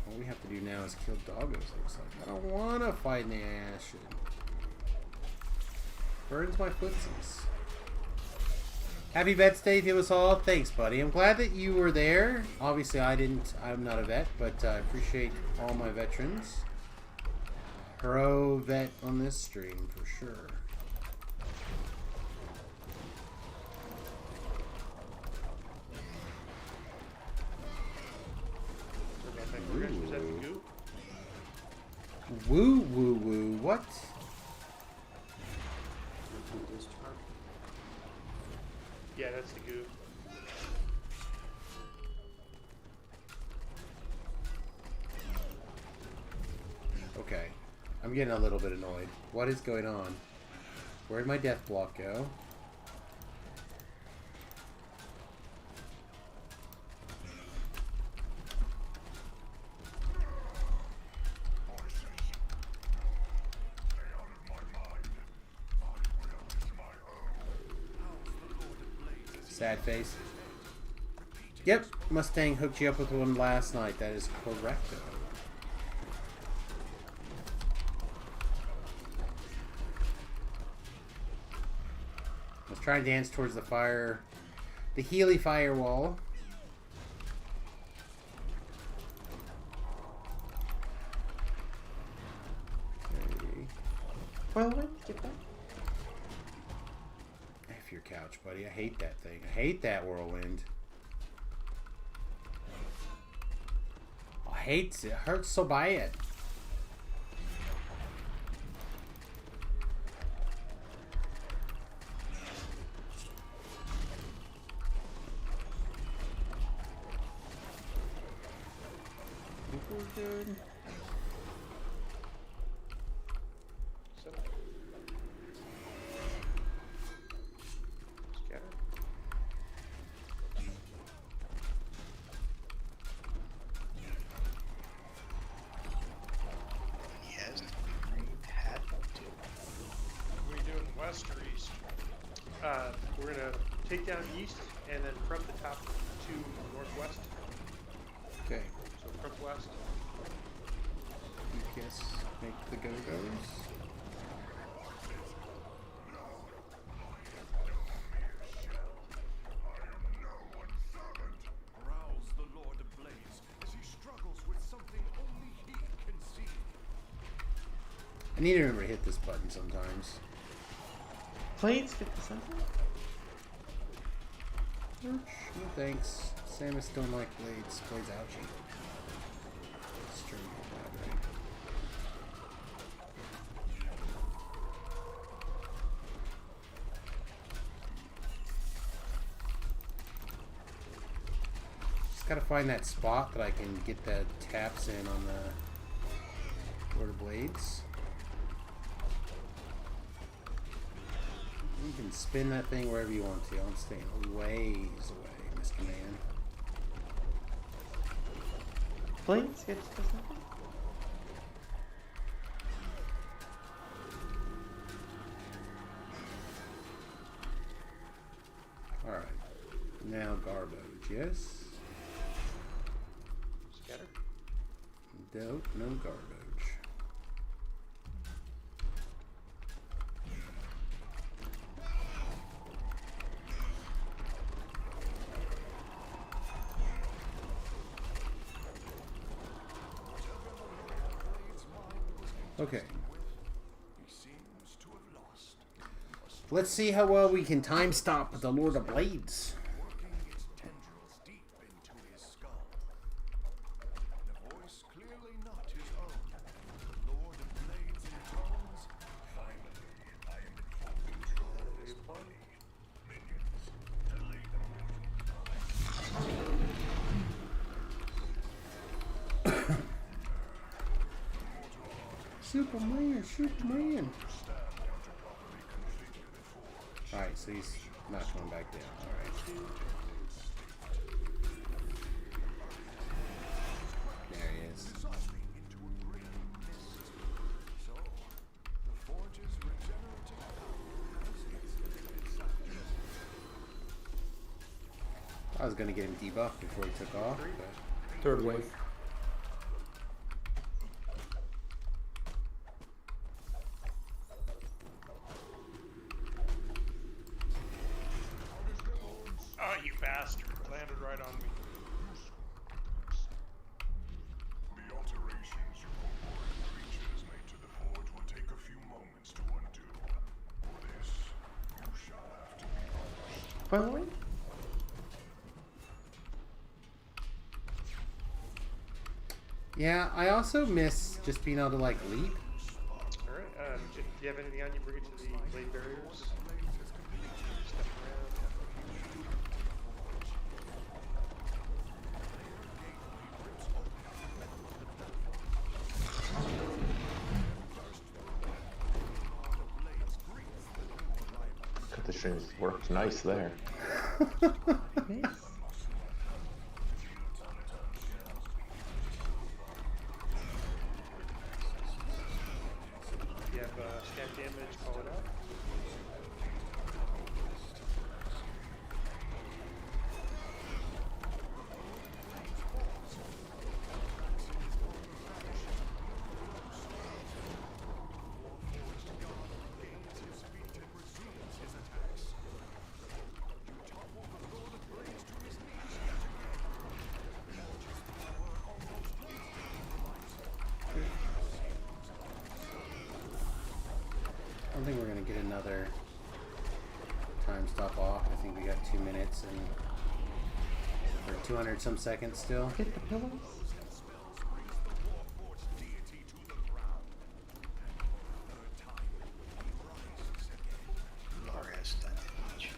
All we have to do now is kill doggos, looks like. I don't want to fight in the Ashen. Burns my footsies. Happy Vets Day to us all. Thanks, buddy. I'm glad that you were there. Obviously, I'm not a vet, but I appreciate all my veterans. Pro vet on this stream for sure. Was that the goo? Woo woo woo. What? Yeah, that's the goo. Okay. I'm getting a little bit annoyed. What is going on? Where'd my death block go? Sad face. Yep, Mustang hooked you up with one last night. That is correcto. Let's try and dance towards the fire. The Healy firewall. Okay. Whirlwind, get that. F your couch, buddy. I hate that thing. I hate that whirlwind. I hate it. It hurts so bad. Good. Scatter. Yes, green hat. What are you doing, west or east? We're gonna take down east and then from the top to northwest. Okay. So from west. You guess make the go-go's. Growls the Lord ablaze as he struggles with something only he can see. I need to remember to hit this button sometimes. Planes 57? No thanks. Samus don't like blades. Blades ouchie. Stream bad, right? Just gotta find that spot that I can get the taps in on the Lord of Blades. You can spin that thing wherever you want to. I'm staying ways away, Mr. Man. Planes 57? Alright. Now garbage, yes? Scatter. Dope, no garbage. Okay. Let's see how well we can time stop the Lord of Blades. Superman, Superman. Alright, so he's not coming back down. Alright. There he is. I was gonna get him debuffed before he took off, but... Third wave. by the way? Yeah, I also miss just being able to like leap. Alright, do you have anything on you? Bring it to the blade barriers. Step around. Cut the strings worked nice there. Nice. If you have stat damage, call it out. I don't think we're gonna get another time stop off. I think we got 2 minutes and or 200 some seconds still. Get the pillars. Laura has done damage.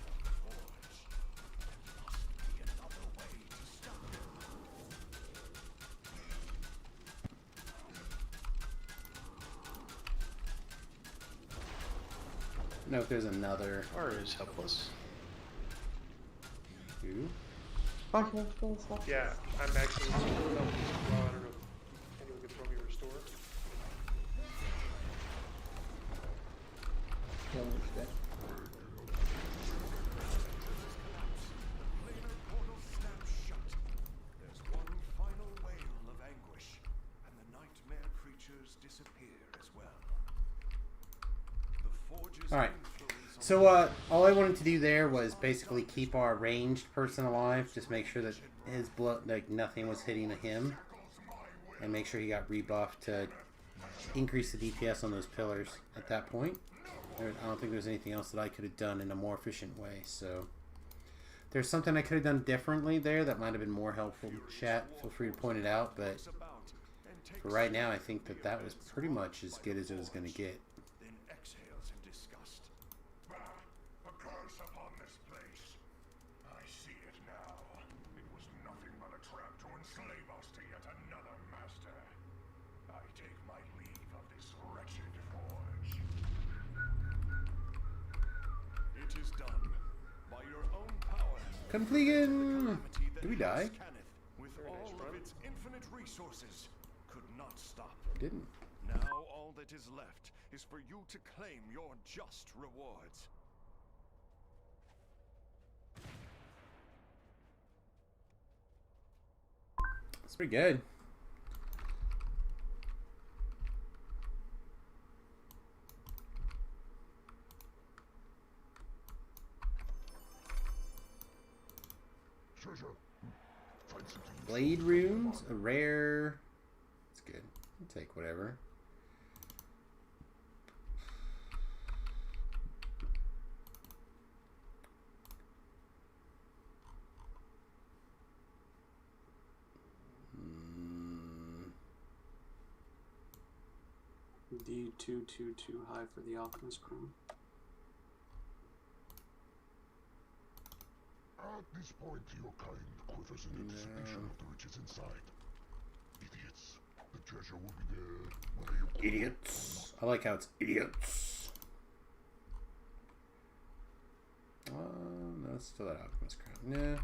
No, if there's another. Laura is helpless. Two. Fuck, let's go, let's go. Yeah, I'm actually well, I don't know if anyone can throw me a restore. Kill this guy. There's one final wail of anguish, and the nightmare creatures disappear as well. The forge's All right. influence on So all I wanted to do there was basically keep our ranged person alive, just make sure that his blood, like nothing was hitting him, and make sure he got rebuffed to increase the DPS on those pillars at that point. I don't think there's anything else that I could have done in a more efficient way. So if there's something I could have done differently there that might have been more helpful. Chat, feel free to point it out. But for right now, I think that that was pretty much as good as it was going to get. then exhales in disgust. A curse upon this place. I see it now. It was nothing but a trap to enslave us to yet another master. I take my leave of this wretched forge. It is done. By your own power. Confligen! Did we die? With all of its infinite resources, could not stop. Didn't. Now all that is left is for you to claim your just rewards. It's pretty good. Treasure. Find something. Blade runes, a rare. It's good. I'll take whatever. D2 too high for the Alchemist Crown. At this point, your kind quivers in anticipation of the riches inside. Idiots. The treasure will be there whether you... Idiots. I like how it's idiots. No, it's still that Alchemist Crown. Nah.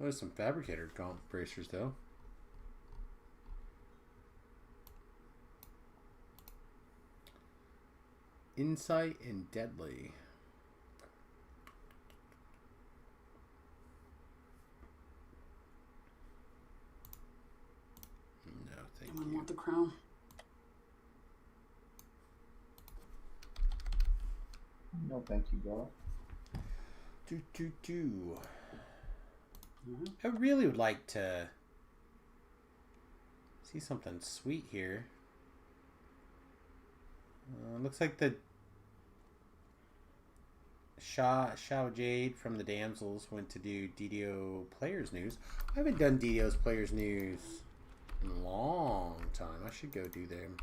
There's some Fabricator Gaunt bracers though. Insight and Deadly. No, thank Anyone you. want the crown? No, thank you, bro. I really would like to see something sweet here. Looks like the Shao Jade from the Damsels went to do DDO Players News. I haven't done DDO's Players News in a long time. I should go do them.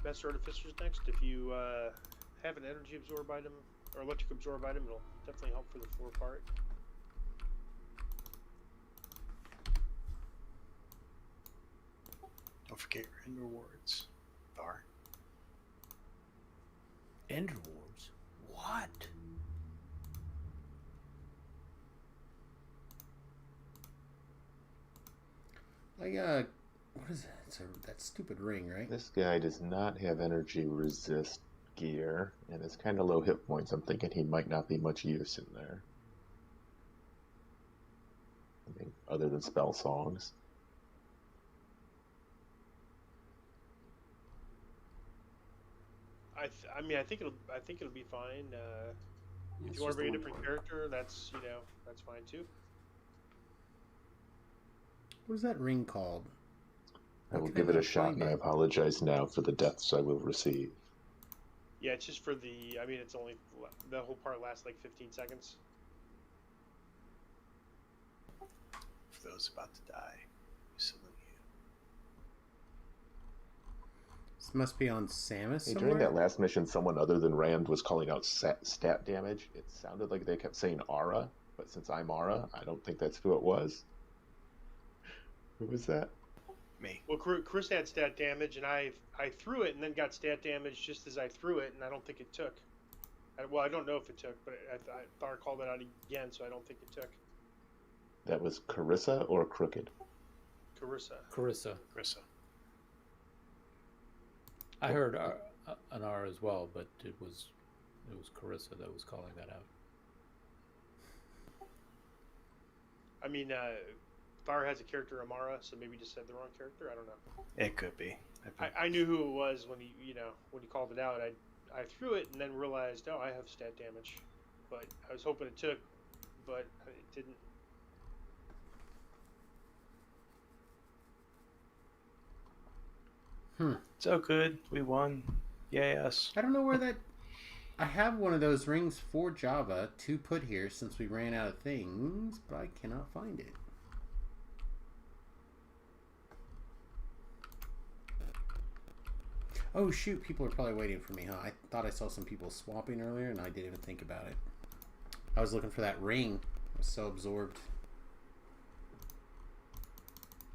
Master Artificer's next. If you have an energy absorb item or electric absorb item, it'll definitely help for the floor part. Don't forget your end rewards, Thar. End rewards? What? What is that? It's that stupid ring, right? This guy does not have energy resist gear, and it's kind of low hit points. I'm thinking he might not be much use in there. I mean, other than spell songs. I mean, I think it'll be fine. If you want to bring a different character, that's that's fine too. What is that ring called? I will give it a shot, and I apologize now for the deaths I will receive. Yeah, it's just for the. I mean, it's only the whole part lasts like 15 seconds. For those about to die, we salute you. This must be on Samus Hey, somewhere? during that last mission, someone other than Rand was calling out stat damage. It sounded like they kept saying Aura, but since I'm Aura, I don't think that's who it was. Who was that? Me. Well, Chris had stat damage, and I threw it and then got stat damage just as I threw it, and I don't think it took. Well, I don't know if it took, but Thar called it out again, so I don't think it took. That was Carissa or Crooked? Carissa. Carissa. I heard an R as well, but it was Carissa that was calling that out. I mean, Thar has a character Amara, so maybe just said the wrong character. I don't know. It could be. I knew who it was when he called it out. I threw it and then realized, oh, I have stat damage, but I was hoping it took, but it didn't. So good. We won. Yay us. I don't know where that... I have one of those rings for Java to put here since we ran out of things, but I cannot find it. Oh shoot, people are probably waiting for me, huh? I thought I saw some people swapping earlier and I didn't even think about it. I was looking for that ring. I was so absorbed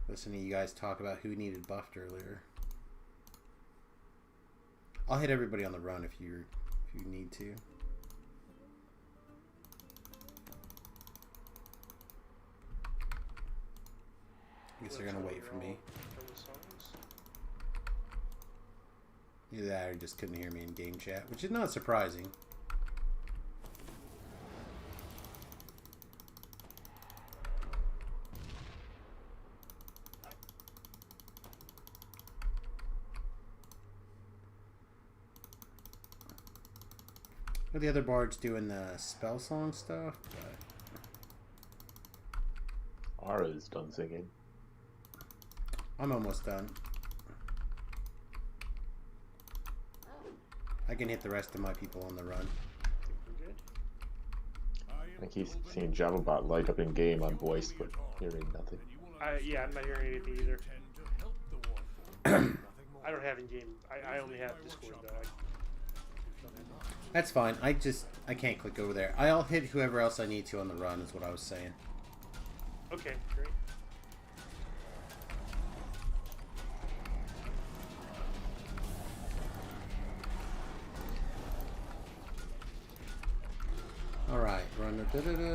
listening to you guys talk about who needed buffed earlier. I'll hit everybody on the run if you need to. I guess they're gonna wait for me. Either that or just couldn't hear me in game chat, which is not surprising. Well, the other bard's doing the spell song stuff, but Ara's done singing. I'm almost done. I can hit the rest of my people on the run. I think he's seeing JavaBot light up in game on voice, but hearing nothing. Yeah, I'm not hearing anything either. I don't have in game. I only have Discord though. That's fine. I can't click over there. I'll hit whoever else I need to on the run is what I was saying. Okay, great. Alright, run the 50.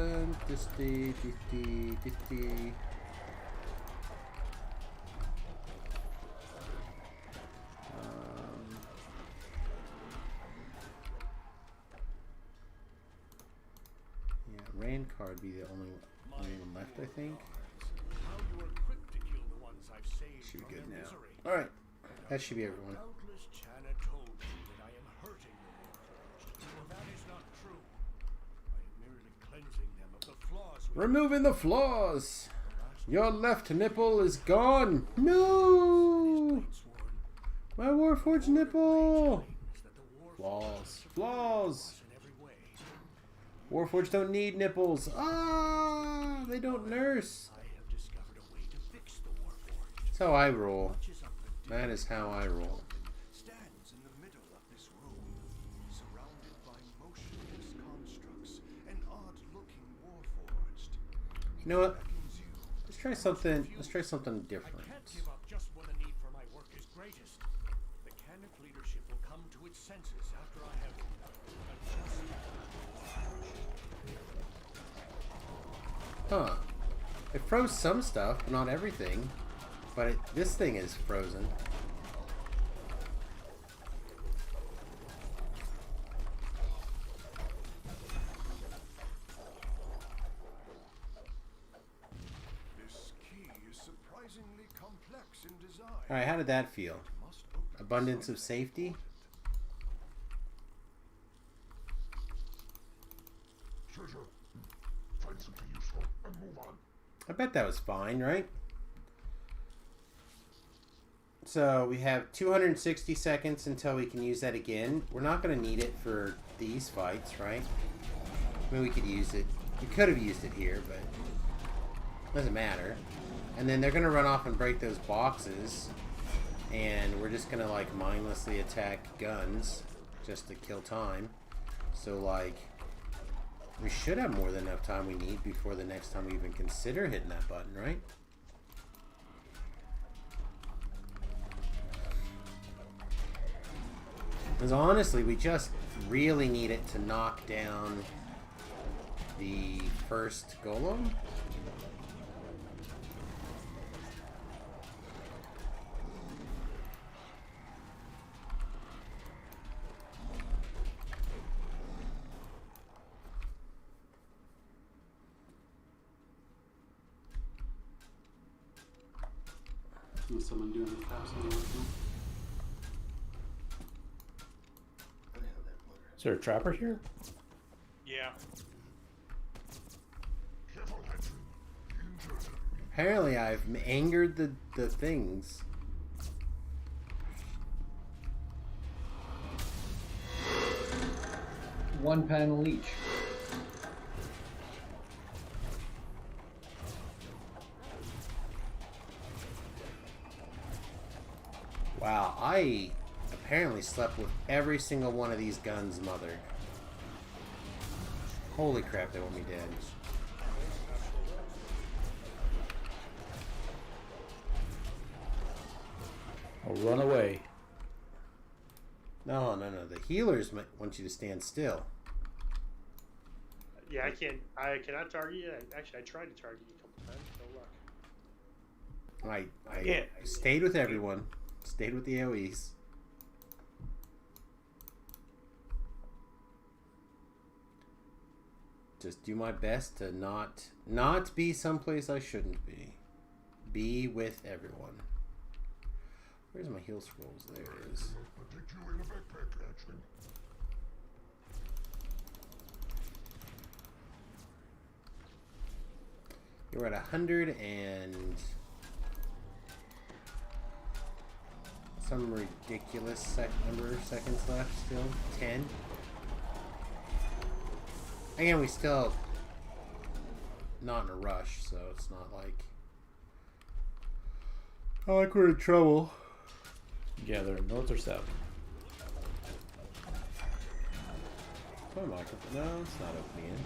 Yeah, Rand card be the only one left, I think. Should be good now. Alright, that should be everyone. Removing the flaws. Your left nipple is gone. No! My Warforged nipple! Flaws. Flaws! Warforged don't need nipples. Ah! They don't nurse. That's how I roll. That is how I roll. Stands in the middle of this room, surrounded by motionless constructs, an odd-looking warforged. You know what? Let's try something. Let's try something different. I can't give up just when the need for my work is greatest. The Canuck leadership will come to its senses after I have adjusted. Huh. It froze some stuff, but not everything. But this thing is frozen. This key is surprisingly complex in design. Alright, how did that feel? Abundance of safety? Treasure. Find something useful and move on. I bet that was fine, right? So we have 260 seconds until we can use that again. We're not going to need it for these fights, right? I mean, we could use it. We could have used it here, but doesn't matter. And then they're going to run off and break those boxes. And we're just going to, like, mindlessly attack guns just to kill time. So, like, we should have more than enough time we need before the next time we even consider hitting that button, right? Because honestly, we just really need it to knock down the first golem. Is someone doing the taps on the original? Is there a trapper here? Yeah. Apparently I've angered the things. One panel each. Wow, I apparently slept with every single one of these guns mothered. Holy crap, they want me dead. I'll run away. No. The healers want you to stand still. Yeah, I cannot target you. Actually, I tried to target you a couple times. No luck. I stayed with everyone. Stayed with the AoEs. Just do my best to not be someplace I shouldn't be. Be with everyone. Where's my heal scrolls? There it is. You're at 100 and some ridiculous number of seconds left still. 10. Again, we still not in a rush, so it's not like we're in trouble. Yeah, they're north or south. My microphone. No, it's not opening in.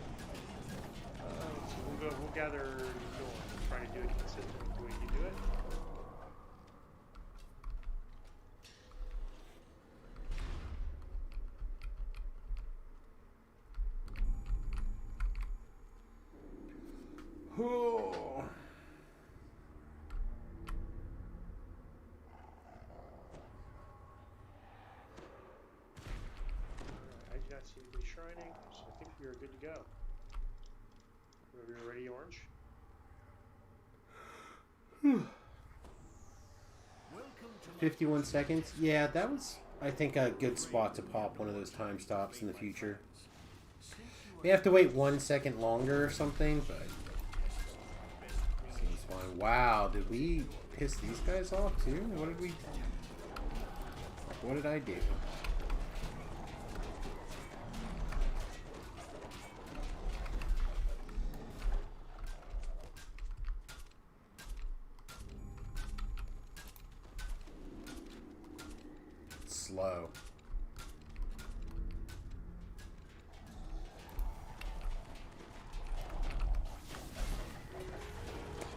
So we'll gather north. Try to do it consistent with the way you do it. Oh. I do not see anybody shrining, so I think we are good to go. We're ready, Orange. 51 seconds. Yeah, that was, I think, a good spot to pop one of those time stops in the future. We have to wait 1 second longer or something, but seems fine. Wow, did we piss these guys off too? What did we? What did I do? It's slow.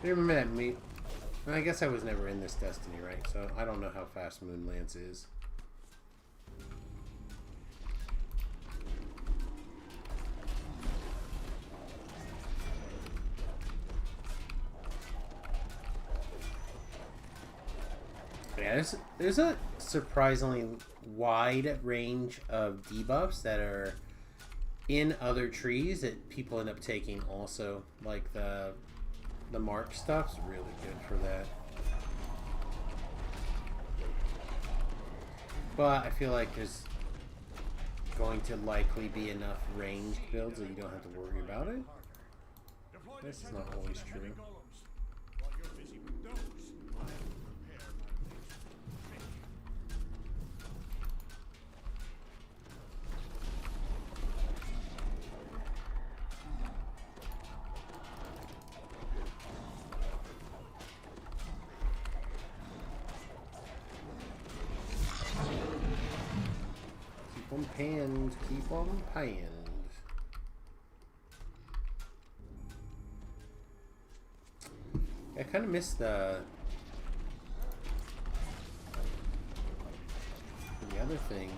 I remember that me. I guess I was never in this Destiny, right? So I don't know how fast Moonlance is. Yeah, there's a surprisingly wide range of debuffs that are in other trees that people end up taking also, like the mark stuff's really good for that. But I feel like there's going to likely be enough ranged builds that you don't have to worry about it. This is not always true. Keep on panned, keep on panned. I kind of missed the other thing.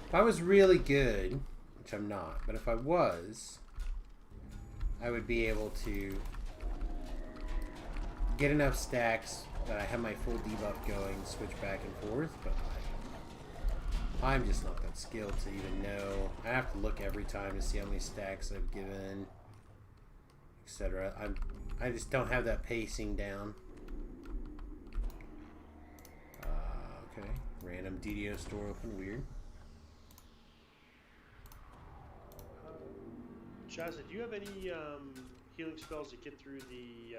If I was really good, which I'm not, but if I was, I would be able to get enough stacks that I have my full debuff going, switch back and forth, but I'm just not that skilled to even know. I have to look every time to see how many stacks I've given, etc. I just don't have that pacing down. Okay, random DDO store open, weird. Shazza, do you have any healing spells that get through the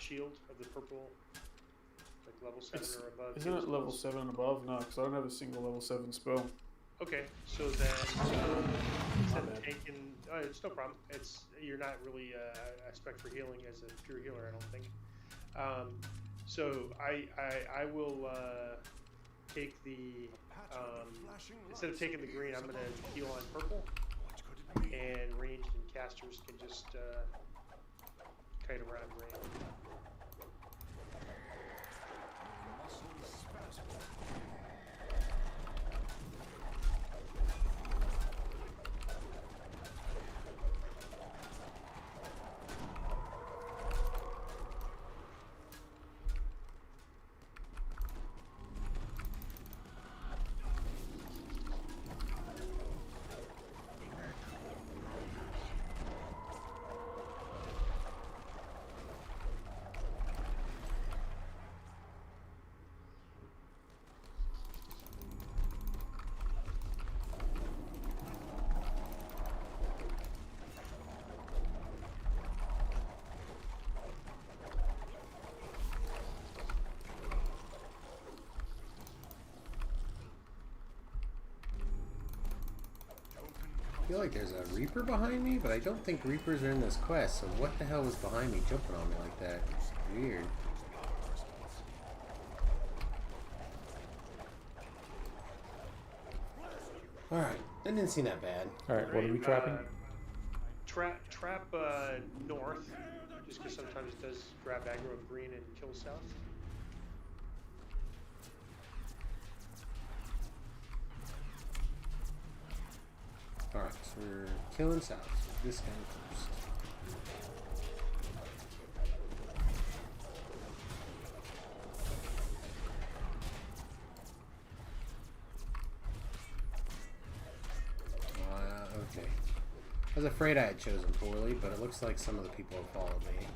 shield of the purple, like level 7 or above? Isn't it level 7 and above? No, because I don't have a single level 7 spell. Okay, so then instead of taking, it's no problem. You're not really a spec for healing as a pure healer, I don't think. So I will take the instead of taking the green, I'm gonna heal on purple. And ranged and casters can just kite around range. I feel like there's a Reaper behind me, but I don't think Reapers are in this quest, so what the hell was behind me jumping on me like that? It's weird. Alright, that didn't seem that bad. Alright, what are we trapping? Trap north, just because sometimes it does grab aggro of green and kill south. Alright, so we're killing south. This guy first. was afraid I had chosen poorly, but it looks like some of the people have followed me.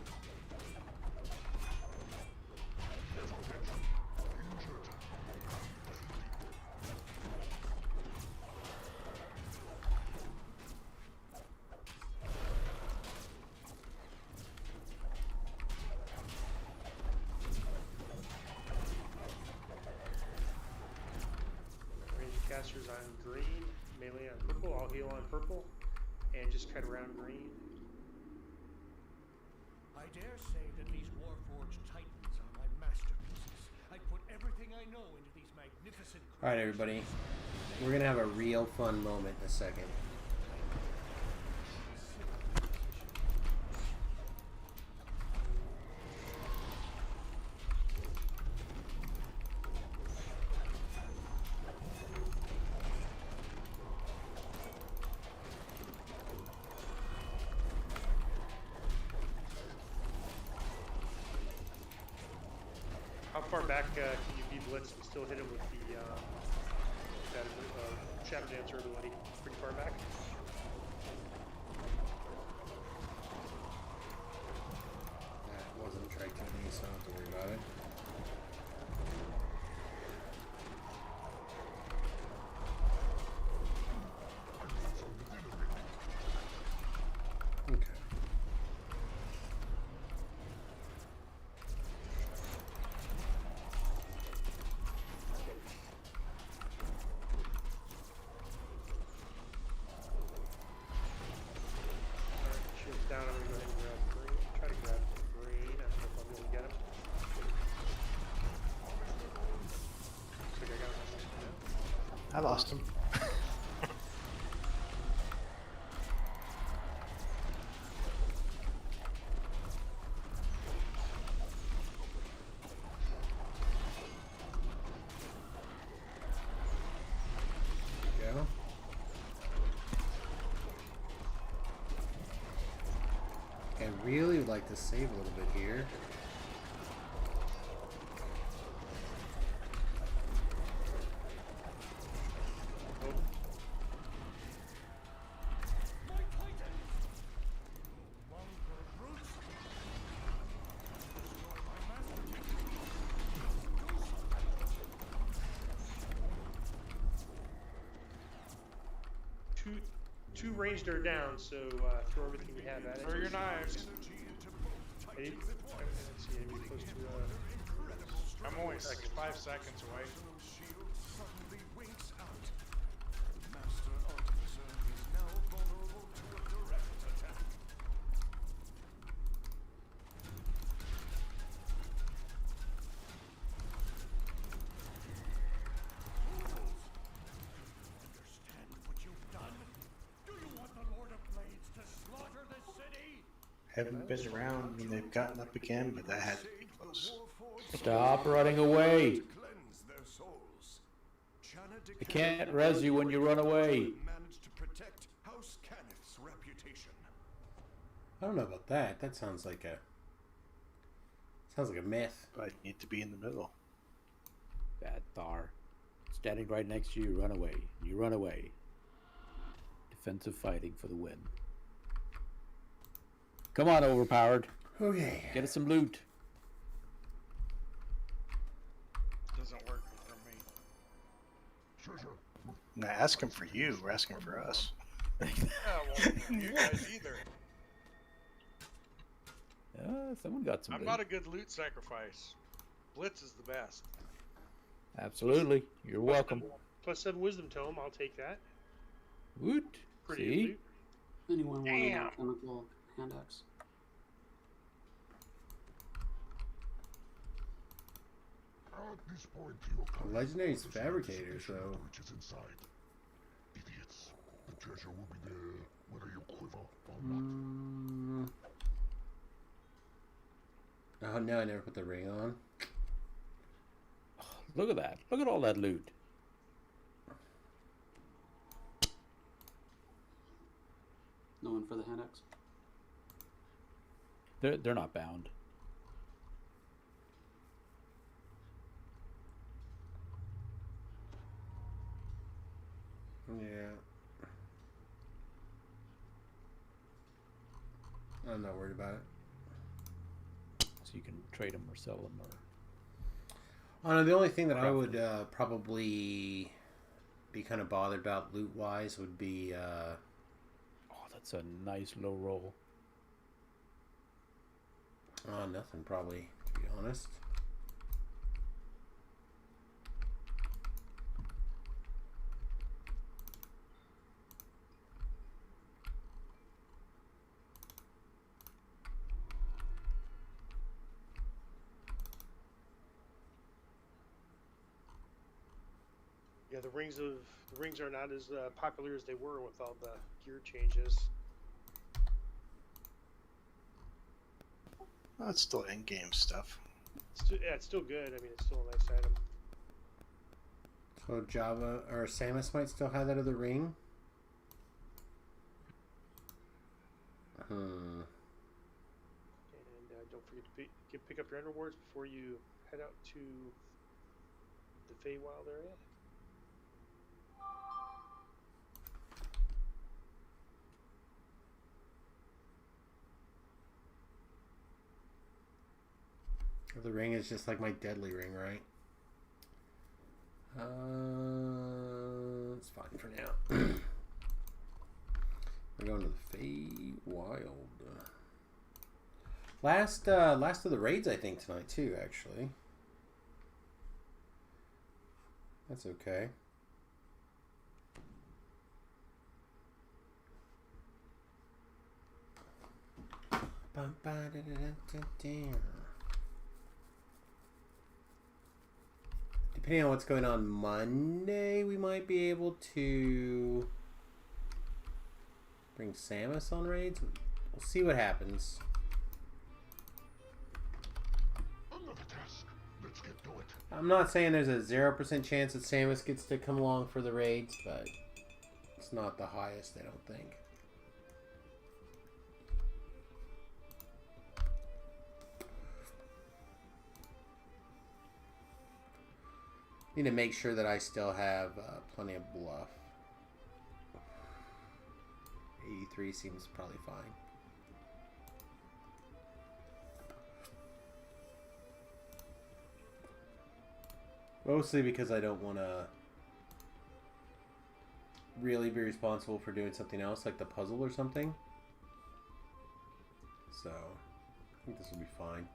Casters on green, melee on purple. I'll heal on purple, and just cut around green. I dare say that these Warforged Titans are my masterpieces. I put everything I know into these magnificent. All right, everybody, we're gonna have a real fun moment in a second. How far back can you be blitzed and still hit him with the Shadow Dancer ability? Pretty far back? That wasn't attracting me, so I don't have to worry about it. Okay. Shield's down, I'm gonna go ahead and grab green. Try to grab green. I don't know if I'll be able to get him. Looks like I got him. I lost him. Go. I really would like to save a little bit here. Two ranged are down, so throw everything you have at it. Throw your knives. Let's see, enemy close to I'm only like 5 seconds away. Haven't been around when they've gotten up again, but that had to be close. Stop running away. I can't res you when you run away. I don't know about that. That sounds like a myth. But you need to be in the middle. Bad Thar. Standing right next to you, run away. You run away. Defensive fighting for the win. Come on, overpowered. Okay. Get us some loot. Doesn't work for me. Now asking for you, we're asking for us. Yeah, well, you guys either. Someone got some I'm loot. not a good loot sacrifice. Blitz is the best. Absolutely. You're welcome. +7 wisdom tome, I'll take that. Woot. Pretty See? loot. Anyone want Damn. a chemical hand axe? At this point, your Legendary's fabricator, so. which is inside. Idiots. The treasure will be there, whether you quiver or not. Oh no, I never put the ring on. Look at that. Look at all that loot. No one for the hand axe? They're not bound. Yeah. I'm not worried about it. So you can trade them or sell them or. Oh, no, the only thing that I would probably be kind of bothered about loot-wise would be... Oh, that's a nice low roll. nothing, probably, to be honest. Yeah, the rings are not as popular as they were with all the gear changes. Well, it's still in-game stuff. It's still good. I mean, it's still a nice item. So Java or Samus might still have that other ring. And don't forget to pick up your end rewards before you head out to the Feywild area. The ring is just like my deadly ring, right? It's fine for now. We're going to the Feywild. Last of the raids, I think, tonight too. Actually, that's okay. Depending on what's going on Monday, we might be able to bring Samus on raids. We'll see what happens. Another task. Let's get to it. I'm not saying there's a 0% chance that Samus gets to come along for the raids, but it's not the highest, I don't think. Need to make sure that I still have plenty of bluff. 83 seems probably fine. Mostly because I don't want to really be responsible for doing something else, like the puzzle or something. So, I think this will be fine.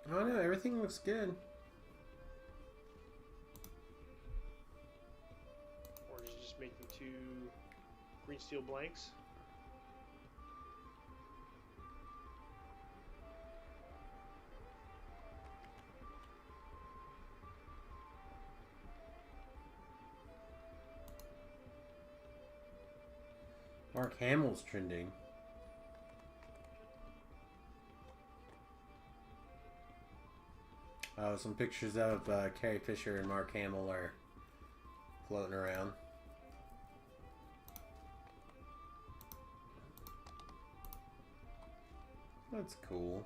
Oh no, everything looks good. Or did you just make them 2 green steel blanks? Mark Hamill's trending. Oh, some pictures of Carrie Fisher and Mark Hamill are floating around. That's cool.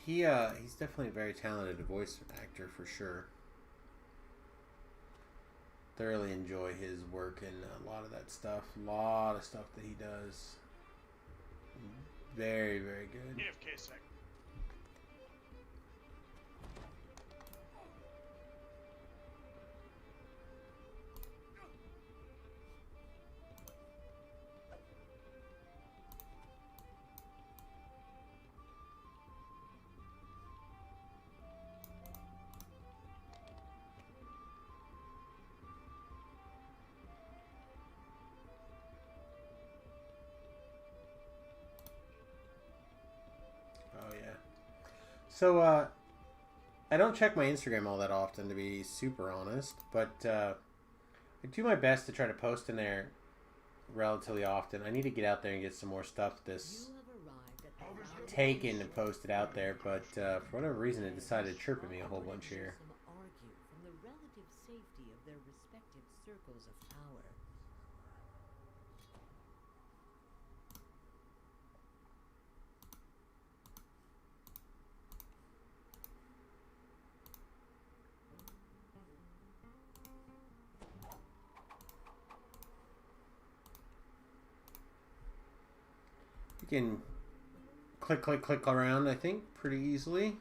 He's definitely a very talented voice actor for sure. Thoroughly enjoy his work and a lot of that stuff. A lot of stuff that he does. Very, very good. AFK sec. Oh yeah. So I don't check my Instagram all that often, to be super honest, but I do my best to try to post in there relatively often. I need to get out there and get some more stuff this taken and posted out there, but for whatever reason it decided to chirp at me a whole bunch here. Argue from the relative safety of their respective circles of power. You can click around, I think, pretty easily.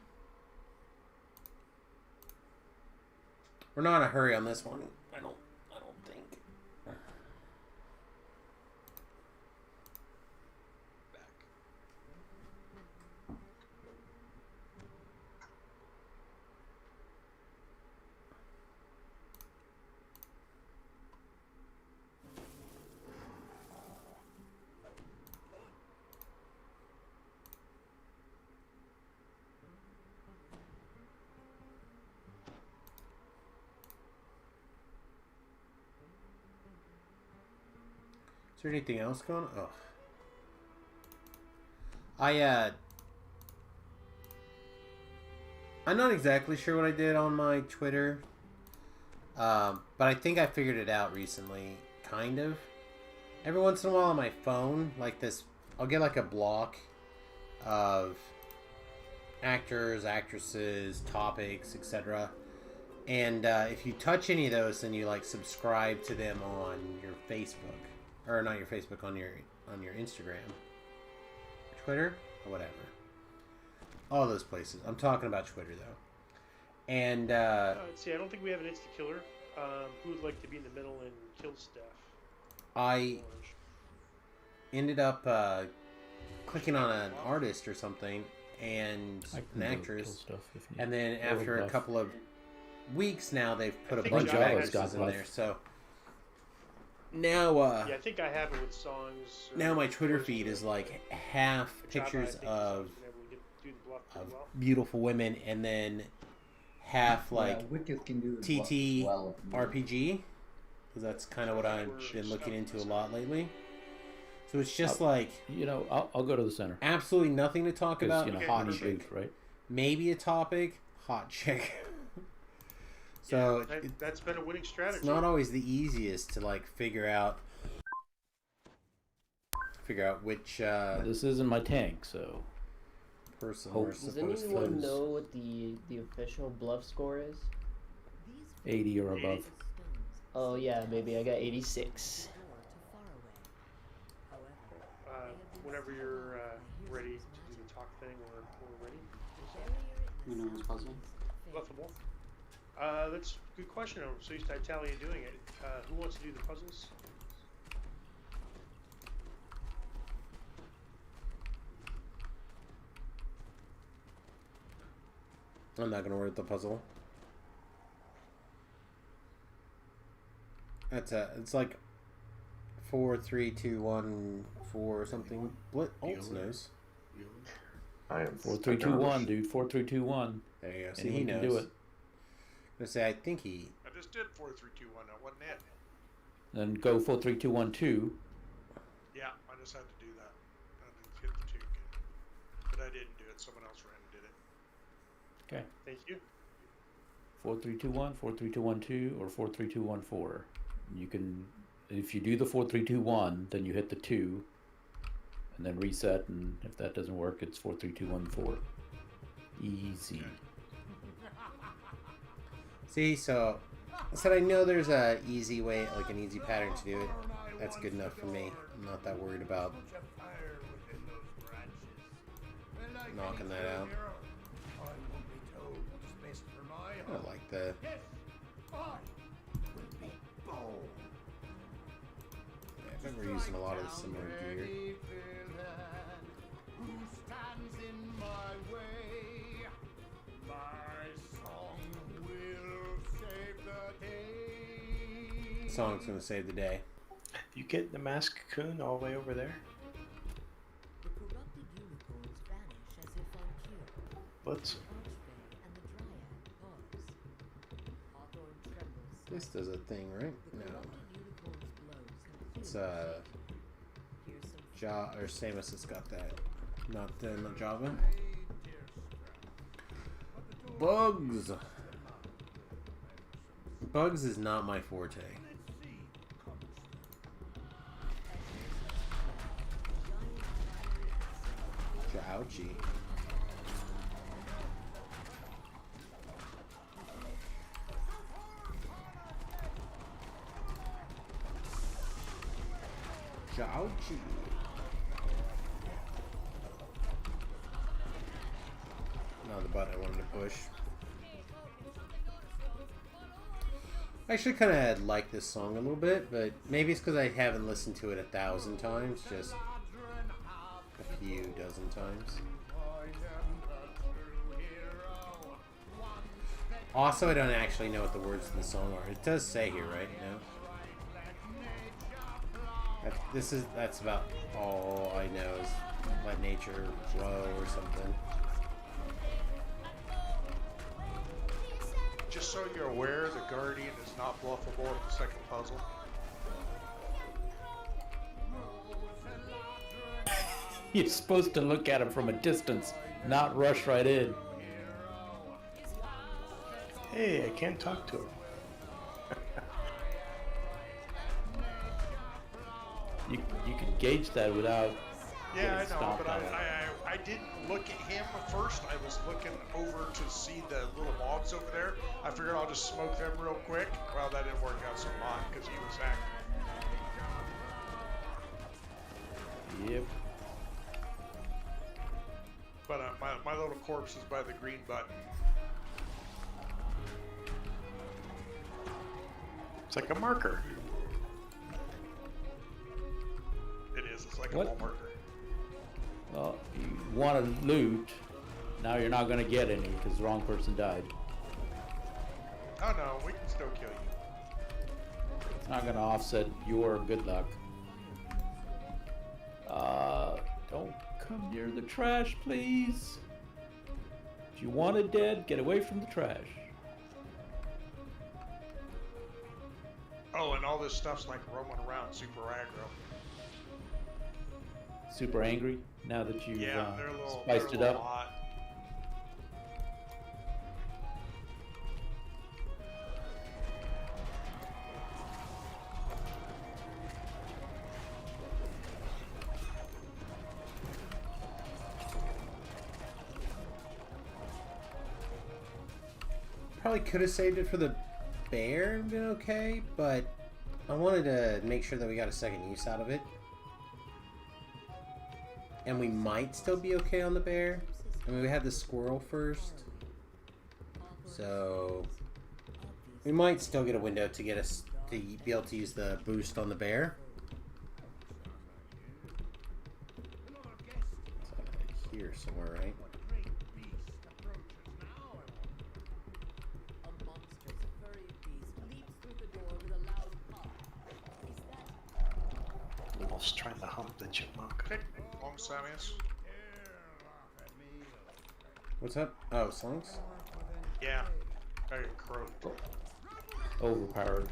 We're not in a hurry on this one. I don't think. Is there anything else going on? Oh. I'm not exactly sure what I did on my Twitter. But I think I figured it out recently, kind of. Every once in a while on my phone, like this, I'll get like a block of actors, actresses, topics, etc. And if you touch any of those, then you like subscribe to them on your Facebook, or not your Facebook, on your Instagram, Twitter, or whatever. All those places. I'm talking about Twitter though. And let's see. I don't think we have an insta killer. Who would like to be in the middle and kill Steph? I ended up clicking on an artist or something and an actress, and then after a couple of weeks now they've put a bunch of actresses in there. So now, yeah, I think I have it with songs. Now my Twitter feed is like half pictures of beautiful women, and then half like TT RPG, because that's kind of what I've been looking into a lot lately. So it's just like, you know, I'll go to the center. Absolutely nothing to talk about. You know, hot chick, right? Maybe a topic, hot chick. So yeah, that's been a winning strategy. It's not always the easiest to like figure out which. This isn't my tank, so. Person Does anyone know what the official bluff score is? 80 or above. Oh yeah, maybe I got 86. Whenever you're ready to do the talk thing, we're ready. You know who's puzzling? Bluffable. That's a good question. I'm so used to Italia doing it. Who wants to do the puzzles? I'm not gonna worry with the puzzle. It's like 4, 3, 2, 1, 4 or something. What Alt knows? I am 4, 3, 2, 1, dude. 4, 3, 2, 1. There you go. See, Anyone he knows. can do it. I'm gonna say I think he. I just did 4, 3, 2, 1. I wasn't it. Then go 4, 3, 2, 1, 2. Yeah, I just had to do that. I didn't hit the 2 again. But I didn't do it. Someone else ran and did it. Okay. Thank you. 4, 3, 2, 1, 4, 3, 2, 1, 2, or 4, 3, 2, 1, 4. You can, if you do the 4, 3, 2, 1, then you hit the 2, and then reset. And if that doesn't work, it's 4, 3, 2, 1, 4. Easy. See, so I said I know there's a easy way, like an easy pattern to do it. That's good enough for me. I'm not that worried about knocking that out. I like the. Yeah, I've been using a lot of similar gear. Song's gonna save the day. You get the masked cocoon all the way over there? The corrupted unicorns vanish as if on cue. Let's. The Archfey and the Dryad This does a thing, right? No. It's or Samus has got that. Not Java. Bugs. Bugs is not my forte. Ouchie. Ouchie. Not the button I wanted to push. I actually kind of like this song a little bit, but maybe it's because I haven't listened to it 1,000 times, just a few dozen times. Also, I don't actually know what the words of the song are. It does say here, right? No. That's about all I know is let nature flow or something. Just so you're aware, the Guardian is not bluffable at the second puzzle. You're supposed to look at him from a distance, not rush right in. Hey, I can't talk to him. You can gauge that without. Yeah, I know, stomped but on it. I didn't look at him first. I was looking over to see the little mobs over there. I figured I'll just smoke them real quick. Well, that didn't work out so much because he was active. Yep. But my little corpse is by the green button. It's like a marker. It is. It's like What? a wall marker. Well, you want to loot. Now you're not going to get any because the wrong person died. Oh no, we can still kill you. It's not going to offset your good luck. Don't come near the trash, please. If you want it dead, get away from the trash. Oh, and all this stuff's like roaming around super aggro. Super angry now that you've Yeah, they're a little, spiced they're it a little up. hot. Probably could have saved it for the bear and been okay, but I wanted to make sure that we got a second use out of it. And we might still be okay on the bear. I mean, we had the squirrel first. So we might still get a window to get us to be able to use the boost on the bear. It's here somewhere, right? Almost trying to hump the chipmunk. Okay, long Samus. What's up? Oh, songs? Yeah, I got croaked. Overpowered.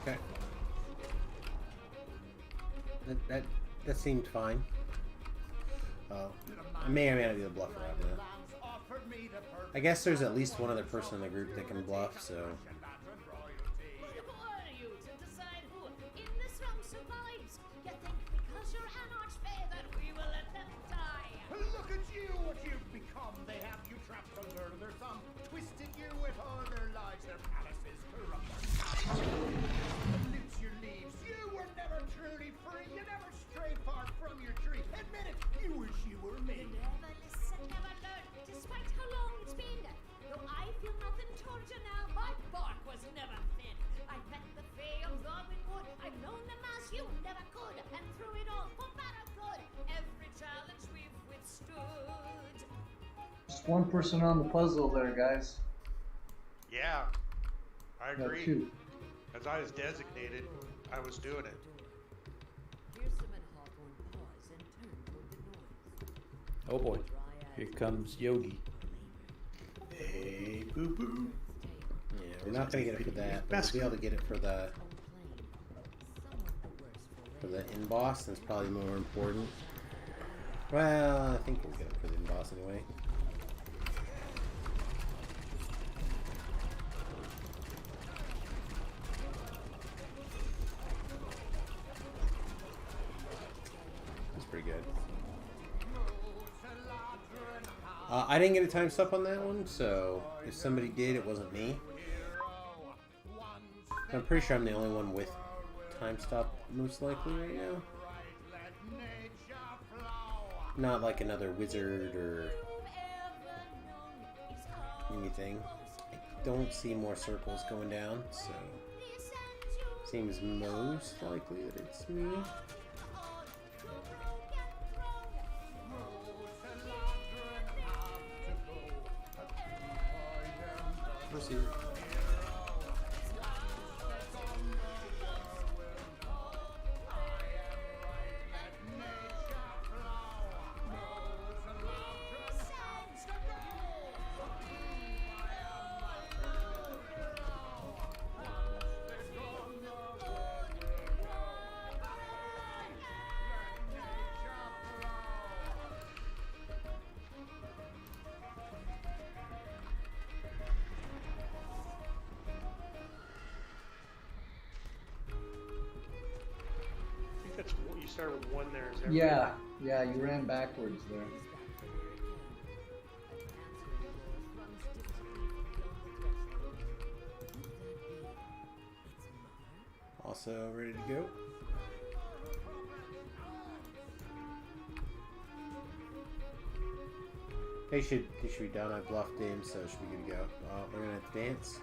Okay. That seemed fine. I may or may not be the bluffer. I don't know. I guess there's at least one other person in the group that can bluff, so. Who are you to decide who in this realm survives? You think because you're an archfey that we will let them die? Look at you, what you've become. They have you trapped under their thumb, twisted you with all their lives, their palaces corrupt. Loot your leaves. You were never truly free. You never strayed far from your tree. Admit it, you wish you were me. Never listen, never learn, despite how long it's been. Though I feel nothing toward you now, my bark was never thin. I met the Fae of Robin Wood. I've known them as you never could, and through it all, for bad or good, every challenge we've withstood. Just one person on the puzzle there, guys. Yeah, I Got agree. 2. As I was designated, I was doing it. Fearsome and Hawthorne pause and turn toward the noise. Oh boy, here comes Yogi. Hey, boo boo. Yeah, we're not gonna get it for that, but we'll be able to get it for the in boss. That's probably more important. Well, I think we'll get it for the in boss anyway. That's pretty good. I didn't get a time stop on that one, so if somebody did, it wasn't me. I'm pretty sure I'm the only one with time stop, most likely, right now. Not like another wizard or anything. I don't see more circles going down, so seems most likely that it's me. Proceed. That's you started with 1 there. Is that Yeah, right? yeah, you ran backwards there. Also ready to go. He should be done. I bluffed him, so it should be good to go. We're gonna have to dance.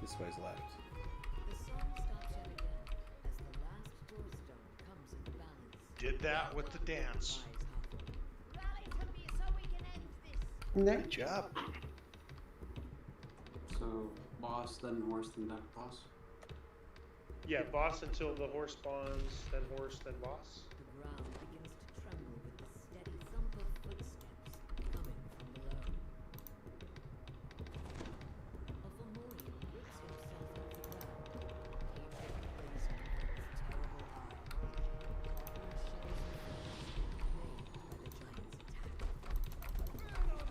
This way's left. Did that with the dance. Good job. So, boss, then horse, then duck, boss. Yeah, boss until the horse spawns, then horse, then boss. The ground begins to tremble with the steady thump of footsteps coming from below. A Fomorian rips himself off the ground, hatred blazing from his terrible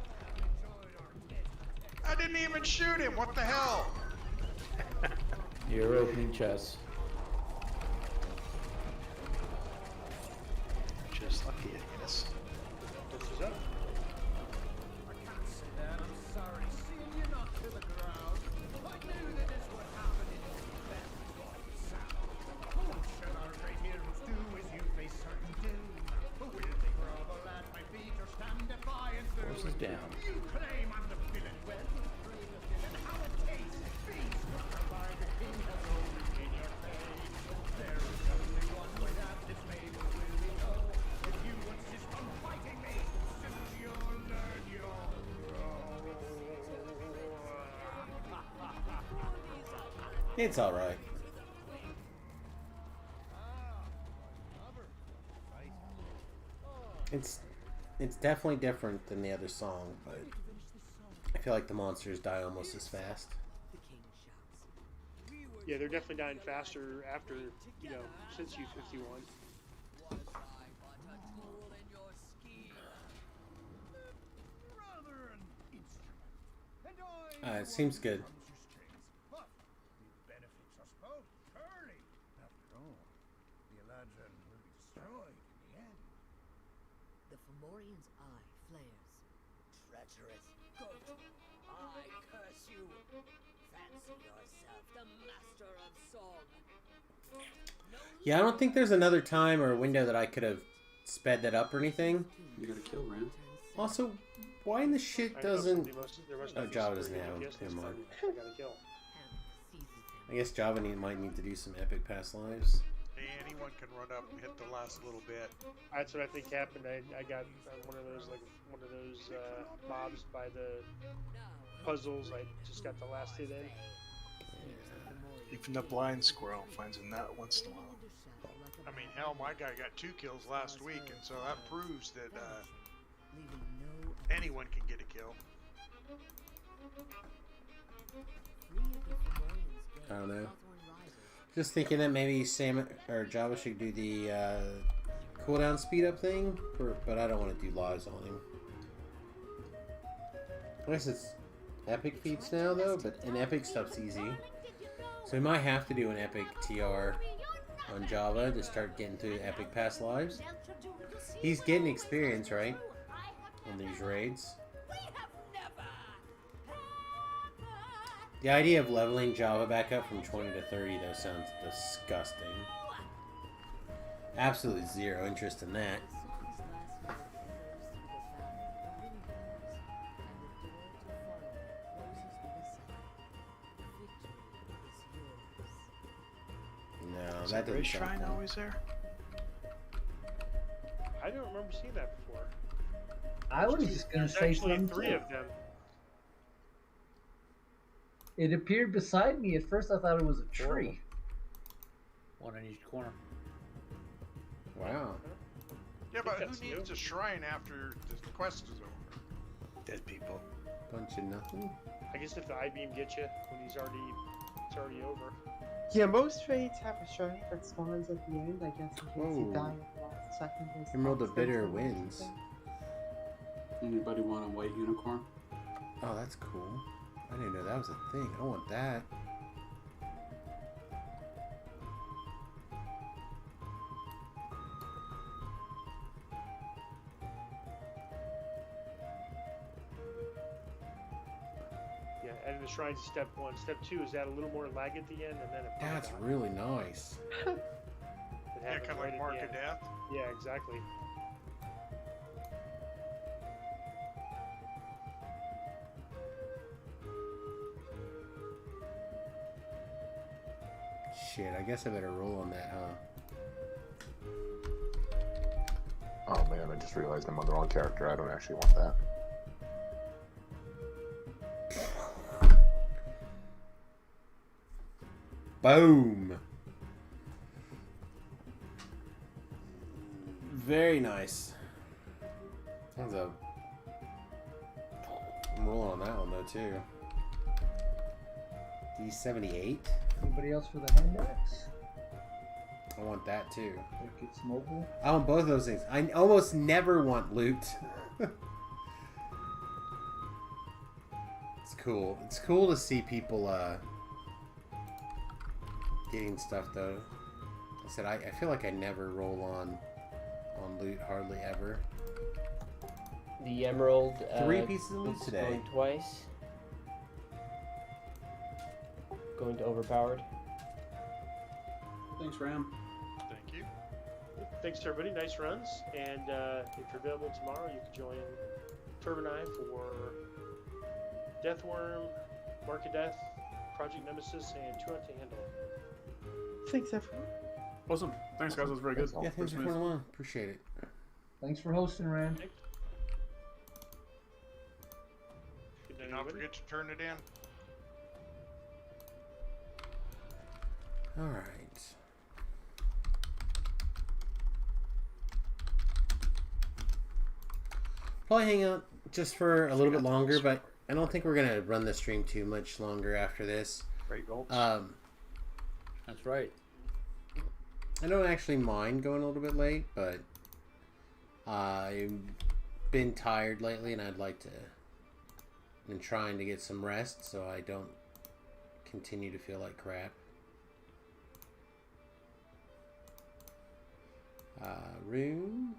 eye. I didn't even shoot him. What the hell? You're opening chess. Just lucky, I guess. This is up. I can't say that. I'm sorry. Seeing you knocked to the ground. I knew that this would happen in that voice sound. What shall our great heroes do as you face certain doom? Will they grovel at my feet or stand defiant through Horse is it? down. You claim I'm the villain. Well, free the villain. How it tastes. Feast by the king has rolled in your face. There is only one way that this maiden will be known. If you insist on fighting me, soon you'll learn your role. It's all right. It's definitely different than the other song, but I feel like the monsters die almost as fast. Yeah, they're definitely dying faster after, since U51. It seems good. But it benefits us both, surely. After all, the Eladrin will be destroyed in the end. The Fomorian's eye flares. Treacherous goat! I curse you! Fancy yourself the master of song! Yeah, I don't think there's another time or a window that I could have sped that up or anything. You got a kill, Ram. Also, why in the shit I don't know, doesn't... there must Oh, not be Java some doesn't pretty have good them. guesses Never mind. from I got a kill. I guess Java might need to do some epic past lives. Anyone can run up and hit the last little bit. That's what I think happened. I got one of those mobs by the puzzles. I just got the last hit in. Even the blind squirrel finds a nut once in a while. I mean, hell, my guy got 2 kills last week, and so that proves that anyone can get a kill. I don't know. Just thinking that maybe Sam or Java should do the cooldown speed up thing, but I don't want to do lives on him. I guess it's epic feats now though, and epic stuff's easy. So we might have to do an epic TR on Java to start getting through epic past lives. He's getting experience, right? On these raids. The idea of leveling Java back up from 20 to 30 though sounds disgusting. Absolutely zero interest in that. No, that doesn't Race sound Shrine fun. always there? I don't remember seeing that before. I was just gonna There's say actually something 3 too. of them. It appeared beside me. At first, I thought it was a tree. One in each corner. Wow. Yeah, but that's who needs a shrine after the quest is over? Dead people. Bunch of nothing. I guess if the I-beam gets you when it's already over. Yeah, most raids have a shrine that spawns at the end, I guess, in case you Whoa. die at the last second. there's Emerald of not Bitter something or wins. something. Anybody want a white unicorn? Oh, that's cool. I didn't know that was a thing. I want that. Yeah, adding the shrines is step 1. Step 2 is add a little more lag at the end, and then a That's paragon. really nice. That Yeah, happens kind of right like at Mark the of end. Death. Yeah, exactly. Shit, I guess I better roll on that, huh? Oh man, I just realized I'm on the wrong character. I don't actually want that. Boom! Very nice. Sounds a... I'm rolling on that one though too. D78? Anybody else for the hand axe? I want that too. It's mobile. I want both of those things. I almost never want loot. It's cool. It's cool to see people getting stuff though. I said I feel like I never roll on loot hardly ever. The emerald. 3 pieces of loot is today. Going twice. Going to overpowered. Thanks, Ram. Thank you. Thanks to everybody. Nice runs. And if you're available tomorrow, you can join Turbine for Deathworm, Mark of Death, Project Nemesis, and Truant to Handle. Thanks, everyone. Awesome. Thanks, guys. That was very good. Yeah, thanks for Very smooth. coming along. Appreciate it. Thanks for hosting, Rand. Good night, Do not everybody. forget to turn it in. All right. Probably hang out just for a little bit longer, but I don't think we're gonna run the stream too much longer after this. Great goals. That's right. I don't actually mind going a little bit late, but I've been tired lately, and I'd like to. I'm trying to get some rest, so I don't continue to feel like crap. Rune,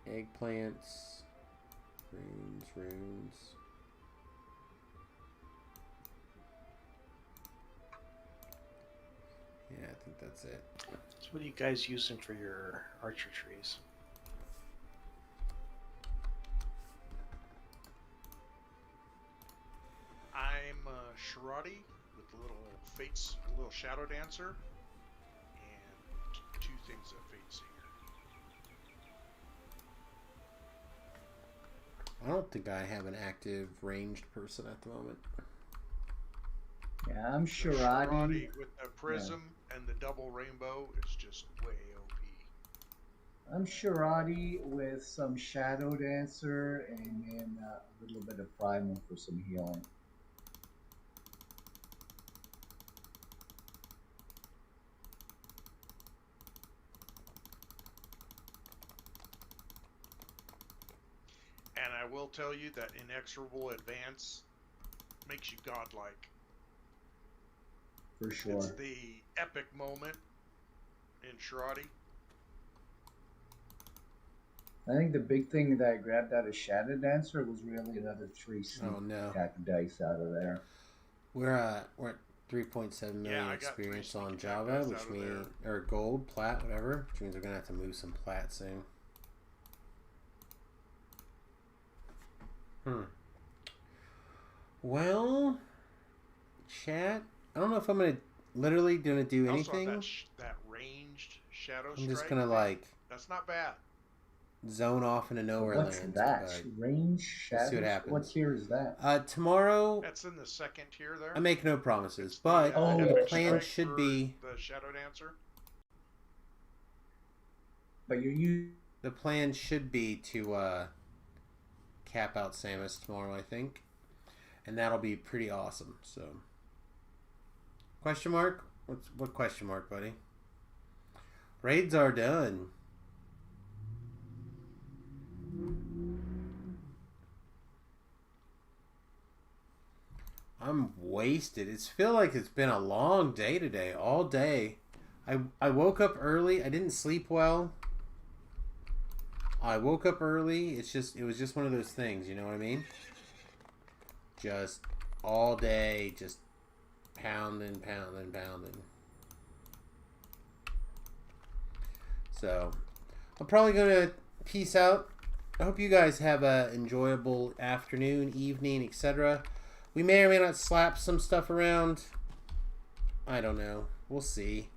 eggplants, runes. Yeah, I think that's it. So what are you guys using for your archer trees? I'm Sharati with the little Shadow Dancer, and 2 things of Fate Seeker. I don't think I have an active ranged person at the moment. Yeah, I'm The Shirati. with the prism and the double rainbow is just way OP. I'm Shirati with some Shadow Dancer and then a little bit of Primal for some healing. And I will tell you that Inexorable Advance makes you godlike. For sure. It's the epic moment in Shirati. I think the big thing that I grabbed out of Shadow Dancer was really another 3 sneak attack dice out of there. We're at 3.7 million experience on Java, which means or gold, plat, whatever, which means we're gonna have to move some plat soon. Well, chat. I don't know if I'm literally gonna do anything. Also, that ranged Shadow Strike. I'm just gonna That's not bad. zone off into nowhere What's land. that? Range Shadow? See what happens. What tier is that? Tomorrow. That's in the 2nd tier there. I make no promises, but the plan should be the Shadow Dancer. But the plan should be to cap out Samus tomorrow, I think, and that'll be pretty awesome. So, question mark? What question mark, buddy? Raids are done. I'm wasted. It's feel like it's been a long day today, all day. I woke up early. I didn't sleep well. I woke up early. It was just one of those things, you know what I mean? Just all day, just pounding. So, I'm probably gonna peace out. I hope you guys have a enjoyable afternoon, evening, etc. We may or may not slap some stuff around. I don't know. We'll see.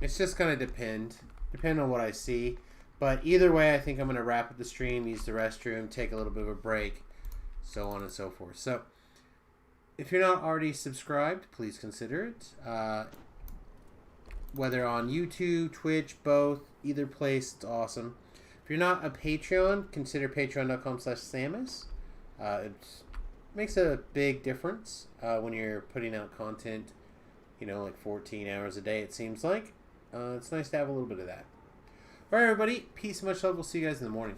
It's just going to depend on what I see. But either way, I think I'm going to wrap up the stream, use the restroom, take a little bit of a break, so on and so forth. So, if you're not already subscribed, please consider it. Whether on YouTube, Twitch, both, either place, it's awesome. If you're not a Patreon, consider patreon.com/Samus. It makes a big difference when you're putting out content, like 14 hours a day, it seems like. It's nice to have a little bit of that. All right, everybody. Peace and much love. We'll see you guys in the morning.